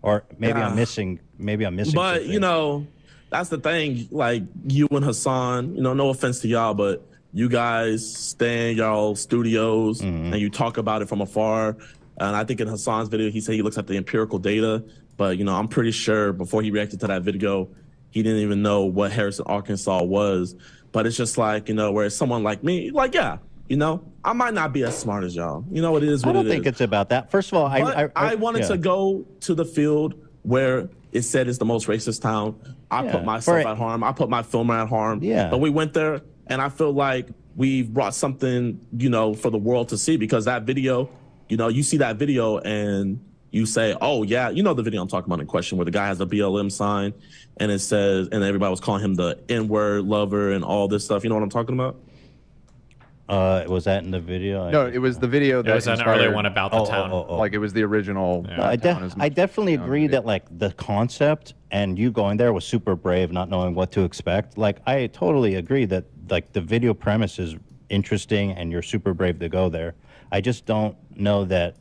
[SPEAKER 21] Or maybe I'm missing. Maybe I'm missing.
[SPEAKER 20] But
[SPEAKER 21] something.
[SPEAKER 20] you know, that's the thing. Like you and Hassan, you know, no offense to y'all, but you guys stay in y'all studios and you talk about it from afar. And I think in Hassan's video, he said he looks at the empirical data. But you know, I'm pretty sure before he reacted to that video, he didn't even know what Harrison, Arkansas was. But it's just like, you know, where someone like me, like, yeah, you know, I might not be as smart as y'all. You know, it is what it is.
[SPEAKER 21] I don't think it's about that. First of all,
[SPEAKER 20] I wanted to go to the field where it said it's the most racist town. I put myself at harm. I put my filmer at harm.
[SPEAKER 21] Yeah.
[SPEAKER 20] But we went there, and I feel like we've brought something, you know, for the world to see, because that video, you know, you see that video and you say, oh, yeah, you know the video I'm talking about in question where the guy has the BLM sign and it says, and everybody was calling him the N-word lover and all this stuff. You know what I'm talking about?
[SPEAKER 21] Was that in the video?
[SPEAKER 19] No, it was the video that
[SPEAKER 4] was an earlier one about the town.
[SPEAKER 19] Like it was the original.
[SPEAKER 21] No, I definitely agree that like the concept and you going there was super brave, not knowing what to expect. Like I totally agree that like the video premise is interesting and you're super brave to go there. I just don't know that.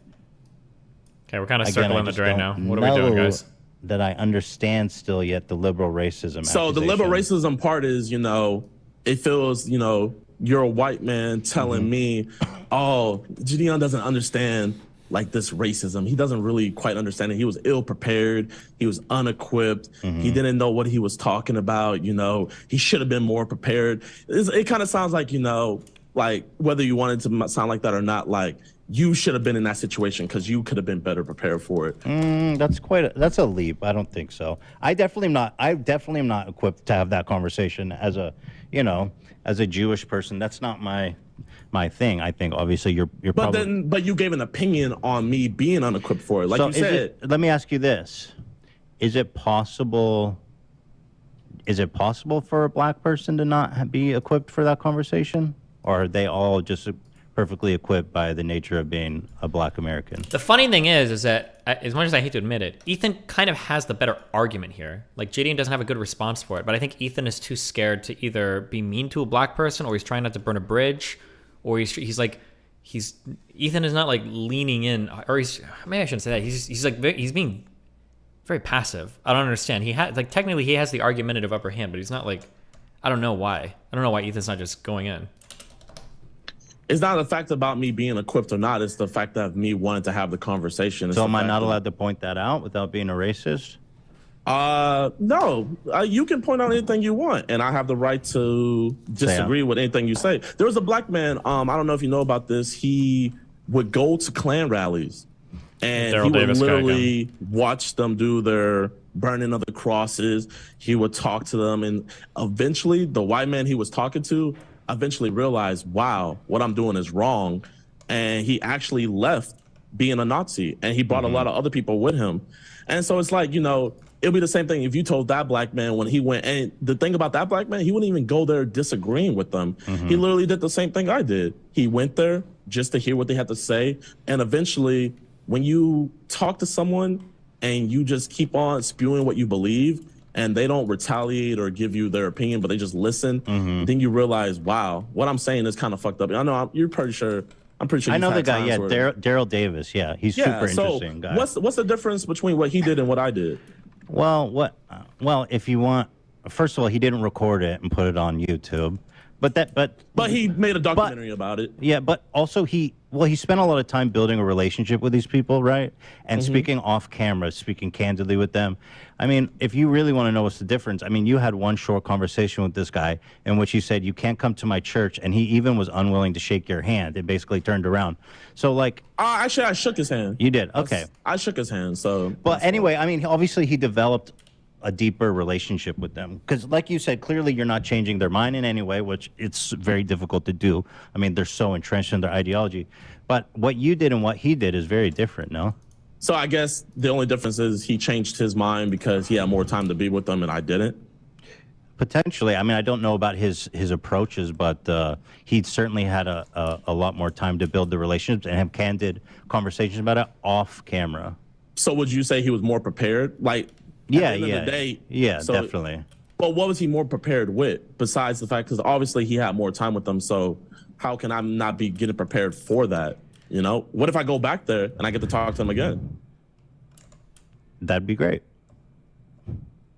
[SPEAKER 4] Okay, we're kind of circling the drain now. What are we doing, guys?
[SPEAKER 21] That I understand still yet the liberal racism.
[SPEAKER 20] So the liberal racism part is, you know, it feels, you know, you're a white man telling me, oh, Gideon doesn't understand like this racism. He doesn't really quite understand it. He was ill prepared. He was unequipped. He didn't know what he was talking about. You know, he should have been more prepared. It kind of sounds like, you know, like whether you wanted to sound like that or not, like you should have been in that situation because you could have been better prepared for it.
[SPEAKER 21] That's a leap. I don't think so. I definitely am not equipped to have that conversation as a, you know, as a Jewish person. That's not my thing. I think obviously you're probably.
[SPEAKER 20] But you gave an opinion on me being unequipped for it. Like you said.
[SPEAKER 21] Let me ask you this: Is it possible for a black person to not be equipped for that conversation, or are they all just perfectly equipped by the nature of being a black American?
[SPEAKER 4] The funny thing is that as much as I hate to admit it, Ethan kind of has the better argument here. Like Gideon doesn't have a good response for it, but I think Ethan is too scared to either be mean to a black person, or he's trying not to burn a bridge, or he's Ethan is not like leaning in, or maybe I shouldn't say that. He's being very passive. I don't understand. Technically he has the argumentative upper hand, but he's not like, I don't know why. I don't know why Ethan's not just going in.
[SPEAKER 20] It's not the fact about me being equipped or not. It's the fact of me wanting to have the conversation.
[SPEAKER 21] So am I not allowed to point that out without being a racist?
[SPEAKER 20] No. You can point out anything you want, and I have the right to disagree with anything you say. There was a black man, I don't know if you know about this, he would go to Klan rallies, and he would literally watch them do their burning of the crosses. He would talk to them, and eventually the white man he was talking to eventually realized, wow, what I'm doing is wrong. And he actually left being a Nazi, and he brought a lot of other people with him. And so it's like, you know, it'll be the same thing if you told that black man when he went, and the thing about that black man, he wouldn't even go there disagreeing with them. He literally did the same thing I did. He went there just to hear what they had to say. And eventually, when you talk to someone and you just keep on spewing what you believe, and they don't retaliate or give you their opinion, but they just listen, then you realize, wow, what I'm saying is kind of fucked up. I know you're pretty sure. I'm pretty sure.
[SPEAKER 21] I know the guy. Yeah, Daryl Davis. Yeah, he's super interesting guy.
[SPEAKER 20] What's the difference between what he did and what I did?
[SPEAKER 21] Well, if you want, first of all, he didn't record it and put it on YouTube, but
[SPEAKER 20] he made a documentary about it.
[SPEAKER 21] Yeah, but also he spent a lot of time building a relationship with these people, right? And speaking off camera, speaking candidly with them. I mean, if you really want to know what's the difference, I mean, you had one short conversation with this guy in which he said, you can't come to my church, and he even was unwilling to shake your hand. It basically turned around. So, like...
[SPEAKER 20] Actually, I shook his hand.
[SPEAKER 21] You did? Okay.
[SPEAKER 20] I shook his hand, so...
[SPEAKER 21] But anyway, I mean, obviously he developed a deeper relationship with them. Because like you said, clearly you're not changing their mind in any way, which it's very difficult to do. I mean, they're so entrenched in their ideology. But what you did and what he did is very different, no?
[SPEAKER 20] So I guess the only difference is he changed his mind because he had more time to be with them and I didn't?
[SPEAKER 21] Potentially. I mean, I don't know about his approaches, but he certainly had a lot more time to build the relationships and have candid conversations about it off camera.
[SPEAKER 20] So would you say he was more prepared? Like,
[SPEAKER 21] yeah,
[SPEAKER 20] at the end of the day,
[SPEAKER 21] definitely.
[SPEAKER 20] But what was he more prepared with besides the fact, because obviously he had more time with them, so how can I not be getting prepared for that? You know, what if I go back there and I get to talk to them again?
[SPEAKER 21] That'd be great.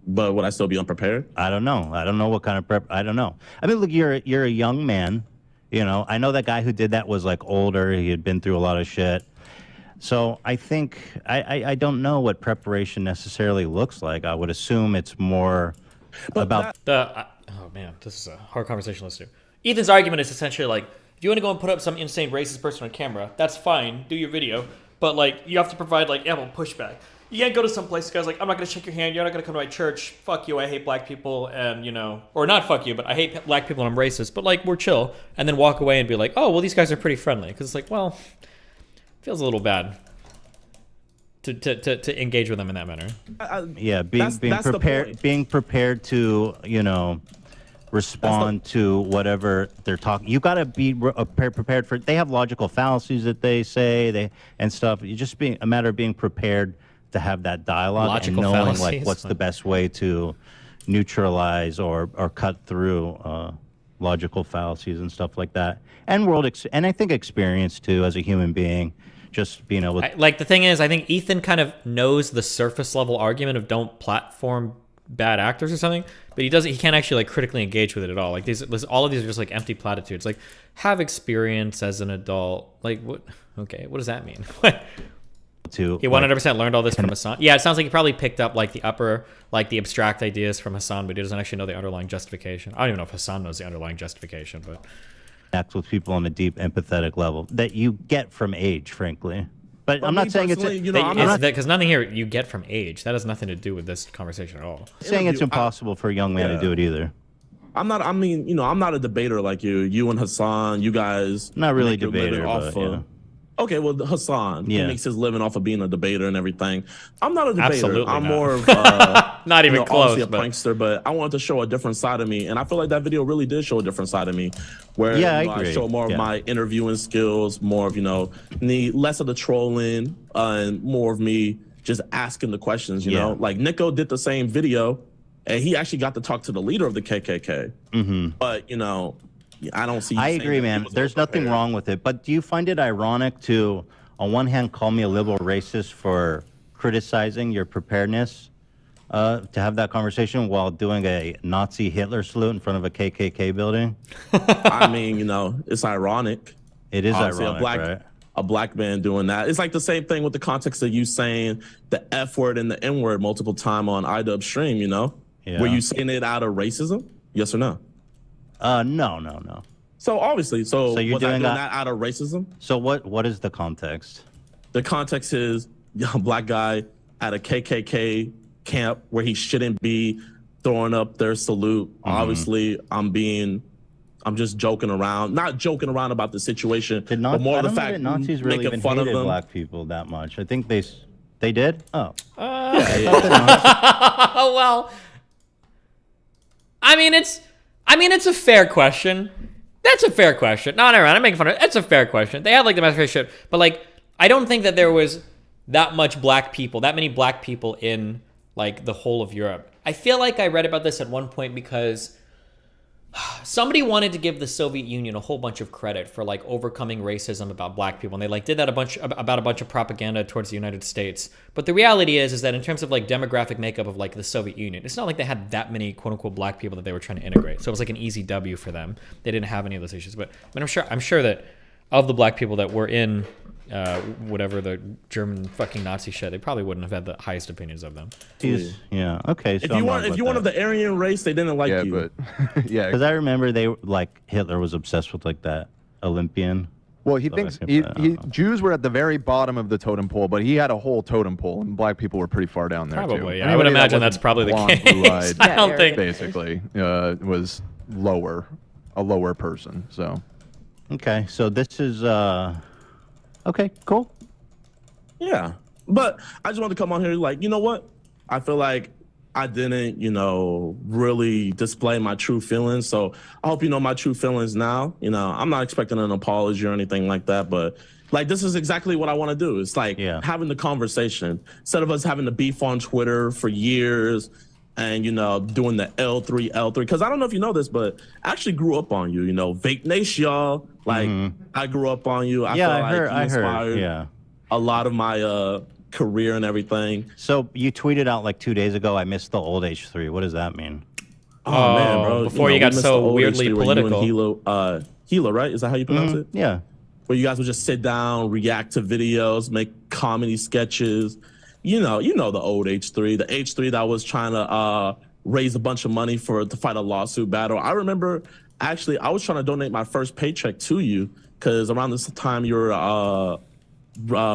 [SPEAKER 20] But would I still be unprepared?
[SPEAKER 21] I don't know. I don't know what kind of prep. I don't know. I mean, look, you're a young man. You know, I know that guy who did that was like older. He had been through a lot of shit. So I think I don't know what preparation necessarily looks like. I would assume it's more about
[SPEAKER 4] oh man, this is a hard conversation. Let's do. Ethan's argument is essentially like, if you want to go and put up some insane racist person on camera, that's fine. Do your video, but like you have to provide like ample pushback. You can't go to some place, guys, like, I'm not going to shake your hand. You're not going to come to my church. Fuck you. I hate black people. And, you know, or not fuck you, but I hate black people and I'm racist. But, like, we're chill. And then walk away and be like, oh, well, these guys are pretty friendly. Because it's like, well, feels a little bad to engage with them in that manner.
[SPEAKER 21] Yeah, being prepared to, you know, respond to whatever they're talking. You got to be prepared for. They have logical fallacies that they say and stuff. You just being a matter of being prepared to have that dialogue
[SPEAKER 4] Logical
[SPEAKER 21] and knowing
[SPEAKER 4] fallacies.
[SPEAKER 21] like what's the best way to neutralize or cut through logical fallacies and stuff like that, and and I think experience too as a human being, just being able to
[SPEAKER 4] like the thing is, I think Ethan kind of knows the surface level argument of don't platform bad actors or something, but he can't actually like critically engage with it at all. Like all of these are just like empty platitudes. Like, have experience as an adult. Like, what? Okay, what does that mean? He 100% learned all this from Hassan. Yeah, it sounds like he probably picked up like the abstract ideas from Hassan, but he doesn't actually know the underlying justification. I don't even know if Hassan knows the underlying justification, but
[SPEAKER 21] connect with people on a deep empathetic level that you get from age, frankly. But I'm not saying it's
[SPEAKER 4] because nothing here you get from age. That has nothing to do with this conversation at all.
[SPEAKER 21] Saying it's impossible for a young man to do it either.
[SPEAKER 20] I'm not. I mean, you know, I'm not a debater like you. You and Hassan, you guys.
[SPEAKER 21] Not really debater, but yeah.
[SPEAKER 20] Okay, well, Hassan, he makes his living off of being a debater and everything. I'm not a debater.
[SPEAKER 4] Absolutely
[SPEAKER 20] I'm
[SPEAKER 4] not.
[SPEAKER 20] more of
[SPEAKER 4] not even close.
[SPEAKER 20] Obviously a prankster, but I wanted to show a different side of me, and I feel like that video really did show a different side of me, where I show more of my interviewing skills, more of less of the trolling, and more of me just asking the questions. You know, like Nico did the same video, and he actually got to talk to the leader of the KKK.
[SPEAKER 21] Mm-hmm.
[SPEAKER 20] But I don't see.
[SPEAKER 21] I agree, man. There's nothing wrong with it. But do you find it ironic to, on one hand, call me a liberal racist for criticizing your preparedness to have that conversation while doing a Nazi Hitler salute in front of a KKK building?
[SPEAKER 20] I mean, it's ironic.
[SPEAKER 21] It is
[SPEAKER 20] Obviously,
[SPEAKER 21] ironic, right?
[SPEAKER 20] A black man doing that. It's like the same thing with the context of you saying the F word and the N word multiple times on iDub stream, Were you saying it out of racism? Yes or no?
[SPEAKER 21] No.
[SPEAKER 20] So obviously,
[SPEAKER 21] you're
[SPEAKER 20] was I
[SPEAKER 21] doing
[SPEAKER 20] doing that out of racism?
[SPEAKER 21] So what is the context?
[SPEAKER 20] The context is young black guy at a KKK camp where he shouldn't be throwing up their salute.
[SPEAKER 21] Mm-hmm.
[SPEAKER 20] Obviously, I'm just joking around, not joking around about the situation, but more the fact
[SPEAKER 21] that Nazis really
[SPEAKER 20] making
[SPEAKER 21] even
[SPEAKER 20] fun of
[SPEAKER 21] hated
[SPEAKER 20] them.
[SPEAKER 21] black people that much. I think they did. Oh,
[SPEAKER 4] well, I mean, it's a fair question. That's a fair question. No, never mind. I'm making fun of it. That's a fair question. They had like the massacre shit, but like, I don't think that there was that many black people in like the whole of Europe. I feel like I read about this at one point because somebody wanted to give the Soviet Union a whole bunch of credit for like overcoming racism about black people, and they like did that about a bunch of propaganda towards the United States. But the reality is that in terms of like demographic makeup of like the Soviet Union, it's not like they had that many quote unquote black people that they were trying to integrate. So it was like an easy W for them. They didn't have any of those issues. But I mean, I'm sure that of the black people that were in whatever the German fucking Nazi shit, they probably wouldn't have had the highest opinions of them.
[SPEAKER 21] Yeah. Okay. So
[SPEAKER 20] if you wanted the Aryan race, they didn't like you.
[SPEAKER 19] But
[SPEAKER 21] because I remember Hitler was obsessed with like that Olympian.
[SPEAKER 19] Well, he thinks Jews were at the very bottom of the totem pole, but he had a whole totem pole, and black people were pretty far down there too.
[SPEAKER 4] Probably, yeah. I would imagine that's probably the case.
[SPEAKER 19] Blue-eyed,
[SPEAKER 4] I don't think
[SPEAKER 19] basically was a lower person. So
[SPEAKER 21] okay, so this is okay, cool.
[SPEAKER 20] Yeah, but I just wanted to come on here like, you know what? I feel like I didn't, really display my true feelings. So I hope you know my true feelings now. I'm not expecting an apology or anything like that, but like, this is exactly what I want to do. It's like having the conversation instead of us having the beef on Twitter for years. and doing the L3. Because I don't know if you know this, but I actually grew up on you. Vape Nation, y'all. Like I grew up on you. I feel like you inspired
[SPEAKER 21] Yeah.
[SPEAKER 20] a lot of my career and everything.
[SPEAKER 21] So you tweeted out like 2 days ago, I missed the old H3. What does that mean?
[SPEAKER 20] Oh, man, bro.
[SPEAKER 4] Before you got so weirdly political.
[SPEAKER 20] Hilo, right? Is that how you pronounce it?
[SPEAKER 21] Yeah.
[SPEAKER 20] Where you guys would just sit down, react to videos, make comedy sketches. You know the old H3, the H3 that was trying to raise a bunch of money to fight a lawsuit battle. I remember, actually, I was trying to donate my first paycheck to you because around this time you were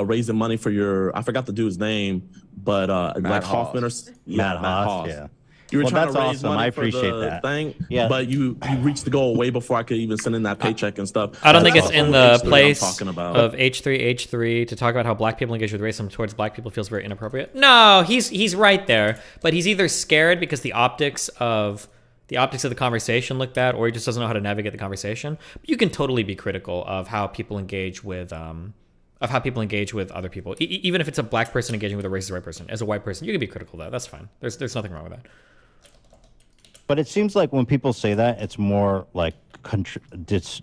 [SPEAKER 20] raising money for I forgot the dude's name, but like Hoffman or
[SPEAKER 21] Matt Haas. Yeah.
[SPEAKER 20] You were
[SPEAKER 21] Well,
[SPEAKER 20] trying
[SPEAKER 21] that's
[SPEAKER 20] to raise
[SPEAKER 21] awesome.
[SPEAKER 20] money
[SPEAKER 21] I appreciate
[SPEAKER 20] for the
[SPEAKER 21] that.
[SPEAKER 20] thing,
[SPEAKER 21] Yeah.
[SPEAKER 20] but you reached the goal way before I could even send in that paycheck and stuff.
[SPEAKER 4] I don't think
[SPEAKER 20] That's
[SPEAKER 4] it's in
[SPEAKER 20] the
[SPEAKER 4] the
[SPEAKER 20] H3 I'm
[SPEAKER 4] place
[SPEAKER 20] talking about.
[SPEAKER 4] of H3 to talk about how black people engage with racism towards black people feels very inappropriate. No, he's right there, but he's either scared because the optics of the conversation look bad, or he just doesn't know how to navigate the conversation. But you can totally be critical of how people engage with other people, even if it's a black person engaging with a racist white person. As a white person, you can be critical of that. That's fine. There's nothing wrong with that.
[SPEAKER 21] But it seems like when people say that, it's more like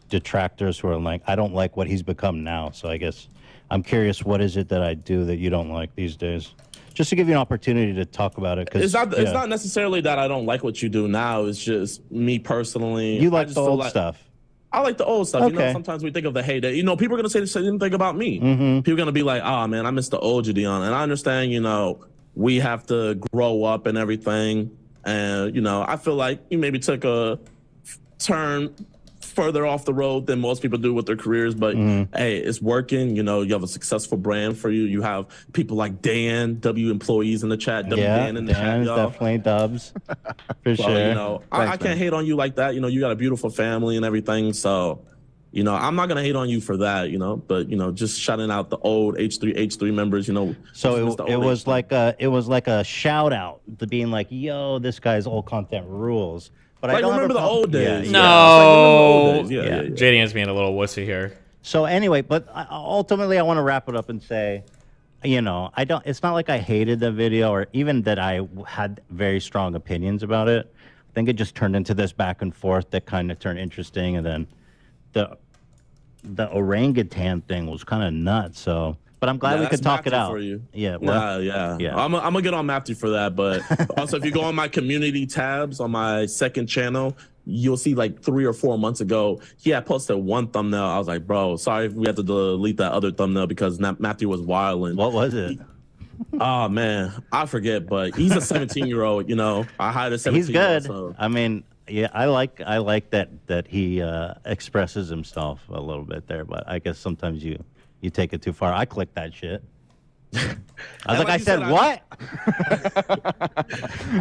[SPEAKER 21] detractors who are like, I don't like what he's become now. So I guess I'm curious, what is it that I do that you don't like these days? Just to give you an opportunity to talk about it.
[SPEAKER 20] It's not necessarily that I don't like what you do now. It's just me personally.
[SPEAKER 21] You like the old stuff.
[SPEAKER 20] I like the old stuff.
[SPEAKER 21] Okay.
[SPEAKER 20] Sometimes we think of the heyday. People are going to say the same thing about me. People are going to be like, oh, man, I miss the old Gideon. And I understand, we have to grow up and everything. And, I feel like you maybe took a turn further off the road than most people do with their careers. But, hey, it's working. You have a successful brand for you. You have people like Dan, W employees in the chat. Dan in the chat, y'all.
[SPEAKER 21] Definitely dubs. For sure.
[SPEAKER 20] I can't hate on you like that. You got a beautiful family and everything. So, I'm not going to hate on you for that, but, just shouting out the old H3 members,
[SPEAKER 21] So it was like a shout out to being like, yo, this guy's old content rules. But
[SPEAKER 20] like,
[SPEAKER 21] I don't
[SPEAKER 20] remember the old days.
[SPEAKER 4] No.
[SPEAKER 20] Yeah.
[SPEAKER 4] JDN's being a little wussy here.
[SPEAKER 21] So anyway, but ultimately I want to wrap it up and say, it's not like I hated the video or even that I had very strong opinions about it. I think it just turned into this back and forth that kind of turned interesting. And then the orangutan thing was kind of nuts. So, but I'm glad we could talk it out.
[SPEAKER 20] For you.
[SPEAKER 21] Yeah.
[SPEAKER 20] Yeah. I'm gonna get on Matthew for that. But also, if you go on my community tabs on my second channel, you'll see like 3 or 4 months ago, he had posted one thumbnail. I was like, bro, sorry if we had to delete that other thumbnail because Matthew was wilding.
[SPEAKER 21] What was it?
[SPEAKER 20] Oh man, I forget. But he's a 17-year-old. I hired a 17-year-old.
[SPEAKER 21] He's good.
[SPEAKER 20] So.
[SPEAKER 21] I mean. Yeah, I like that he expresses himself a little bit there, but I guess sometimes you take it too far. I clicked that shit. I was like, I said what?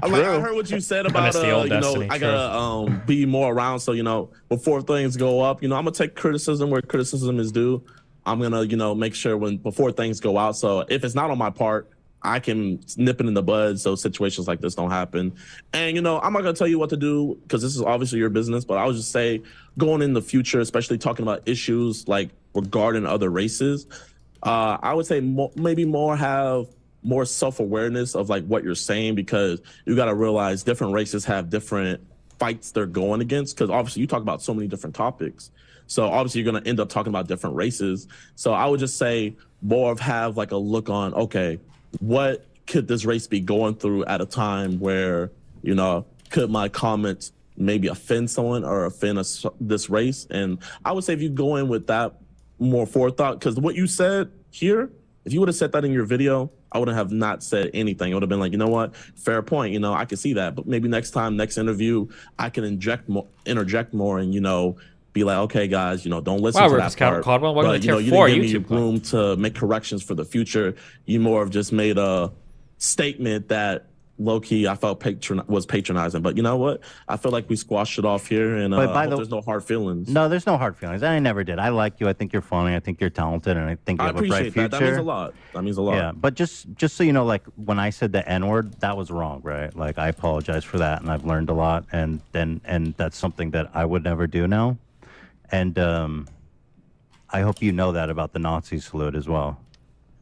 [SPEAKER 20] I heard what you said about I gotta be more around. So before things go up, I'm gonna take criticism where criticism is due. I'm gonna make sure before things go out. So if it's not on my part, I can nip it in the bud so situations like this don't happen. And, I'm not going to tell you what to do because this is obviously your business, but I would just say going in the future, especially talking about issues like regarding other races, I would say maybe have more self-awareness of like what you're saying because you got to realize different races have different fights they're going against because obviously you talk about so many different topics. So obviously you're going to end up talking about different races. So I would just say more of have like a look on, okay, what could this race be going through at a time where, could my comments maybe offend someone or offend this race? And I would say if you go in with that more forethought, because what you said here, if you would have said that in your video, I would have not said anything. It would have been like, you know what, fair point. I can see that. But maybe next time, next interview, I can interject more and, be like, okay, guys, don't listen to that part.
[SPEAKER 4] Caldwell, welcome to
[SPEAKER 20] you
[SPEAKER 4] Tier 4
[SPEAKER 20] didn't give
[SPEAKER 4] YouTube
[SPEAKER 20] me room to make corrections for the future. You more have just made a statement that low-key I felt was patronizing. But you know what? I feel like we squashed it off here, and there's no hard feelings.
[SPEAKER 21] No, there's no hard feelings. I never did. I like you. I think you're funny. I think you're talented, and I think you have a bright future.
[SPEAKER 20] That means a lot.
[SPEAKER 21] Yeah, but just so you know, like when I said the N-word, that was wrong, right? Like I apologize for that, and I've learned a lot, and that's something that I would never do now. And I hope you know that about the Nazi salute as well.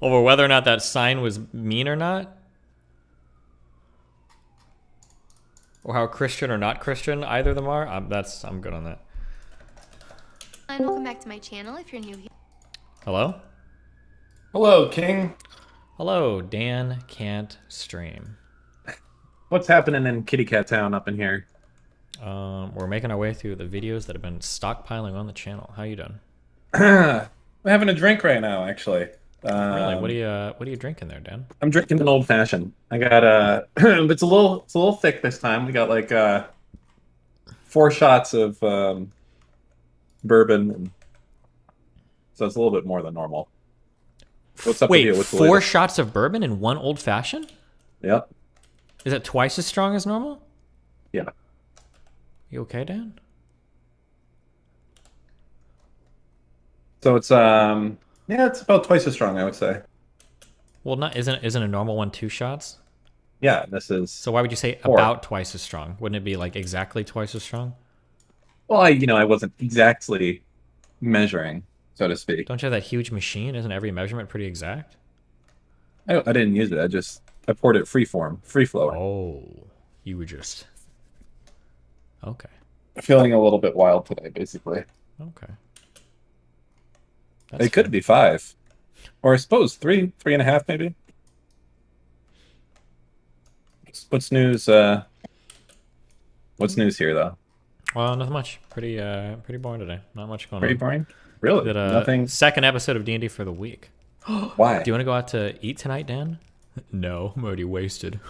[SPEAKER 4] Over whether or not that sign was mean or not? Or how Christian or not Christian either of them are? I'm good on that.
[SPEAKER 2] And welcome back to my channel if you're new here.
[SPEAKER 4] Hello?
[SPEAKER 5] Hello, King.
[SPEAKER 4] Hello, Dan Can't Stream.
[SPEAKER 5] What's happening in Kitty Cat Town up in here?
[SPEAKER 4] We're making our way through the videos that have been stockpiling on the channel. How you doing?
[SPEAKER 5] I'm having a drink right now, actually.
[SPEAKER 4] Really? What are you drinking there, Dan?
[SPEAKER 5] I'm drinking an old fashioned. I got it's a little thick this time. We got like 4 shots of bourbon, and so it's a little bit more than normal. What's up with you? What's the
[SPEAKER 4] 4
[SPEAKER 5] latest?
[SPEAKER 4] shots of bourbon in 1 old fashioned?
[SPEAKER 5] Yep.
[SPEAKER 4] Is that twice as strong as normal?
[SPEAKER 5] Yeah.
[SPEAKER 4] You okay, Dan?
[SPEAKER 5] So it's it's about twice as strong, I would say.
[SPEAKER 4] Well, isn't a normal one 2 shots?
[SPEAKER 5] Yeah, this is.
[SPEAKER 4] So why would you say
[SPEAKER 5] 4.
[SPEAKER 4] about twice as strong? Wouldn't it be like exactly twice as strong?
[SPEAKER 5] Well, I wasn't exactly measuring, so to speak.
[SPEAKER 4] Don't you have that huge machine? Isn't every measurement pretty exact?
[SPEAKER 5] I didn't use it. I poured it free flowing.
[SPEAKER 4] Oh, you were just okay.
[SPEAKER 5] Feeling a little bit wild today, basically.
[SPEAKER 4] Okay.
[SPEAKER 5] It could be 5, or I suppose 3.5, maybe. What's news? What's news here, though?
[SPEAKER 4] Well, nothing much. Pretty boring today. Not much going on.
[SPEAKER 5] Pretty boring. Really?
[SPEAKER 4] Did
[SPEAKER 5] Nothing.
[SPEAKER 4] Second episode of D&D for the week.
[SPEAKER 5] Why?
[SPEAKER 4] Do you want to go out to eat tonight, Dan? No, I'm already wasted.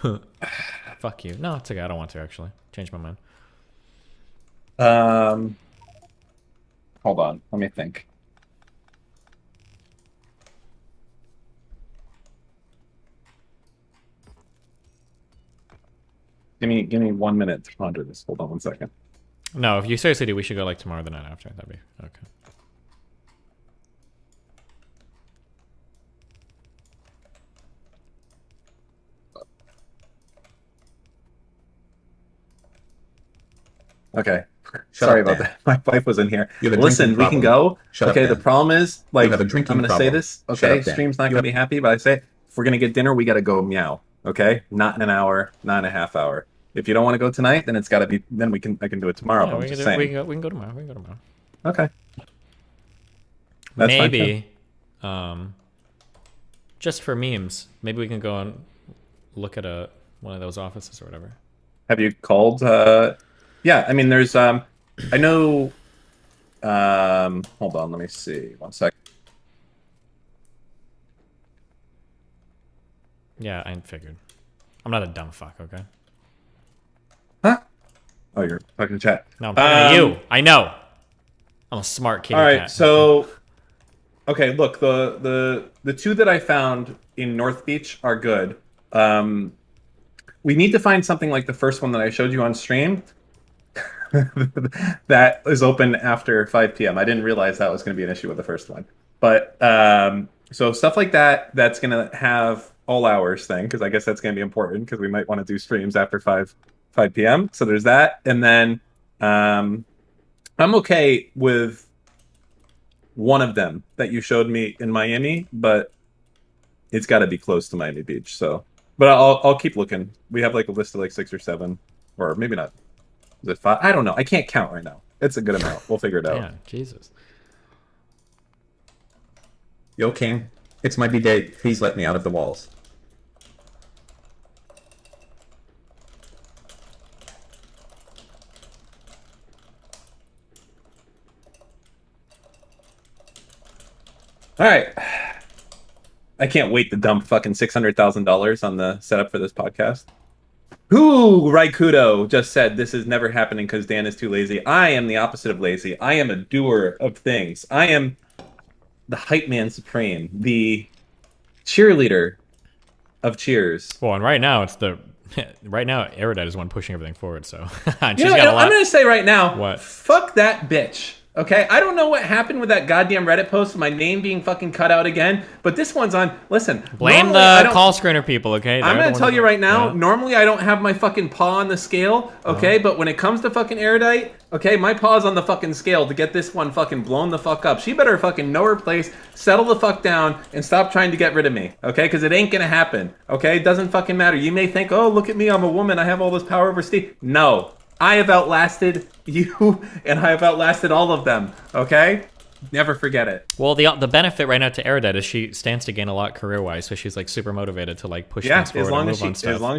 [SPEAKER 4] Fuck you. No, it's okay. I don't want to actually. Change my mind.
[SPEAKER 5] Hold on. Let me think. Give me 1 minute to ponder this. Hold on 1 second.
[SPEAKER 4] No, if you seriously do, we should go like tomorrow or the night after. That'd be okay.
[SPEAKER 5] Okay.
[SPEAKER 13] Shut
[SPEAKER 5] Sorry
[SPEAKER 13] up,
[SPEAKER 5] about
[SPEAKER 13] Dan.
[SPEAKER 5] that. My wife was in here.
[SPEAKER 13] You have a
[SPEAKER 5] Listen,
[SPEAKER 13] drinking
[SPEAKER 5] we can
[SPEAKER 13] problem.
[SPEAKER 5] go.
[SPEAKER 13] Shut up,
[SPEAKER 5] okay, the
[SPEAKER 13] Dan.
[SPEAKER 5] problem is, like,
[SPEAKER 13] You have a
[SPEAKER 5] I'm
[SPEAKER 13] drinking
[SPEAKER 5] going to say
[SPEAKER 13] problem.
[SPEAKER 5] this.
[SPEAKER 13] Shut
[SPEAKER 5] Okay,
[SPEAKER 13] up, Dan.
[SPEAKER 5] stream's not
[SPEAKER 13] You
[SPEAKER 5] going to be happy, but I say, if we're going to get dinner, we got to go meow. Okay? Not in an hour, not in a half hour. If you don't want to go tonight, then it's got to be, then I can do it tomorrow.
[SPEAKER 4] Yeah,
[SPEAKER 5] I'm
[SPEAKER 4] we
[SPEAKER 5] just
[SPEAKER 4] can
[SPEAKER 5] saying.
[SPEAKER 4] we can go tomorrow. We can go tomorrow.
[SPEAKER 5] Okay. That's fine,
[SPEAKER 4] Maybe, just for memes, maybe we can go and look at one of those offices or whatever.
[SPEAKER 5] Have you called? Yeah, I mean, there's, I know, hold on, let me see. 1 sec.
[SPEAKER 4] Yeah, I figured. I'm not a dumb fuck, okay?
[SPEAKER 5] Huh? Oh, you're talking to chat.
[SPEAKER 4] No, I'm talking to you. I know. I'm a smart kitty
[SPEAKER 5] All right,
[SPEAKER 4] cat.
[SPEAKER 5] so, okay, look, the 2 that I found in North Beach are good. We need to find something like the first one that I showed you on stream that is open after 5 p.m. I didn't realize that was going to be an issue with the first one. But, so stuff like that, that's going to have all hours thing, because I guess that's going to be important, because we might want to do streams after 5 p.m. So there's that. And then I'm okay with one of them that you showed me in Miami, but it's got to be close to Miami Beach. So, but I'll keep looking. We have like a list of like 6 or 7, or maybe not. Is it 5? I don't know. I can't count right now. It's a good amount. We'll figure it out.
[SPEAKER 4] Yeah, Jesus.
[SPEAKER 13] Yo, King. It's my B-Day. Please let me out of the walls.
[SPEAKER 5] All right. I can't wait to dump fucking $600,000 on the setup for this podcast. Who, Raikudo, just said this is never happening because Dan is too lazy. I am the opposite of lazy. I am a doer of things. I am the hype man supreme, the cheerleader of cheers.
[SPEAKER 4] Well, and right now right now Erudite is one pushing everything forward. So she's
[SPEAKER 5] I'm
[SPEAKER 4] got a lot.
[SPEAKER 5] going to say right now,
[SPEAKER 4] What?
[SPEAKER 5] fuck that bitch. Okay, I don't know what happened with that goddamn Reddit post, my name being fucking cut out again, but this one's on. Listen,
[SPEAKER 4] Blame
[SPEAKER 5] normally
[SPEAKER 4] the call screener people, okay?
[SPEAKER 5] I'm gonna tell you right now.
[SPEAKER 4] Yeah.
[SPEAKER 5] Normally, I don't have my fucking paw on the scale, okay? But when it comes to fucking Erudite, okay, my paw's on the fucking scale to get this one fucking blown the fuck up. She better fucking know her place, settle the fuck down, and stop trying to get rid of me, okay? Because it ain't gonna happen, okay? It doesn't fucking matter. You may think, oh, look at me, I'm a woman, I have all this power over Steve. No. I have outlasted you, and I have outlasted all of them, okay? Never forget it.
[SPEAKER 4] Well, the benefit right now to Erudite is she stands to gain a lot career-wise, so she's like super motivated to like push things forward and move on stuff.
[SPEAKER 5] As long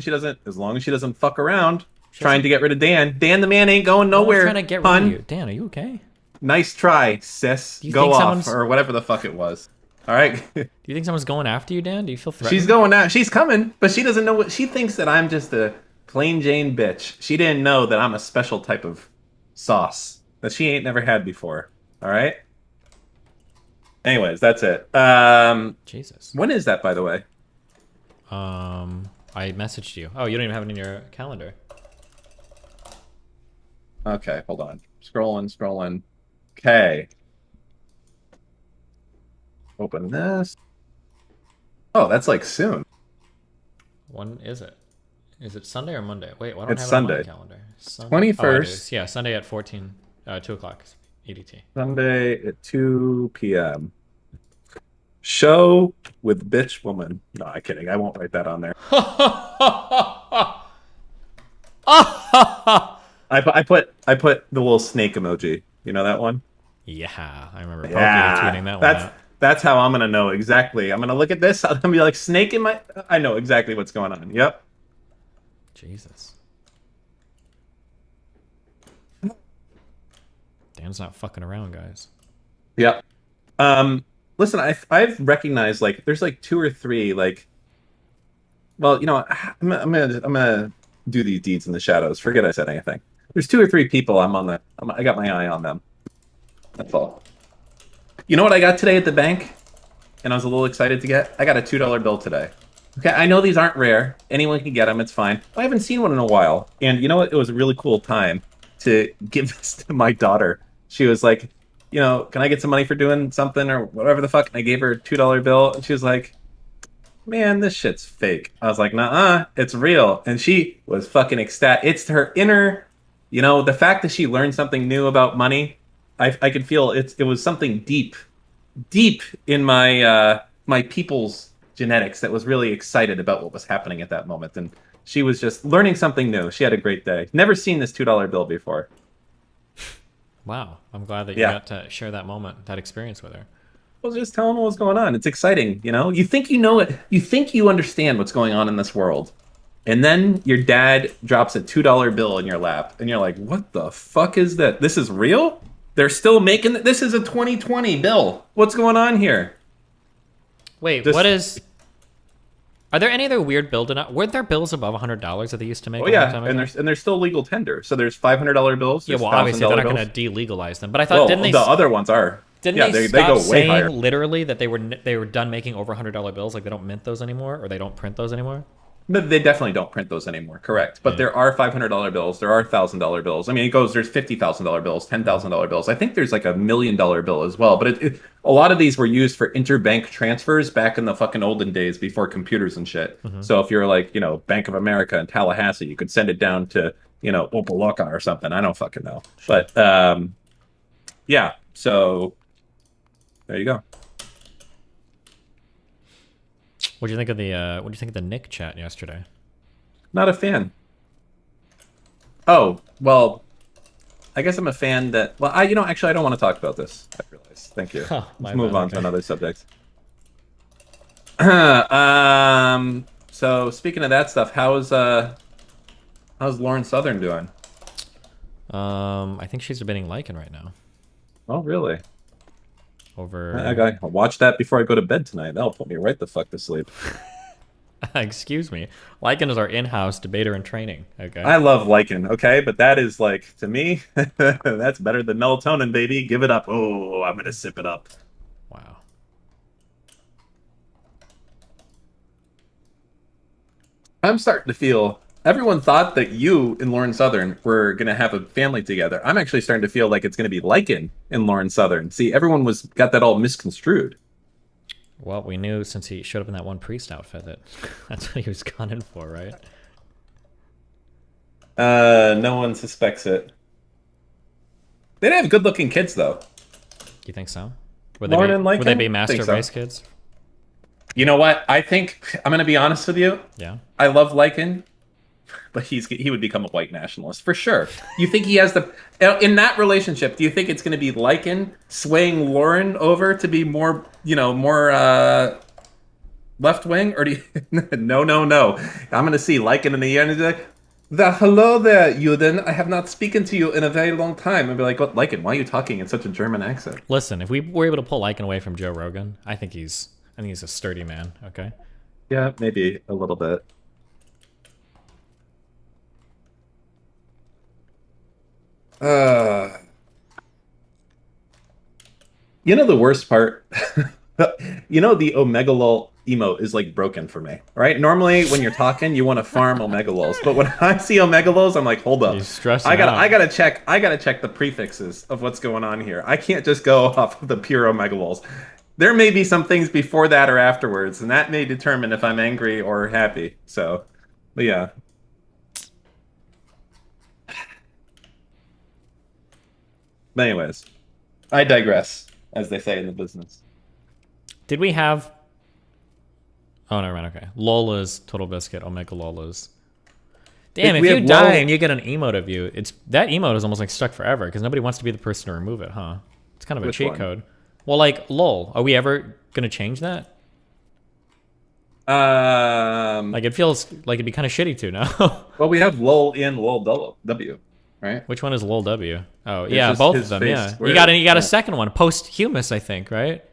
[SPEAKER 5] as she doesn't fuck around trying to get rid of Dan. Dan the man ain't going nowhere.
[SPEAKER 4] I'm trying to get rid of you. Dan, are you okay?
[SPEAKER 5] Nice try, sis. Go off, or whatever the fuck it was. All right.
[SPEAKER 4] Do you think someone's going after you, Dan? Do you feel threatened?
[SPEAKER 5] She's going out. She's coming, but she doesn't know what she thinks that I'm just a plain Jane bitch. She didn't know that I'm a special type of sauce that she ain't never had before. All right. Anyways, that's it.
[SPEAKER 4] Jesus.
[SPEAKER 5] When is that, by the way?
[SPEAKER 4] I messaged you. Oh, you don't even have it in your calendar.
[SPEAKER 5] Okay, hold on. Scrolling. Okay. Open this. Oh, that's like soon.
[SPEAKER 4] When is it? Is it Sunday or Monday? Wait, why don't
[SPEAKER 5] It's
[SPEAKER 4] I have
[SPEAKER 5] Sunday.
[SPEAKER 4] it on my calendar?
[SPEAKER 5] 21st.
[SPEAKER 4] Oh, it is. Yeah, Sunday at 2 o'clock EDT.
[SPEAKER 5] Sunday at 2 p.m. Show with bitch woman. No, I'm kidding. I won't write that on there. I put the little snake emoji. You know that one?
[SPEAKER 4] Yeah, I remember Pokey tweeting that one out.
[SPEAKER 5] That's how I'm gonna know exactly. I'm gonna look at this. I'm gonna be like, snake in my. I know exactly what's going on. Yep.
[SPEAKER 4] Jesus. Dan's not fucking around, guys.
[SPEAKER 5] Yep. Listen, I've recognized like there's like 2 or 3 like. Well, you know, I'm gonna do these deeds in the shadows. Forget I said anything. There's 2 or 3 people I got my eye on them. That's all. You know what I got today at the bank? And I was a little excited to get? I got a $2 bill today. Okay, I know these aren't rare. Anyone can get them, it's fine. I haven't seen one in a while. And you know what? It was a really cool time to give this to my daughter. She was like, you know, can I get some money for doing something or whatever the fuck? And I gave her a $2 bill. And she was like, man, this shit's fake. I was like, nuh-uh, it's real. And she was fucking ecstatic. It's her inner, you know, the fact that she learned something new about money. I could feel it was something deep in my my people's genetics that was really excited about what was happening at that moment. And she was just learning something new. She had a great day. Never seen this $2 bill before.
[SPEAKER 4] Wow, I'm glad that you got to share that moment, that experience with her.
[SPEAKER 5] I was just telling her what's going on. It's exciting, you know? You think you know it. You think you understand what's going on in this world. And then your dad drops a $2 bill in your lap. And you're like, what the fuck is that? This is real? They're still making... This is a 2020 bill. What's going on here?
[SPEAKER 4] Wait, what is... Are there any other weird bill... Weren't there bills above $100 that they used to make?
[SPEAKER 5] Oh, yeah, and there's still legal tender. So there's $500 bills.
[SPEAKER 4] Yeah, well, obviously they're not going to de-legalize them. But I thought,
[SPEAKER 5] well,
[SPEAKER 4] didn't they...
[SPEAKER 5] the other ones are.
[SPEAKER 4] Didn't they
[SPEAKER 5] go way
[SPEAKER 4] saying
[SPEAKER 5] higher.
[SPEAKER 4] Literally that they were done making over $100 bills? Like they don't mint those anymore? Or they don't print those anymore?
[SPEAKER 5] But they definitely don't print those anymore, correct. But there are $500 bills. There are $1,000 bills. I mean, there's $50,000 bills, $10,000 bills. I think there's like $1 million bill as well. But a lot of these were used for interbank transfers back in the fucking olden days before computers and shit.
[SPEAKER 4] Mm-hmm.
[SPEAKER 5] So if you're like, you know, Bank of America in Tallahassee, you could send it down to, you know, Opaloka or something. I don't fucking know. Sure. But yeah, so there you go.
[SPEAKER 4] What do you think of the Nick chat yesterday?
[SPEAKER 5] Not a fan. Oh, well, I guess I'm a fan that... Well, actually, I don't want to talk about this. I realize. Thank you. Let's move on to another subject. So, speaking of that stuff, how's Lauren Southern doing?
[SPEAKER 4] I think she's debating Lycan right now.
[SPEAKER 5] Oh, really?
[SPEAKER 4] I
[SPEAKER 5] gotta watch that before I go to bed tonight. That'll put me right the fuck to sleep.
[SPEAKER 4] Excuse me. Lycan is our in-house debater in training. Okay.
[SPEAKER 5] I love Lycan, okay? But that is like, to me, that's better than melatonin, baby. Give it up. Oh, I'm gonna sip it up.
[SPEAKER 4] Wow.
[SPEAKER 5] I'm starting to feel everyone thought that you and Lauren Southern were going to have a family together. I'm actually starting to feel like it's going to be Lycan and Lauren Southern. See, everyone got that all misconstrued.
[SPEAKER 4] Well, we knew since he showed up in that one priest outfit that that's what he was gunning for, right?
[SPEAKER 5] No one suspects it. They have good-looking kids, though.
[SPEAKER 4] You think so? Would they be master race kids?
[SPEAKER 5] You know what? I think I'm going to be honest with you.
[SPEAKER 4] Yeah.
[SPEAKER 5] I love Lycan, but he would become a white nationalist for sure. You think he has in that relationship? Do you think it's going to be Lycan swaying Lauren over to be more left wing, or do you? No. I'm going to see Lycan in the end and be like, hello there, Juden. I have not spoken to you in a very long time. And be like, what, Lycan? Why are you talking in such a German accent?
[SPEAKER 4] Listen, if we were able to pull Lycan away from Joe Rogan, I think he's a sturdy man. Okay.
[SPEAKER 5] Yeah, maybe a little bit. You know the worst part? You know the Omega Lol emote is like broken for me, right? Normally when you're talking, you want to farm Omega Lols, but when I see Omega Lols, I'm like, hold up. I gotta check the prefixes of what's going on here. I can't just go off of the pure Omega Lols. There may be some things before that or afterwards, and that may determine if I'm angry or happy. So, but yeah. But anyways, I digress, as they say in the business.
[SPEAKER 4] Did we have... Oh, never mind, okay. Lola's, Total Biscuit, Omega Lola's. Damn, if you die and you get an emote of you, that emote is almost like stuck forever, because nobody wants to be the person to remove it, huh? It's kind of a cheat code. Well, like, LOL. Are we ever going to change that? Like, it feels like it'd be kind of shitty to now.
[SPEAKER 5] Well, we have LOL and LOL W, right?
[SPEAKER 4] Which one is LOL W? Oh, yeah, both of them, yeah. You got a second one, posthumous, I think, right?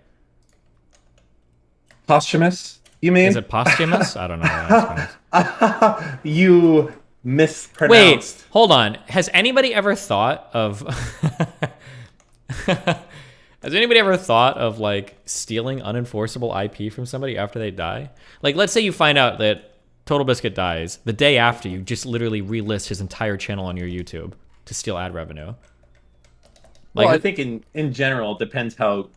[SPEAKER 5] Posthumous, you mean?
[SPEAKER 4] Is it posthumous? I don't know.
[SPEAKER 5] You mispronounced.
[SPEAKER 4] Wait, hold on. Has anybody ever thought of... Has anybody ever thought of, like, stealing unenforceable IP from somebody after they die? Like, let's say you find out that Total Biscuit dies. The day after, you just literally relist his entire channel on your YouTube to steal ad revenue. Like,
[SPEAKER 5] well, I think in general, it depends how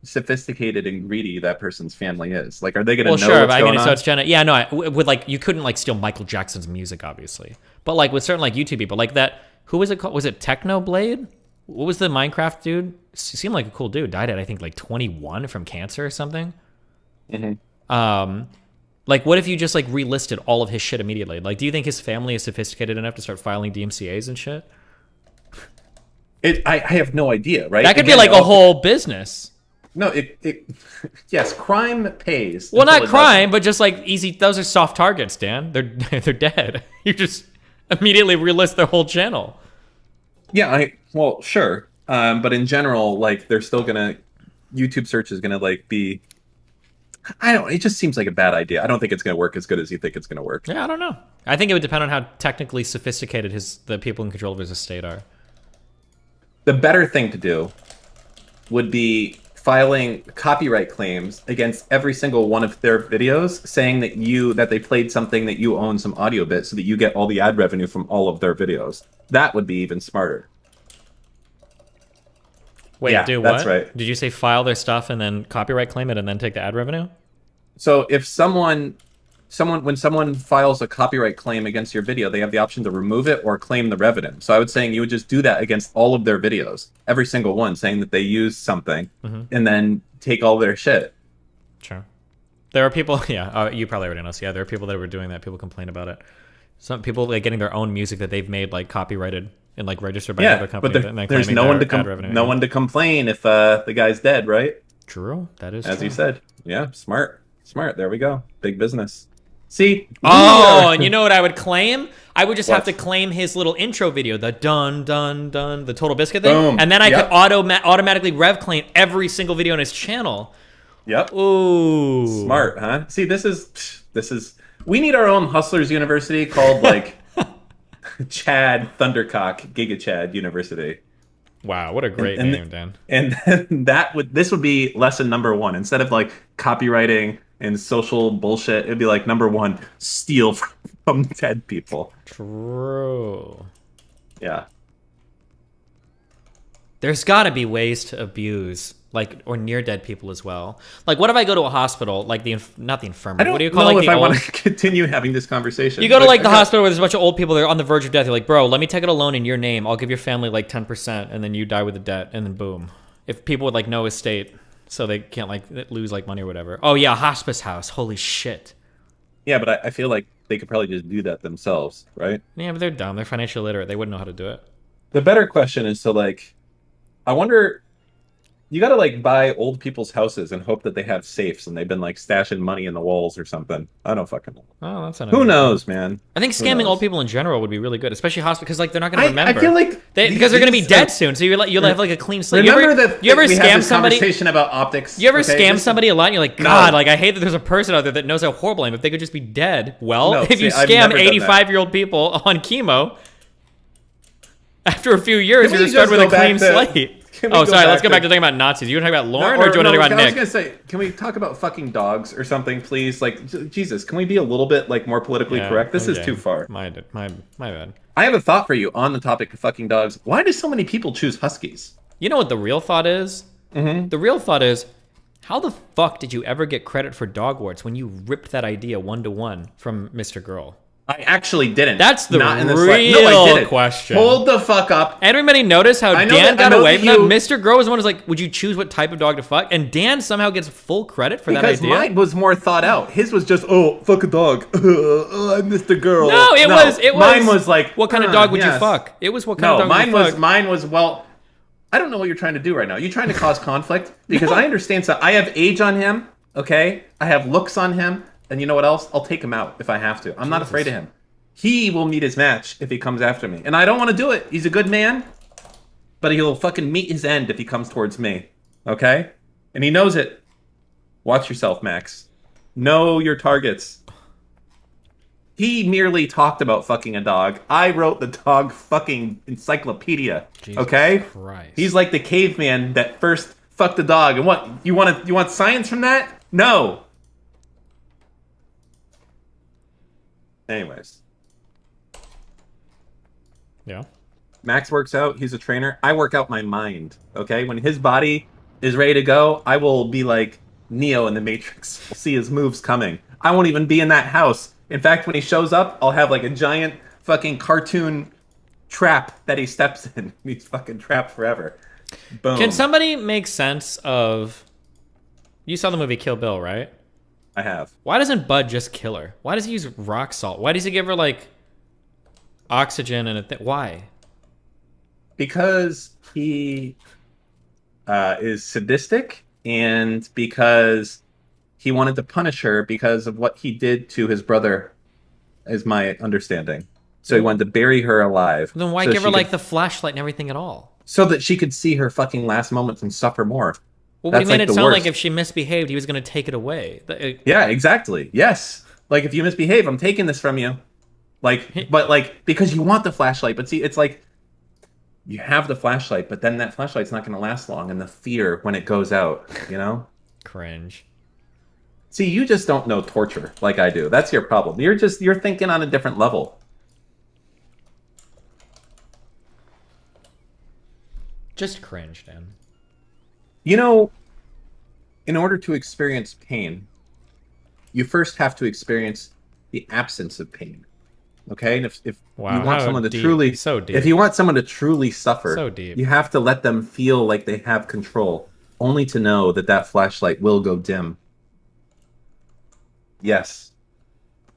[SPEAKER 5] sophisticated and greedy that person's family is. Like, are they going to know what's going on?
[SPEAKER 4] So it's yeah, no, with, like, you couldn't, like, steal Michael Jackson's music, obviously. But, like, with certain, like, YouTube people, like that, who was it called? Was it Technoblade? What was the Minecraft dude? He seemed like a cool dude. Died at, I think, like 21 from cancer or something.
[SPEAKER 5] Mm-hmm.
[SPEAKER 4] Like, what if you just, like, relisted all of his shit immediately? Like, do you think his family is sophisticated enough to start filing DMCAs and shit?
[SPEAKER 5] I have no idea, right?
[SPEAKER 4] That could be like a whole business.
[SPEAKER 5] No, yes, crime pays.
[SPEAKER 4] Well, not crime, but just like easy. Those are soft targets, Dan. They're dead. You just immediately relist their whole channel.
[SPEAKER 5] Yeah, well, sure. But in general, like, they're still gonna, YouTube search is gonna, like, be, it just seems like a bad idea. I don't think it's gonna work as good as you think it's gonna work.
[SPEAKER 4] Yeah, I don't know. I think it would depend on how technically sophisticated the people in control of his estate are.
[SPEAKER 5] The better thing to do would be filing copyright claims against every single one of their videos, saying that they played something that you own some audio bit, so that you get all the ad revenue from all of their videos. That would be even smarter.
[SPEAKER 4] Wait,
[SPEAKER 5] yeah,
[SPEAKER 4] do what?
[SPEAKER 5] That's right.
[SPEAKER 4] Did you say file their stuff and then copyright claim it and then take the ad revenue?
[SPEAKER 5] So if when someone files a copyright claim against your video, they have the option to remove it or claim the revenue. So I would say you would just do that against all of their videos, every single one, saying that they used something, and then take all their shit.
[SPEAKER 4] Sure. There are people, yeah, you probably already know. So yeah, there are people that were doing that. People complain about it. Some people, like, getting their own music that they've made, like, copyrighted and, like, registered by another company.
[SPEAKER 5] But there's no one to complain if the guy's dead, right?
[SPEAKER 4] True. That is
[SPEAKER 5] As
[SPEAKER 4] true.
[SPEAKER 5] you said. Yeah, smart. There we go. Big business. See?
[SPEAKER 4] Oh, and you know what I would claim? I would just have to claim his little intro video, the dun, dun, dun, the Total Biscuit thing.
[SPEAKER 5] Boom.
[SPEAKER 4] And then I could automatically rev claim every single video on his channel.
[SPEAKER 5] Yep.
[SPEAKER 4] Ooh.
[SPEAKER 5] Smart, huh? See, this is... We need our own Hustlers University called, like, Chad Thundercock Giga Chad University.
[SPEAKER 4] Wow, what a great name, Dan.
[SPEAKER 5] And this would be lesson number 1. Instead of, like, copywriting and social bullshit, it'd be like number one, steal from dead people.
[SPEAKER 4] True.
[SPEAKER 5] Yeah.
[SPEAKER 4] There's got to be ways to abuse, like, or near dead people as well. Like, what if I go to a hospital, like not the infirmary? What do you call
[SPEAKER 5] know
[SPEAKER 4] like
[SPEAKER 5] if
[SPEAKER 4] the
[SPEAKER 5] I
[SPEAKER 4] old...
[SPEAKER 5] want to continue having this conversation.
[SPEAKER 4] You go to like the hospital where there's a bunch of old people that are on the verge of death. You're like, bro, let me take it a loan in your name. I'll give your family like 10%, and then you die with the debt, and then boom. If people would like no estate, so they can't like lose like money or whatever. Oh yeah, hospice house. Holy shit.
[SPEAKER 5] Yeah, but I feel like they could probably just do that themselves, right?
[SPEAKER 4] Yeah, but they're dumb. They're financially illiterate. They wouldn't know how to do it.
[SPEAKER 5] The better question is to like, I wonder, you gotta like buy old people's houses and hope that they have safes and they've been like stashing money in the walls or something. I don't fucking know.
[SPEAKER 4] Oh, that's
[SPEAKER 5] Who knows, man?
[SPEAKER 4] I think
[SPEAKER 5] Who
[SPEAKER 4] scamming
[SPEAKER 5] knows?
[SPEAKER 4] old people in general would be really good, especially hospital, because like they're not going to remember.
[SPEAKER 5] I feel like
[SPEAKER 4] because they're going to be dead soon, so you'll have like a clean slate.
[SPEAKER 5] Remember that
[SPEAKER 4] you ever
[SPEAKER 5] we
[SPEAKER 4] scam
[SPEAKER 5] had this
[SPEAKER 4] somebody?
[SPEAKER 5] Conversation about optics.
[SPEAKER 4] You ever
[SPEAKER 5] okay?
[SPEAKER 4] scam
[SPEAKER 5] Just-
[SPEAKER 4] somebody a lot? And you're like, God, like I hate that there's a person out there that knows how horrible I am. If they could just be dead. Well,
[SPEAKER 5] No,
[SPEAKER 4] if you
[SPEAKER 5] see, I've
[SPEAKER 4] scam
[SPEAKER 5] never done that.
[SPEAKER 4] 85-year-old people on chemo, after a few years,
[SPEAKER 5] Can
[SPEAKER 4] you're
[SPEAKER 5] we
[SPEAKER 4] going to start
[SPEAKER 5] just
[SPEAKER 4] with a
[SPEAKER 5] go back
[SPEAKER 4] clean
[SPEAKER 5] to-
[SPEAKER 4] slate.
[SPEAKER 5] can we
[SPEAKER 4] Oh,
[SPEAKER 5] go
[SPEAKER 4] sorry. Let's
[SPEAKER 5] back
[SPEAKER 4] go back
[SPEAKER 5] to-
[SPEAKER 4] to talking about Nazis. You want to talk about Lauren,
[SPEAKER 5] No,
[SPEAKER 4] or do you want to talk about
[SPEAKER 5] I
[SPEAKER 4] Nick?
[SPEAKER 5] was gonna say, can we talk about fucking dogs or something, please? Like, Jesus, can we be a little bit like more politically
[SPEAKER 4] Yeah,
[SPEAKER 5] correct? This is
[SPEAKER 4] okay.
[SPEAKER 5] too far.
[SPEAKER 4] My bad.
[SPEAKER 5] I have a thought for you on the topic of fucking dogs. Why do so many people choose huskies?
[SPEAKER 4] You know what the real thought is?
[SPEAKER 5] Mm-hmm.
[SPEAKER 4] The real thought is, how the fuck did you ever get credit for dog warts when you ripped that idea 1-to-1 from Mr. Girl?
[SPEAKER 5] I actually didn't.
[SPEAKER 4] That's the
[SPEAKER 5] Not in the
[SPEAKER 4] real
[SPEAKER 5] slight- No, I didn't.
[SPEAKER 4] question.
[SPEAKER 5] Hold the fuck up.
[SPEAKER 4] Everybody notice how
[SPEAKER 5] I know
[SPEAKER 4] Dan
[SPEAKER 5] that- I
[SPEAKER 4] got
[SPEAKER 5] know
[SPEAKER 4] away
[SPEAKER 5] that
[SPEAKER 4] from that?
[SPEAKER 5] you-
[SPEAKER 4] Mr. Girl was the one who's like, would you choose what type of dog to fuck? And Dan somehow gets full credit for that
[SPEAKER 5] Because
[SPEAKER 4] idea.
[SPEAKER 5] mine was more thought out. His was just, oh, fuck a dog. I'm Mr. Girl.
[SPEAKER 4] No, it was.
[SPEAKER 5] Mine was like,
[SPEAKER 4] what kind of dog would you
[SPEAKER 5] yes.
[SPEAKER 4] fuck? It was what kind of
[SPEAKER 5] No,
[SPEAKER 4] dog
[SPEAKER 5] mine
[SPEAKER 4] would you
[SPEAKER 5] was
[SPEAKER 4] fuck?
[SPEAKER 5] mine was well. I don't know what you're trying to do right now. You're trying to cause conflict because I understand. So I have age on him. Okay, I have looks on him, and you know what else? I'll take him out if I have to. I'm not afraid of him. He will meet his match if he comes after me, and I don't want to do it. He's a good man, but he'll fucking meet his end if he comes towards me. Okay, and he knows it. Watch yourself, Max. Know your targets. He merely talked about fucking a dog. I wrote the dog fucking encyclopedia.
[SPEAKER 4] Jesus
[SPEAKER 5] okay?
[SPEAKER 4] Christ.
[SPEAKER 5] He's like the caveman that first fucked the dog. And what? You want science from that? No. Anyways.
[SPEAKER 4] Yeah.
[SPEAKER 5] Max works out. He's a trainer. I work out my mind. Okay? When his body is ready to go, I will be like Neo in the Matrix. We'll see his moves coming. I won't even be in that house. In fact, when he shows up, I'll have like a giant fucking cartoon trap that he steps in. He's fucking trapped forever. Boom.
[SPEAKER 4] Can somebody make sense of... You saw the movie Kill Bill, right?
[SPEAKER 5] I have.
[SPEAKER 4] Why doesn't Bud just kill her? Why does he use rock salt? Why does he give her, like, oxygen and why?
[SPEAKER 5] Because he is sadistic and because he wanted to punish her because of what he did to his brother, is my understanding. So he wanted to bury her alive.
[SPEAKER 4] Then why
[SPEAKER 5] so
[SPEAKER 4] give her,
[SPEAKER 5] she
[SPEAKER 4] like,
[SPEAKER 5] could-
[SPEAKER 4] the flashlight and everything at all?
[SPEAKER 5] So that she could see her fucking last moments and suffer more.
[SPEAKER 4] Well, but he
[SPEAKER 5] That's
[SPEAKER 4] made
[SPEAKER 5] like
[SPEAKER 4] it
[SPEAKER 5] the
[SPEAKER 4] sound
[SPEAKER 5] worst.
[SPEAKER 4] like if she misbehaved, he was going to take it away.
[SPEAKER 5] Yeah, exactly. Yes. Like, if you misbehave, I'm taking this from you. Like, but like, because you want the flashlight. But see, it's like, you have the flashlight, but then that flashlight's not going to last long. And the fear when it goes out, you know?
[SPEAKER 4] Cringe.
[SPEAKER 5] See, you just don't know torture like I do. That's your problem. You're thinking on a different level.
[SPEAKER 4] Just cringe, Dan.
[SPEAKER 5] You know, in order to experience pain, you first have to experience the absence of pain. Okay? And if
[SPEAKER 4] Wow,
[SPEAKER 5] you want
[SPEAKER 4] how
[SPEAKER 5] someone to
[SPEAKER 4] deep.
[SPEAKER 5] truly
[SPEAKER 4] So deep.
[SPEAKER 5] if you want someone to truly suffer,
[SPEAKER 4] So deep.
[SPEAKER 5] you have to let them feel like they have control, only to know that that flashlight will go dim. Yes.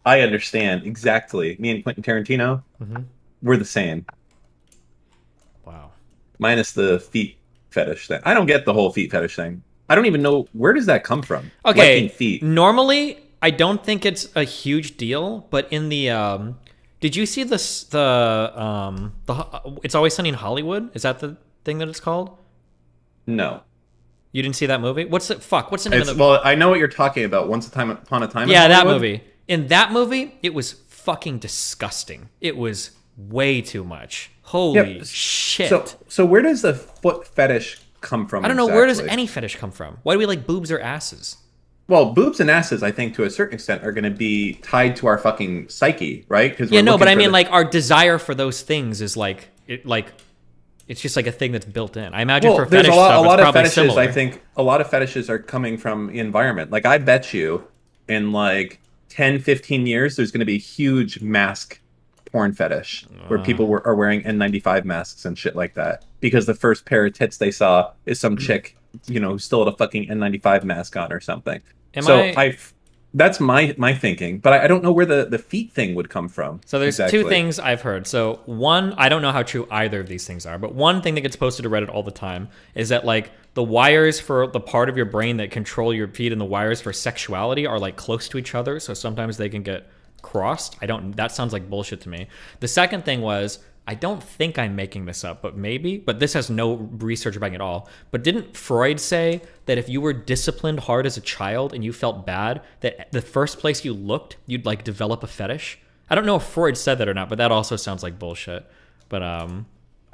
[SPEAKER 5] I understand exactly. Me and Quentin Tarantino, we're the same.
[SPEAKER 4] Wow.
[SPEAKER 5] Minus the feet fetish thing. I don't get the whole feet fetish thing. I don't even know, where does that come from?
[SPEAKER 4] Okay,
[SPEAKER 5] Liking feet.
[SPEAKER 4] normally I don't think it's a huge deal, but in the did you see this the It's Always Sunny in Hollywood? Is that the thing that it's called?
[SPEAKER 5] No.
[SPEAKER 4] You didn't see that movie? What's the name of the
[SPEAKER 5] Well, I know what you're talking about. Once Upon a Time. in
[SPEAKER 4] Yeah, that
[SPEAKER 5] Hollywood?
[SPEAKER 4] movie. In that movie, it was fucking disgusting. It was way too much. Holy shit.
[SPEAKER 5] So where does the foot fetish come from?
[SPEAKER 4] I don't know, where does
[SPEAKER 5] exactly?
[SPEAKER 4] any fetish come from? Why do we like boobs or asses?
[SPEAKER 5] Well, boobs and asses, I think, to a certain extent, are going to be tied to our fucking psyche, right? Because
[SPEAKER 4] Yeah, no, but I mean, like, our desire for those things is like it's just like a thing that's built in. I imagine for
[SPEAKER 5] there's
[SPEAKER 4] fetish
[SPEAKER 5] a lot
[SPEAKER 4] stuff, it's
[SPEAKER 5] of
[SPEAKER 4] probably
[SPEAKER 5] fetishes.
[SPEAKER 4] similar.
[SPEAKER 5] I think a lot of fetishes are coming from the environment. Like, I bet you, in like 10, 15 years, there's going to be a huge mask porn fetish where people are wearing N95 masks and shit like that because the first pair of tits they saw is some chick, you know, who still had a fucking N95 mask on or something. That's my thinking, but I don't know where the feet thing would come from.
[SPEAKER 4] So there's two things I've heard. So one, I don't know how true either of these things are, but one thing that gets posted to Reddit all the time is that like the wires for the part of your brain that control your feet and the wires for sexuality are like close to each other. So sometimes they can get crossed. That sounds like bullshit to me. The second thing was, I don't think I'm making this up, but maybe, but this has no research backing it at all. But didn't Freud say that if you were disciplined hard as a child and you felt bad, that the first place you looked, you'd like develop a fetish? I don't know if Freud said that or not, but that also sounds like bullshit. But
[SPEAKER 5] I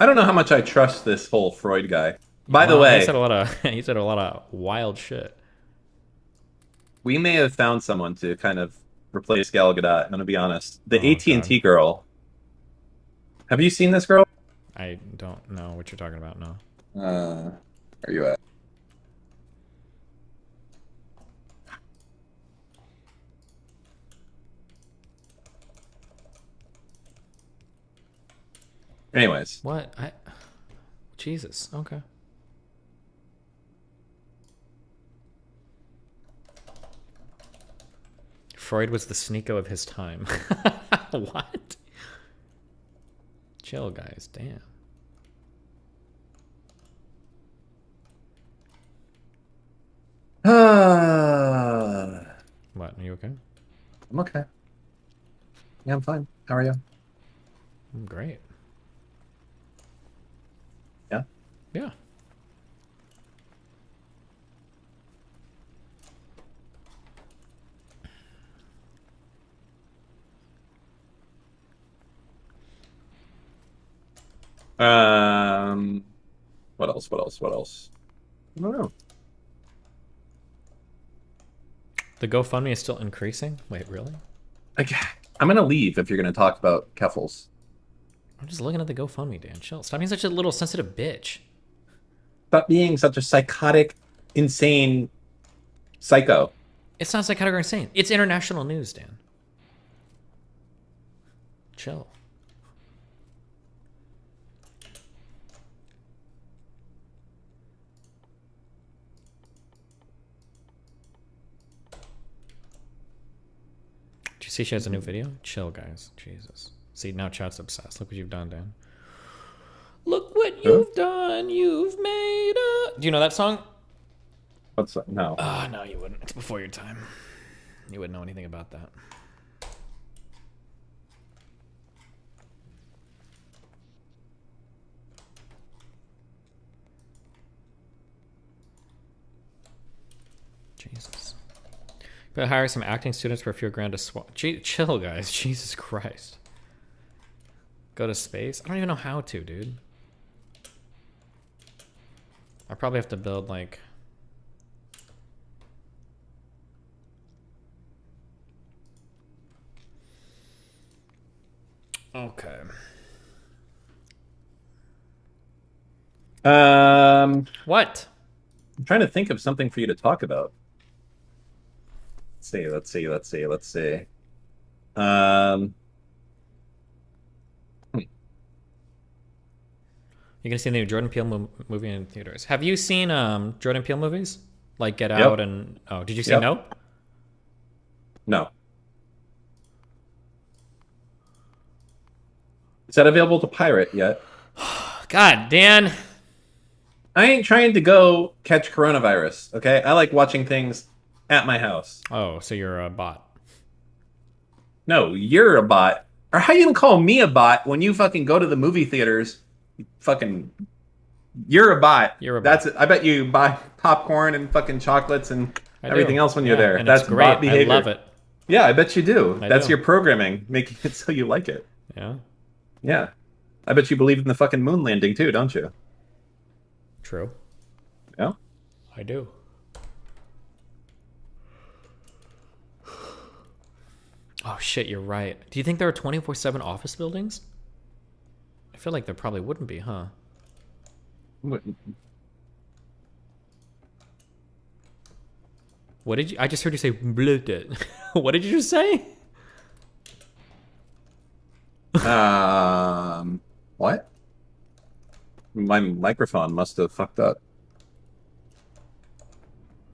[SPEAKER 5] don't know how much I trust this whole Freud guy. By the way,
[SPEAKER 4] he said a lot of wild shit.
[SPEAKER 5] We may have found someone to kind of replace Gal Gadot. I'm gonna be honest. The AT&T girl. Have you seen this girl?
[SPEAKER 4] I don't know what you're talking about, no.
[SPEAKER 5] Where are you at? Anyways.
[SPEAKER 4] What? Jesus, okay. Freud was the Sneeko of his time. What? Chill, guys. Damn. What? Are you okay?
[SPEAKER 5] I'm okay. Yeah, I'm fine. How are you?
[SPEAKER 4] I'm great.
[SPEAKER 5] Yeah?
[SPEAKER 4] Yeah.
[SPEAKER 5] What else? What else? What else? I don't know.
[SPEAKER 4] The GoFundMe is still increasing? Wait, really?
[SPEAKER 5] I'm gonna leave if you're gonna talk about Keffels.
[SPEAKER 4] I'm just looking at the GoFundMe, Dan. Chill. Stop being such a little sensitive bitch.
[SPEAKER 5] Stop being such a psychotic, insane psycho.
[SPEAKER 4] It's not psychotic or insane. It's international news, Dan. Chill. Did you see she has a new video? Chill, guys. Jesus. See, now chat's obsessed. Look what you've done, Dan. Look what you've done. You've made a... Do you know that song?
[SPEAKER 5] What's that? No.
[SPEAKER 4] Oh, no, you wouldn't. It's before your time. You wouldn't know anything about that. Jesus. But hire some acting students for a few grand to swap. Chill, guys. Jesus Christ. Go to space? I don't even know how to, dude. I probably have to build, like... Okay. What?
[SPEAKER 5] I'm trying to think of something for you to talk about. Let's see.
[SPEAKER 4] You're gonna see the new Jordan Peele movie in theaters. Have you seen Jordan Peele movies? Like Get Out and... Oh, did you see Nope?
[SPEAKER 5] No. Is that available to pirate yet?
[SPEAKER 4] God, Dan.
[SPEAKER 5] I ain't trying to go catch coronavirus, okay? I like watching things at my house.
[SPEAKER 4] Oh, so you're a bot.
[SPEAKER 5] No, you're a bot. Or how you even call me a bot when you fucking go to the movie theaters? You're a bot.
[SPEAKER 4] You're a bot.
[SPEAKER 5] That's it. I bet you buy popcorn and fucking chocolates and everything else when you're there.
[SPEAKER 4] And
[SPEAKER 5] That's
[SPEAKER 4] it's great.
[SPEAKER 5] bot behavior.
[SPEAKER 4] I love it.
[SPEAKER 5] Yeah, I bet you do. That's
[SPEAKER 4] do.
[SPEAKER 5] your programming, making it so you like it.
[SPEAKER 4] Yeah.
[SPEAKER 5] Yeah. I bet you believe in the fucking moon landing too, don't you?
[SPEAKER 4] True.
[SPEAKER 5] Yeah.
[SPEAKER 4] I do. Oh shit, you're right. Do you think there are 24/7 office buildings? I feel like there probably wouldn't be, huh? What did you? I just heard you say blurted. What did you just say?
[SPEAKER 5] What? My microphone must have fucked up.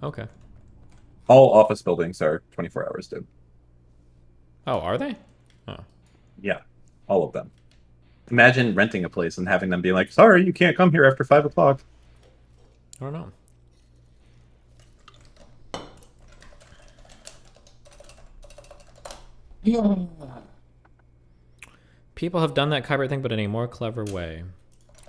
[SPEAKER 4] Okay.
[SPEAKER 5] All office buildings are 24 hours, dude.
[SPEAKER 4] Oh, are they? Oh.
[SPEAKER 5] Yeah, all of them. Imagine renting a place and having them be like, sorry, you can't come here after 5 o'clock.
[SPEAKER 4] I don't know. People have done that Kyber thing, but in a more clever way.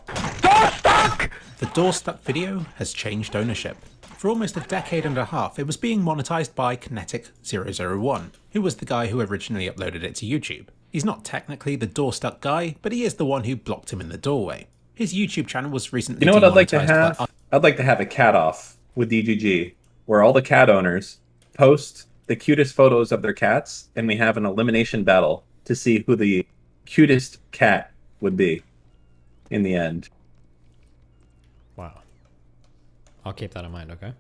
[SPEAKER 6] The Doorstuck video has changed ownership. For almost a decade and a half, it was being monetized by Kinetic001, who was the guy who originally uploaded it to YouTube. He's not technically the Doorstuck guy, but he is the one who blocked him in the doorway. His YouTube channel was recently
[SPEAKER 5] You know what I'd like to
[SPEAKER 6] demonetized
[SPEAKER 5] have? I'd like to have a cat off with DGG, where all the cat owners post the cutest photos of their cats, and we have an elimination battle to see who the cutest cat would be in the end.
[SPEAKER 4] Wow. I'll keep that in mind, okay?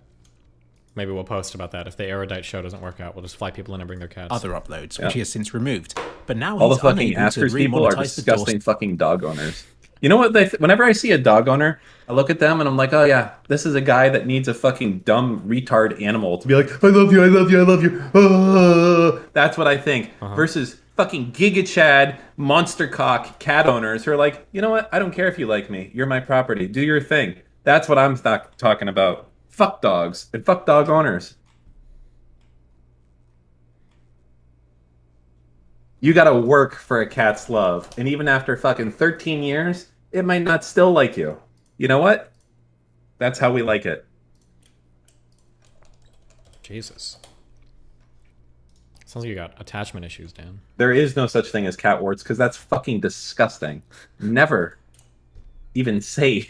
[SPEAKER 4] Maybe we'll post about that. If the Erudite show doesn't work out, we'll just fly people in and bring their cats.
[SPEAKER 6] other uploads, which he has since removed. But now
[SPEAKER 5] All the
[SPEAKER 6] he's
[SPEAKER 5] fucking
[SPEAKER 6] unable to
[SPEAKER 5] Askers people are
[SPEAKER 6] remonetize the
[SPEAKER 5] disgusting fucking dog owners. You know what? Whenever I see a dog owner, I look at them and I'm like, oh yeah, this is a guy that needs a fucking dumb retard animal to be like, I love you, I love you, I love you. Oh, that's what I think. Versus fucking Giga Chad, monster cock cat owners who are like, you know what? I don't care if you like me. You're my property. Do your thing. That's what I'm talking about. Fuck dogs and fuck dog owners. You gotta work for a cat's love. And even after fucking 13 years, it might not still like you. You know what? That's how we like it.
[SPEAKER 4] Jesus. Sounds like you got attachment issues, Dan.
[SPEAKER 5] There is no such thing as cat warts because that's fucking disgusting. Never even say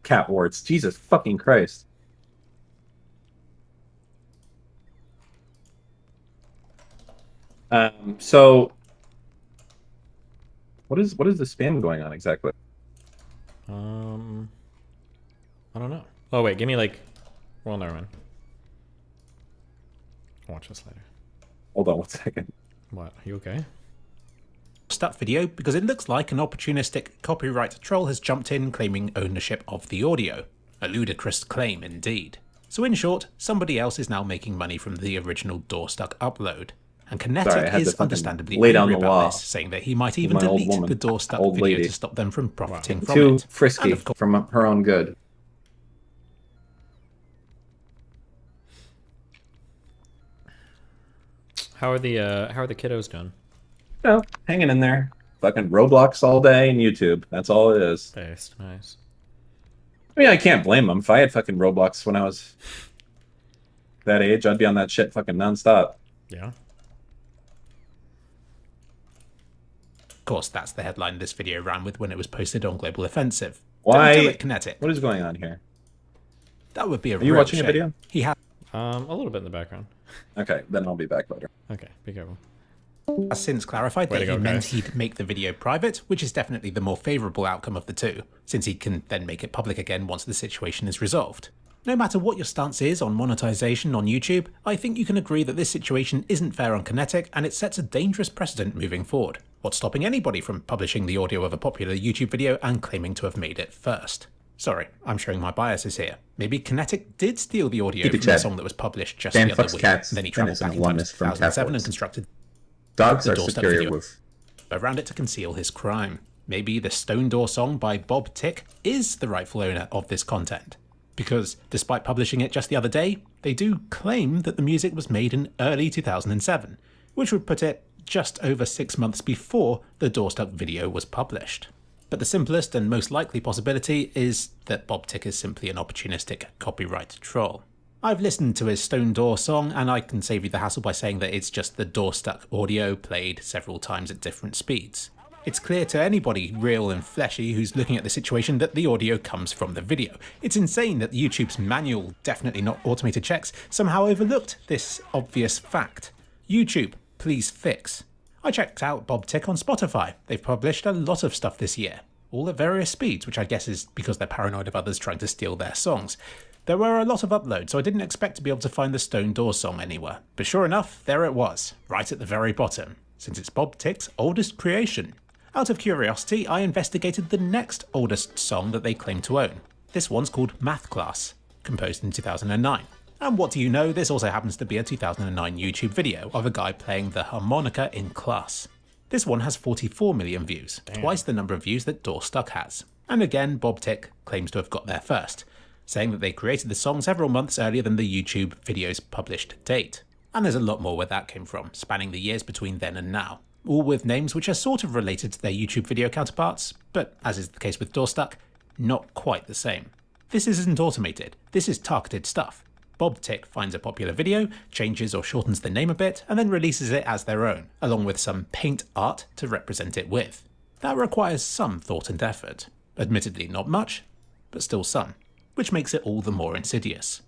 [SPEAKER 5] cat warts. Jesus fucking Christ. So what is the spam going on exactly?
[SPEAKER 4] I don't know. Oh wait, give me like, well, never mind. I'll watch this later.
[SPEAKER 5] Hold on 1 second.
[SPEAKER 4] What? Are you okay?
[SPEAKER 6] That video because it looks like an opportunistic copyright troll has jumped in claiming ownership of the audio. A ludicrous claim indeed. So in short, somebody else is now making money from the original Doorstuck upload. And Kinetic is understandably angry about this, saying that he might even delete the Doorstuck video to stop them from profiting from
[SPEAKER 5] Too
[SPEAKER 6] it.
[SPEAKER 5] frisky from her own good.
[SPEAKER 4] How are the kiddos doing?
[SPEAKER 5] No, hanging in there. Fucking Roblox all day and YouTube. That's all it is.
[SPEAKER 4] Based, nice.
[SPEAKER 5] I mean, I can't blame them. If I had fucking Roblox when I was that age, I'd be on that shit fucking nonstop.
[SPEAKER 4] Yeah.
[SPEAKER 6] Of course, that's the headline this video ran with when it was posted on Global Offensive.
[SPEAKER 5] Why?
[SPEAKER 6] Don't do it, Kinetic.
[SPEAKER 5] What is going on here?
[SPEAKER 6] That would be a
[SPEAKER 5] Are you
[SPEAKER 6] real
[SPEAKER 5] watching
[SPEAKER 6] shame.
[SPEAKER 5] a video?
[SPEAKER 6] He had
[SPEAKER 4] a little bit in the background.
[SPEAKER 5] Okay, then I'll be back later.
[SPEAKER 4] Okay, be careful.
[SPEAKER 6] has since clarified
[SPEAKER 4] Way
[SPEAKER 6] that
[SPEAKER 4] to
[SPEAKER 6] he
[SPEAKER 4] go,
[SPEAKER 6] meant
[SPEAKER 4] guys.
[SPEAKER 6] he'd make the video private, which is definitely the more favourable outcome of the two, since he can then make it public again once the situation is resolved. No matter what your stance is on monetization on YouTube, I think you can agree that this situation isn't fair on Kinetic and it sets a dangerous precedent moving forward. What's stopping anybody from publishing the audio of a popular YouTube video and claiming to have made it first? Sorry, I'm showing my biases here. Maybe Kinetic did steal the audio
[SPEAKER 13] Keep it
[SPEAKER 6] from the
[SPEAKER 13] chat.
[SPEAKER 6] song that was published just
[SPEAKER 13] Dan
[SPEAKER 6] the other
[SPEAKER 13] fucks
[SPEAKER 6] week,
[SPEAKER 13] cats,
[SPEAKER 6] then he
[SPEAKER 13] and
[SPEAKER 6] travelled
[SPEAKER 13] is an
[SPEAKER 6] back in time to
[SPEAKER 13] alumnus from
[SPEAKER 6] 2007 and
[SPEAKER 13] Catboards.
[SPEAKER 6] constructed
[SPEAKER 13] Dogs
[SPEAKER 6] the
[SPEAKER 13] are
[SPEAKER 6] doorstep
[SPEAKER 13] superior
[SPEAKER 6] video
[SPEAKER 13] wolf.
[SPEAKER 6] around it to conceal his crime. Maybe the Stone Door song by Bob Tick is the rightful owner of this content. Because despite publishing it just the other day, they do claim that the music was made in early 2007, which would put it just over 6 months before the Doorstep video was published. But the simplest and most likely possibility is that Bob Tick is simply an opportunistic copyright troll. I've listened to his Stone Door song, and I can save you the hassle by saying that it's just the Doorstuck audio played several times at different speeds. It's clear to anybody real and fleshy who's looking at the situation that the audio comes from the video. It's insane that YouTube's manual, definitely not automated checks, somehow overlooked this obvious fact. YouTube Please Fix. I checked out Bob Tick on Spotify. They've published a lot of stuff this year, all at various speeds, which I guess is because they're paranoid of others trying to steal their songs. There were a lot of uploads, so I didn't expect to be able to find the Stone Door song anywhere. But sure enough, there it was, right at the very bottom, since it's Bob Tick's oldest creation. Out of curiosity, I investigated the next oldest song that they claim to own. This one's called Math Class, composed in 2009. And what do you know, this also happens to be a 2009 YouTube video of a guy playing the harmonica in class. This one has 44 million views, twice the number of views that Door Stuck has. And again, Bob Tick claims to have got there first, saying that they created the song several months earlier than the YouTube video's published date. And there's a lot more where that came from, spanning the years between then and now, all with names which are sort of related to their YouTube video counterparts, but as is the case with Door Stuck, not quite the same. This isn't automated, this is targeted stuff. Bob Tick finds a popular video, changes or shortens the name a bit, and then releases it as their own, along with some paint art to represent it with. That requires some thought and effort. Admittedly not much, but still some, which makes it all the more insidious.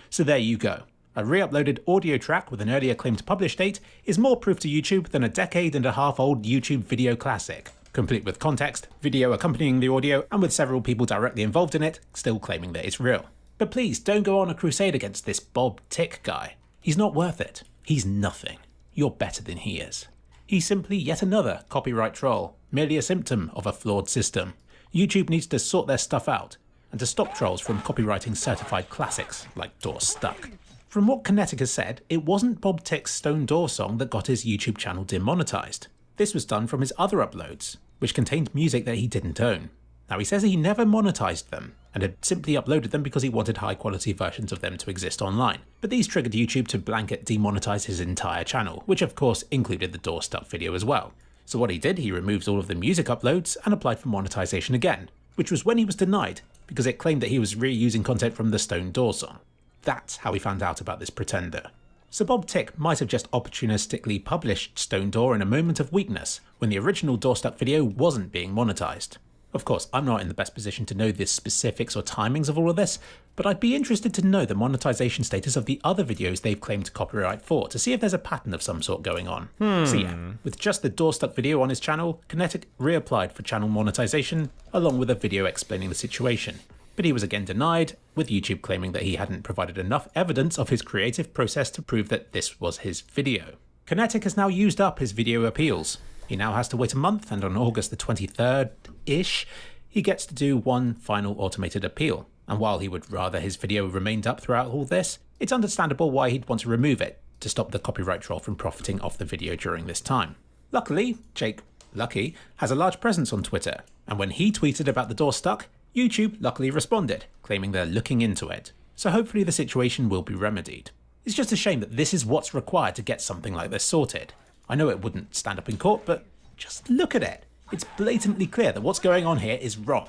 [SPEAKER 6] So there you go. A re-uploaded audio track with an earlier claimed publish date is more proof to YouTube than a decade-and-a-half old YouTube video classic, complete with context, video accompanying the audio, and with several people directly involved in it still claiming that it's real. But please don't go on a crusade against this Bob Tick guy. He's not worth it. He's nothing. You're better than he is. He's simply yet another copyright troll, merely a symptom of a flawed system. YouTube needs to sort their stuff out, and to stop trolls from copywriting certified classics like Door Stuck. From what Kinetic has said, it wasn't Bob Tick's Stone Door song that got his YouTube channel demonetized. This was done from his other uploads, which contained music that he didn't own. Now he says he never monetized them, and had simply uploaded them because he wanted high quality versions of them to exist online. But these triggered YouTube to blanket demonetize his entire channel, which of course included the Door Stuck video as well. So what he did, he removed all of the music uploads and applied for monetization again, which was when he was denied, because it claimed that he was reusing content from the Stone Door song. That's how he found out about this pretender. So Bob Tick might have just opportunistically published Stone Door in a moment of weakness, when the original Door Stuck video wasn't being monetized. Of course, I'm not in the best position to know the specifics or timings of all of this, but I'd be interested to know the monetization status of the other videos they've claimed copyright for, to see if there's a pattern of some sort going on. So yeah, with just the Door Stuck video on his channel, Kinetic reapplied for channel monetization, along with a video explaining the situation. But he was again denied, with YouTube claiming that he hadn't provided enough evidence of his creative process to prove that this was his video. Kinetic has now used up his video appeals. He now has to wait a month, and on August the 23rd-ish, he gets to do one final automated appeal. And while he would rather his video remained up throughout all this, it's understandable why he'd want to remove it, to stop the copyright troll from profiting off the video during this time. Luckily, Jake Lucky has a large presence on Twitter, and when he tweeted about the Door Stuck, YouTube luckily responded, claiming they're looking into it. So hopefully the situation will be remedied. It's just a shame that this is what's required to get something like this sorted. I know it wouldn't stand up in court, but just look at it. It's blatantly clear that what's going on here is wrong.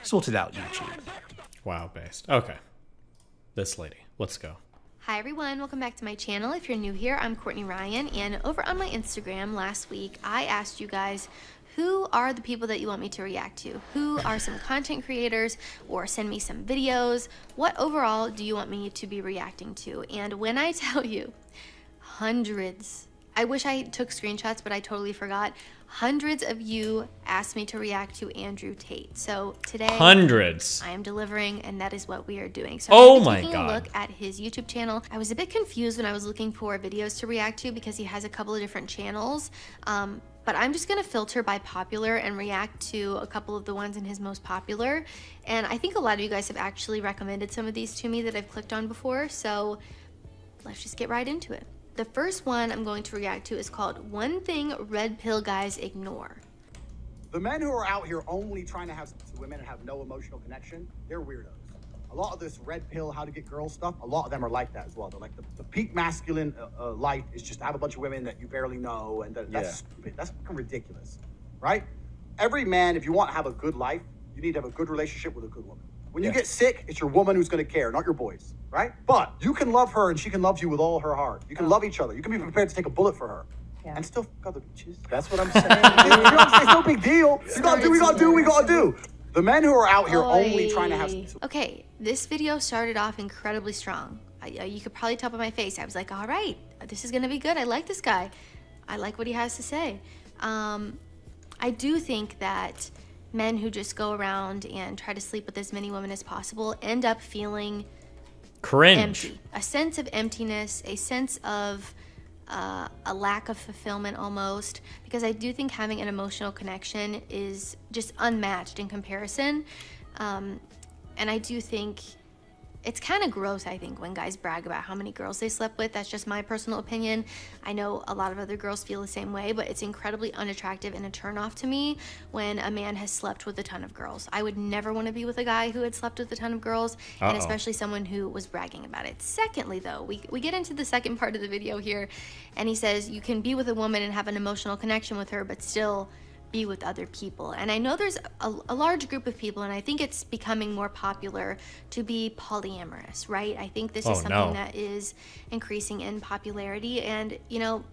[SPEAKER 6] Sort it out, YouTube.
[SPEAKER 4] Wow, based. Okay. This lady. Let's go.
[SPEAKER 2] Hi everyone, welcome back to my channel. If you're new here, I'm Courtney Ryan, and over on my Instagram last week, I asked you guys, who are the people that you want me to react to? Who are some content creators, or send me some videos? What overall do you want me to be reacting to? And when I tell you, hundreds, I wish I took screenshots, but I totally forgot. Hundreds of you asked me to react to Andrew Tate. So today,
[SPEAKER 4] hundreds.
[SPEAKER 2] I am delivering, and that is what we are doing. So
[SPEAKER 4] oh
[SPEAKER 2] I'm
[SPEAKER 4] my
[SPEAKER 2] taking
[SPEAKER 4] God.
[SPEAKER 2] a look at his YouTube channel. I was a bit confused when I was looking for videos to react to because he has a couple of different channels. But I'm just gonna filter by popular and react to a couple of the ones in his most popular. And I think a lot of you guys have actually recommended some of these to me that I've clicked on before. So let's just get right into it. The first one I'm going to react to is called One Thing Red Pill Guys Ignore.
[SPEAKER 22] The men who are out here only trying to have sex with women and have no emotional connection, they're weirdos. A lot of this red pill, how to get girls stuff, a lot of them are like that as well. They're like the peak masculine life is just to have a bunch of women that you barely know, and that's stupid. That's fucking ridiculous, right? Every man, if you want to have a good life, you need to have a good relationship with a good woman. When you get sick, it's your woman who's going to care, not your boys, right? But you can love her and she can love you with all her heart. You can love each other. You can be prepared to take a bullet for her. And still fuck other bitches. That's what I'm saying. You know what I'm saying? It's no big deal. We gotta do, we gotta do, we gotta do. The men who are out here only trying to have...
[SPEAKER 2] Okay, this video started off incredibly strong. You could probably tell by my face. I was like, all right, this is going to be good. I like this guy. I like what he has to say. I do think that men who just go around and try to sleep with as many women as possible end up feeling
[SPEAKER 4] cringe,
[SPEAKER 2] empty, a sense of emptiness, a sense of a lack of fulfillment almost, because I do think having an emotional connection is just unmatched in comparison. And I do think it's kind of gross, I think, when guys brag about how many girls they slept with. That's just my personal opinion. I know a lot of other girls feel the same way, but it's incredibly unattractive and a turnoff to me when a man has slept with a ton of girls. I would never want to be with a guy who had slept with a ton of girls, and especially someone who was bragging about it. Secondly, though, we get into the second part of the video here, and he says you can be with a woman and have an emotional connection with her, but still be with other people. And I know there's a large group of people, and I think it's becoming more popular to be polyamorous, right? I think this is something that is increasing in popularity, and you know,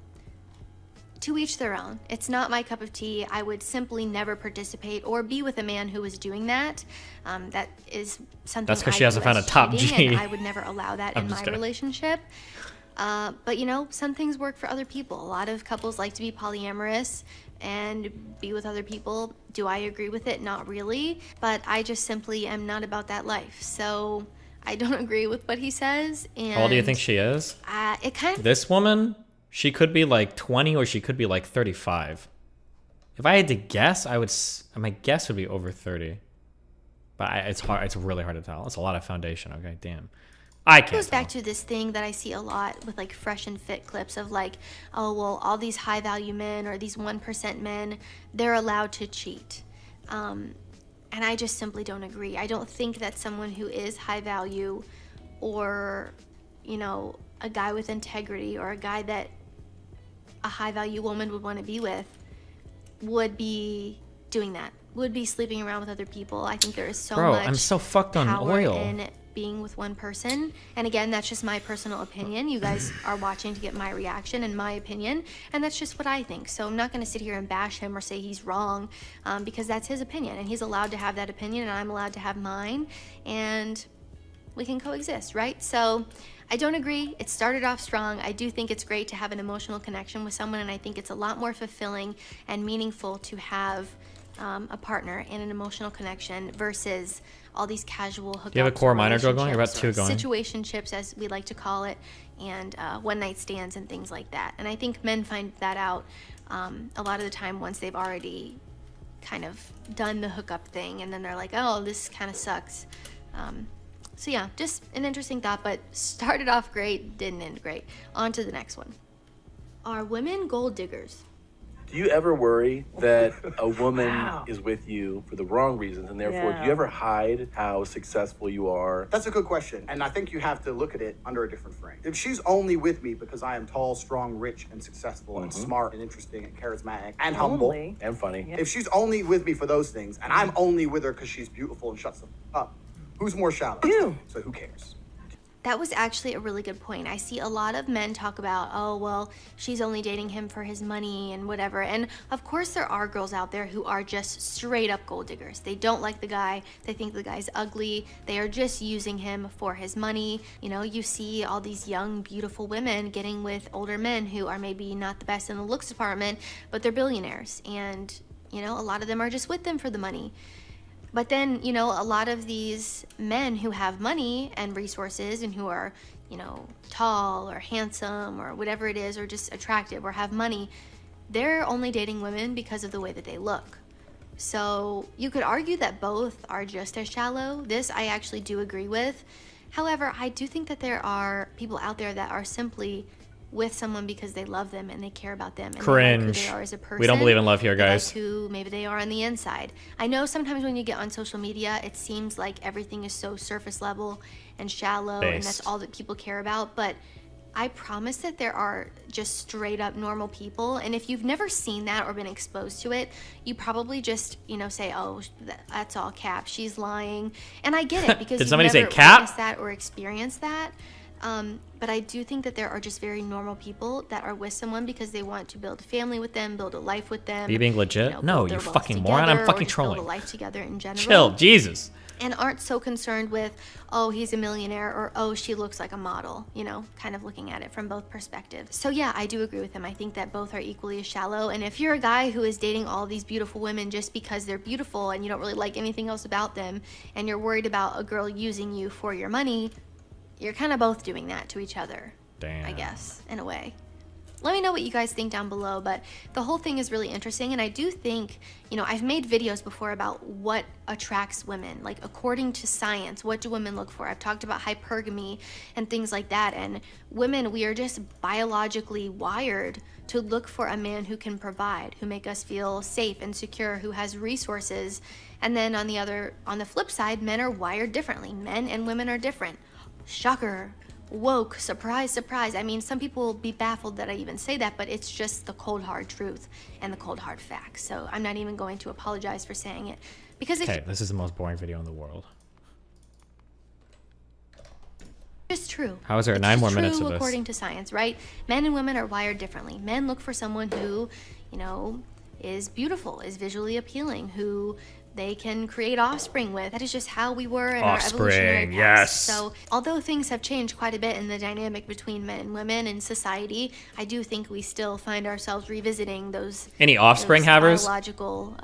[SPEAKER 2] to each their own. It's not my cup of tea. I would simply never participate or be with a man who was doing that. That is something
[SPEAKER 4] that's because she hasn't found a top G.
[SPEAKER 2] And I would never allow that in my relationship. But you know, some things work for other people. A lot of couples like to be polyamorous and be with other people. Do I agree with it? Not really, but I just simply am not about that life. So I don't agree with what he says. And
[SPEAKER 4] how old do you think she is?
[SPEAKER 2] It kind of,
[SPEAKER 4] this woman, she could be like 20 or she could be like 35. If I had to guess, my guess would be over 30. But it's hard. It's really hard to tell. It's a lot of foundation. Okay, damn. I can't.
[SPEAKER 2] It goes back to this thing that I see a lot with like Fresh and Fit clips of like, oh, well, all these high value men or these 1% men, they're allowed to cheat. And I just simply don't agree. I don't think that someone who is high value or, you know, a guy with integrity or a guy that a high value woman would want to be with would be doing that, would be sleeping around with other people. I think there is so much
[SPEAKER 4] I'm so fucked on
[SPEAKER 2] power
[SPEAKER 4] oil.
[SPEAKER 2] in being with one person. And again, that's just my personal opinion. You guys are watching to get my reaction and my opinion, and that's just what I think. So I'm not going to sit here and bash him or say he's wrong, because that's his opinion, and he's allowed to have that opinion, and I'm allowed to have mine, and we can coexist, right? So I don't agree. It started off strong. I do think it's great to have an emotional connection with someone, and I think it's a lot more fulfilling and meaningful to have a partner and an emotional connection versus all these casual hookups.
[SPEAKER 4] Do you have a core minor drill going? You're about 2 going.
[SPEAKER 2] Situationships, as we like to call it, and one night stands and things like that. And I think men find that out a lot of the time once they've already kind of done the hookup thing, and then they're like, oh, this kind of sucks. So yeah, just an interesting thought, but started off great, didn't end great. On to the next one. Are women gold diggers?
[SPEAKER 7] Do you ever worry that a woman is with you for the wrong reasons, and therefore do you ever hide how successful you are?
[SPEAKER 22] That's a good question, and I think you have to look at it under a different frame. If she's only with me because I am tall, strong, rich, and successful, and smart, and interesting, and charismatic, and humble,
[SPEAKER 7] and funny.
[SPEAKER 22] If she's only with me for those things, and I'm only with her because she's beautiful and shuts the up, who's more shallow? You. So who cares?
[SPEAKER 2] That was actually a really good point. I see a lot of men talk about, oh, well, she's only dating him for his money and whatever. And of course there are girls out there who are just straight up gold diggers. They don't like the guy. They think the guy's ugly. They are just using him for his money. You know, you see all these young, beautiful women getting with older men who are maybe not the best in the looks department, but they're billionaires. And, you know, a lot of them are just with them for the money. But then, you know, a lot of these men who have money and resources and who are, you know, tall or handsome or whatever it is, or just attractive or have money, they're only dating women because of the way that they look. So you could argue that both are just as shallow. This I actually do agree with. However, I do think that there are people out there that are simply with someone because they love them and they care about them and
[SPEAKER 4] cringe.
[SPEAKER 2] they like who they are as a person.
[SPEAKER 4] We don't believe in love here, guys.
[SPEAKER 2] Like who maybe they are on the inside. I know sometimes when you get on social media, it seems like everything is so surface level and shallow, and that's all that people care about. But I promise that there are just straight up normal people, and if you've never seen that or been exposed to it, you probably just, you know, say, oh, that's all cap, she's lying. And I get it because
[SPEAKER 4] Did
[SPEAKER 2] you've
[SPEAKER 4] somebody
[SPEAKER 2] never
[SPEAKER 4] say cap?
[SPEAKER 2] witnessed that or experienced that. But I do think that there are just very normal people that are with someone because they want to build a family with them, build a life with them.
[SPEAKER 4] Are you being legit?
[SPEAKER 2] You know,
[SPEAKER 4] no,
[SPEAKER 2] build
[SPEAKER 4] you
[SPEAKER 2] their wealth
[SPEAKER 4] fucking moron.
[SPEAKER 2] together,
[SPEAKER 4] I'm
[SPEAKER 2] or
[SPEAKER 4] fucking
[SPEAKER 2] just build
[SPEAKER 4] trolling.
[SPEAKER 2] a life together in general.
[SPEAKER 4] Chill, Jesus.
[SPEAKER 2] and aren't so concerned with, oh, he's a millionaire, or oh, she looks like a model, you know, kind of looking at it from both perspectives. So yeah, I do agree with him. I think that both are equally as shallow. And if you're a guy who is dating all these beautiful women just because they're beautiful and you don't really like anything else about them, and you're worried about a girl using you for your money, you're kind of both doing that to each other.
[SPEAKER 4] Damn.
[SPEAKER 2] I guess, in a way. Let me know what you guys think down below, but the whole thing is really interesting, and I do think, you know, I've made videos before about what attracts women, like according to science, what do women look for? I've talked about hypergamy and things like that, and women, we are just biologically wired to look for a man who can provide, who make us feel safe and secure, who has resources. And then on the flip side, men are wired differently. Men and women are different. Shocker. Woke, surprise, surprise. I mean, some people will be baffled that I even say that, but it's just the cold hard truth and the cold hard facts. So I'm not even going to apologize for saying it, because
[SPEAKER 4] Okay, this is the most boring video in the world.
[SPEAKER 2] it's true.
[SPEAKER 4] How is there
[SPEAKER 2] It's
[SPEAKER 4] 9
[SPEAKER 2] just
[SPEAKER 4] more minutes
[SPEAKER 2] true
[SPEAKER 4] of this?
[SPEAKER 2] according to science, right? Men and women are wired differently. Men look for someone who, you know, is beautiful, is visually appealing, who they can create offspring with. That is just how we were in our evolutionary past.
[SPEAKER 4] Yes.
[SPEAKER 2] So although things have changed quite a bit in the dynamic between men and women in society, I do think we still find ourselves revisiting those
[SPEAKER 4] Any offspring
[SPEAKER 2] those
[SPEAKER 4] havers?
[SPEAKER 2] biological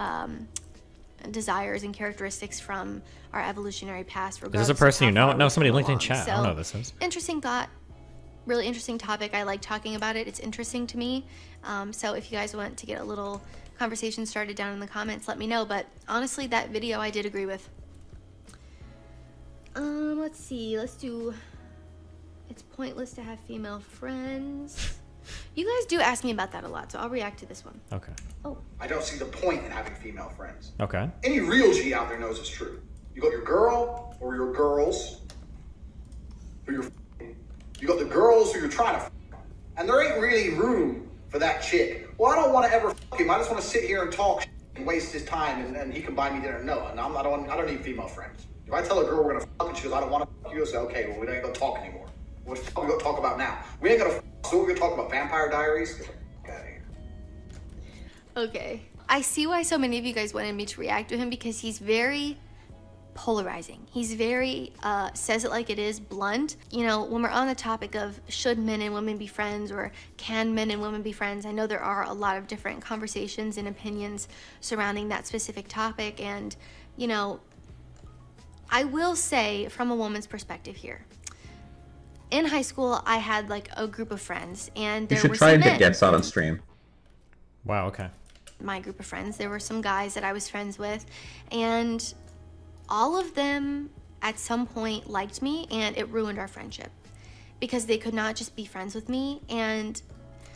[SPEAKER 2] desires and characteristics from our evolutionary past.
[SPEAKER 4] Is this a
[SPEAKER 2] regardless of
[SPEAKER 4] person you
[SPEAKER 2] how
[SPEAKER 4] know?
[SPEAKER 2] far
[SPEAKER 4] No,
[SPEAKER 2] we've
[SPEAKER 4] somebody
[SPEAKER 2] come
[SPEAKER 4] linked in
[SPEAKER 2] along.
[SPEAKER 4] chat. I don't know who this is.
[SPEAKER 2] Interesting thought. Really interesting topic. I like talking about it. It's interesting to me. So if you guys want to get a little conversation started down in the comments, let me know. But honestly, that video I did agree with. Let's see. Let's do. It's pointless to have female friends. You guys do ask me about that a lot, so I'll react to this one.
[SPEAKER 4] Okay.
[SPEAKER 2] Oh.
[SPEAKER 9] I don't see the point in having female friends.
[SPEAKER 4] Okay.
[SPEAKER 9] Any real G out there knows it's true. You got your girl or your girls who you're f***ing. You got the girls who you're trying to f***. And there ain't really room for that chick. Well, I don't want to ever f*** him. I just want to sit here and talk and waste his time and he can buy me dinner. No, and I don't need female friends. If I tell a girl we're going to f*** and she goes, I don't want to f*** you, I say, okay, well, we ain't going to talk anymore. What the f*** are we going to talk about now? We ain't going to f***, so we're going to talk about Vampire Diaries? Get the f*** out of here.
[SPEAKER 2] Okay. I see why so many of you guys wanted me to react to him, because he's very polarizing. He's very, says it like it is, blunt. You know, when we're on the topic of should men and women be friends, or can men and women be friends, I know there are a lot of different conversations and opinions surrounding that specific topic. And, you know, I will say from a woman's perspective here, in high school, I had like a group of friends, and
[SPEAKER 13] You
[SPEAKER 2] there
[SPEAKER 13] should
[SPEAKER 2] were
[SPEAKER 13] try
[SPEAKER 2] some
[SPEAKER 13] and get
[SPEAKER 2] men.
[SPEAKER 13] guests on stream.
[SPEAKER 4] Wow, okay.
[SPEAKER 2] My group of friends, there were some guys that I was friends with, and all of them at some point liked me, and it ruined our friendship because they could not just be friends with me. And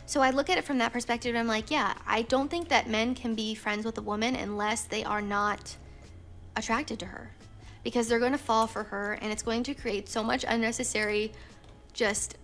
[SPEAKER 2] so I look at it from that perspective, and I'm like, yeah, I don't think that men can be friends with a woman unless they are not attracted to her, because they're going to fall for her, and it's going to create so much unnecessary just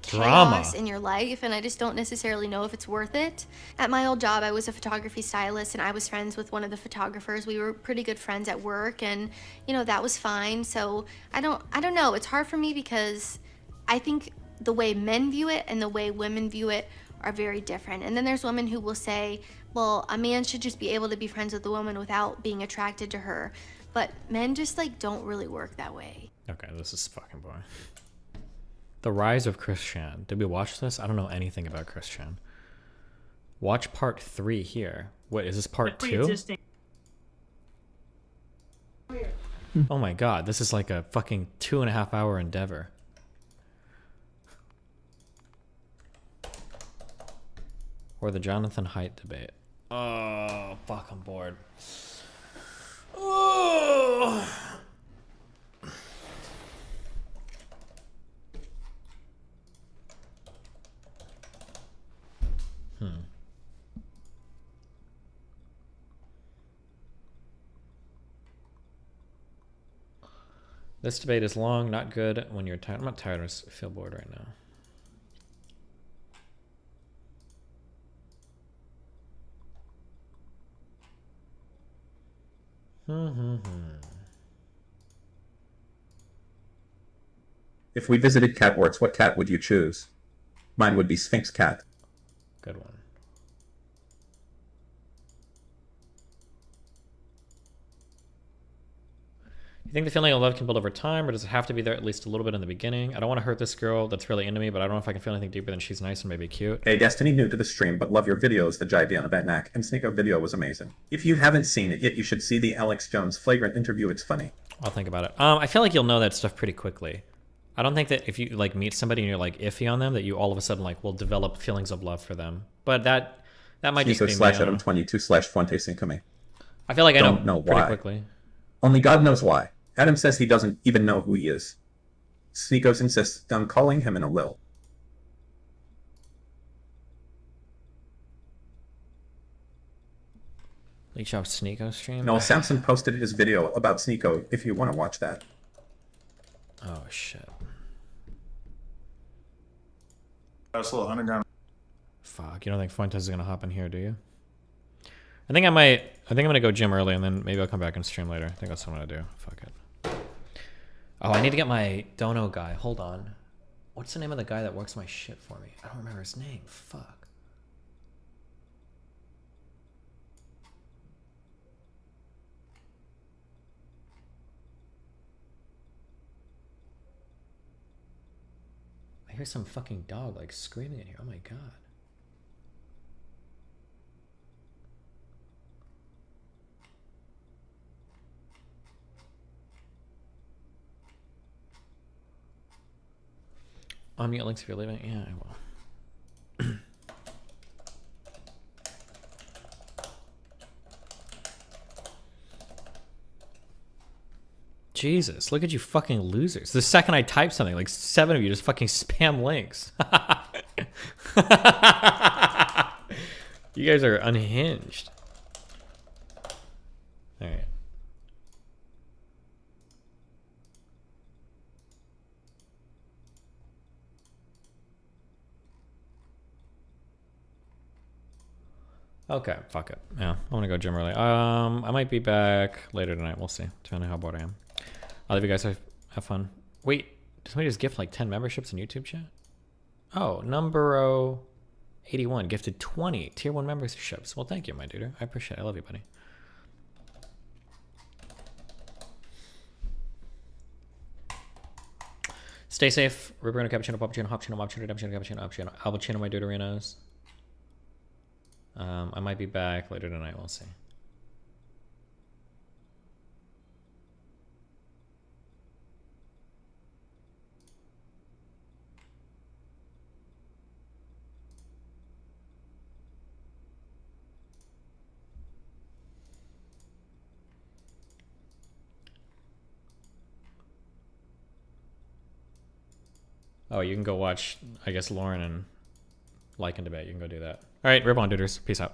[SPEAKER 2] chaos in your life, and I just don't necessarily know if it's worth it. At my old job, I was a photography stylist, and I was friends with one of the photographers. We were pretty good friends at work, and you know, that was fine. So I don't know, it's hard for me because I think the way men view it and the way women view it are very different. And then there's women who will say, well, a man should just be able to be friends with a woman without being attracted to her. But men just like don't really work that way.
[SPEAKER 4] Okay, this is fucking boring. The Rise of Christian. Did we watch this? I don't know anything about Christian. Watch part 3 here. What, is this part 2? Oh my god, this is like a fucking 2.5 hour endeavor. Or the Jonathan Haidt debate. Oh, fuck, I'm bored. Oh. This debate is long, not good when you're tired. I'm not tired, I just feel bored right now.
[SPEAKER 13] If we visited Catworts, what cat would you choose? Mine would be Sphinx Cat.
[SPEAKER 4] Good one. You think the feeling of love can build over time, or does it have to be there at least a little bit in the beginning? I don't want to hurt this girl that's really into me, but I don't know if I can feel anything deeper than she's nice and maybe cute.
[SPEAKER 13] Hey, Destiny, new to the stream, but love your videos. The Jive on the Batnack and Sneeko video was amazing. If you haven't seen it yet, you should see the Alex Jones flagrant interview. It's funny.
[SPEAKER 4] I'll think about it. I feel like you'll know that stuff pretty quickly. I don't think that if you like meet somebody and you're like iffy on them, that you all of a sudden like will develop feelings of love for them. But that might just be me.
[SPEAKER 13] Sneeko/Adam22/Fuente5me.
[SPEAKER 4] I feel like I
[SPEAKER 13] don't
[SPEAKER 4] know
[SPEAKER 13] why.
[SPEAKER 4] pretty quickly.
[SPEAKER 13] Only God knows why. Adam says he doesn't even know who he is. Sneekos insists on calling him in a lil.
[SPEAKER 4] Leech off Sneeko stream?
[SPEAKER 13] Noel Sampson posted his video about Sneeko if you want to watch that.
[SPEAKER 4] Oh, shit.
[SPEAKER 11] That's a little underground.
[SPEAKER 4] Fuck, you don't think Fuentes is gonna hop in here, do you? I think I'm gonna go gym early and then maybe I'll come back and stream later. I think that's what I'm gonna do. Fuck it. Oh, I need to get my dono guy. Hold on. What's the name of the guy that works my shit for me? I don't remember his name. Fuck. I hear some fucking dog like screaming in here. Oh my god. Unmute links if you're leaving. Yeah, I will. Jesus, look at you fucking losers. The second I type something, like 7 of you just fucking spam links. You guys are unhinged. Alright. Okay, fuck it. Yeah, I'm gonna go gym early. I might be back later tonight. We'll see, depending on how bored I am. I'll leave you guys have fun. Wait, did somebody just gift like 10 memberships in YouTube chat? Oh, number 81 gifted 20 tier 1 memberships. Well, thank you, my dude. I appreciate it. I love you, buddy. Stay safe. Ruberino, cappuccino, poppuccino, hoppuccino, moppuccino, cappuccino, cappuccino, cappuccino, albuccino, my deuterinos. I might be back later tonight. We'll see. Oh, you can go watch, I guess, Lauren and Like and Debate. You can go do that. All right, rip on, duders. Peace out.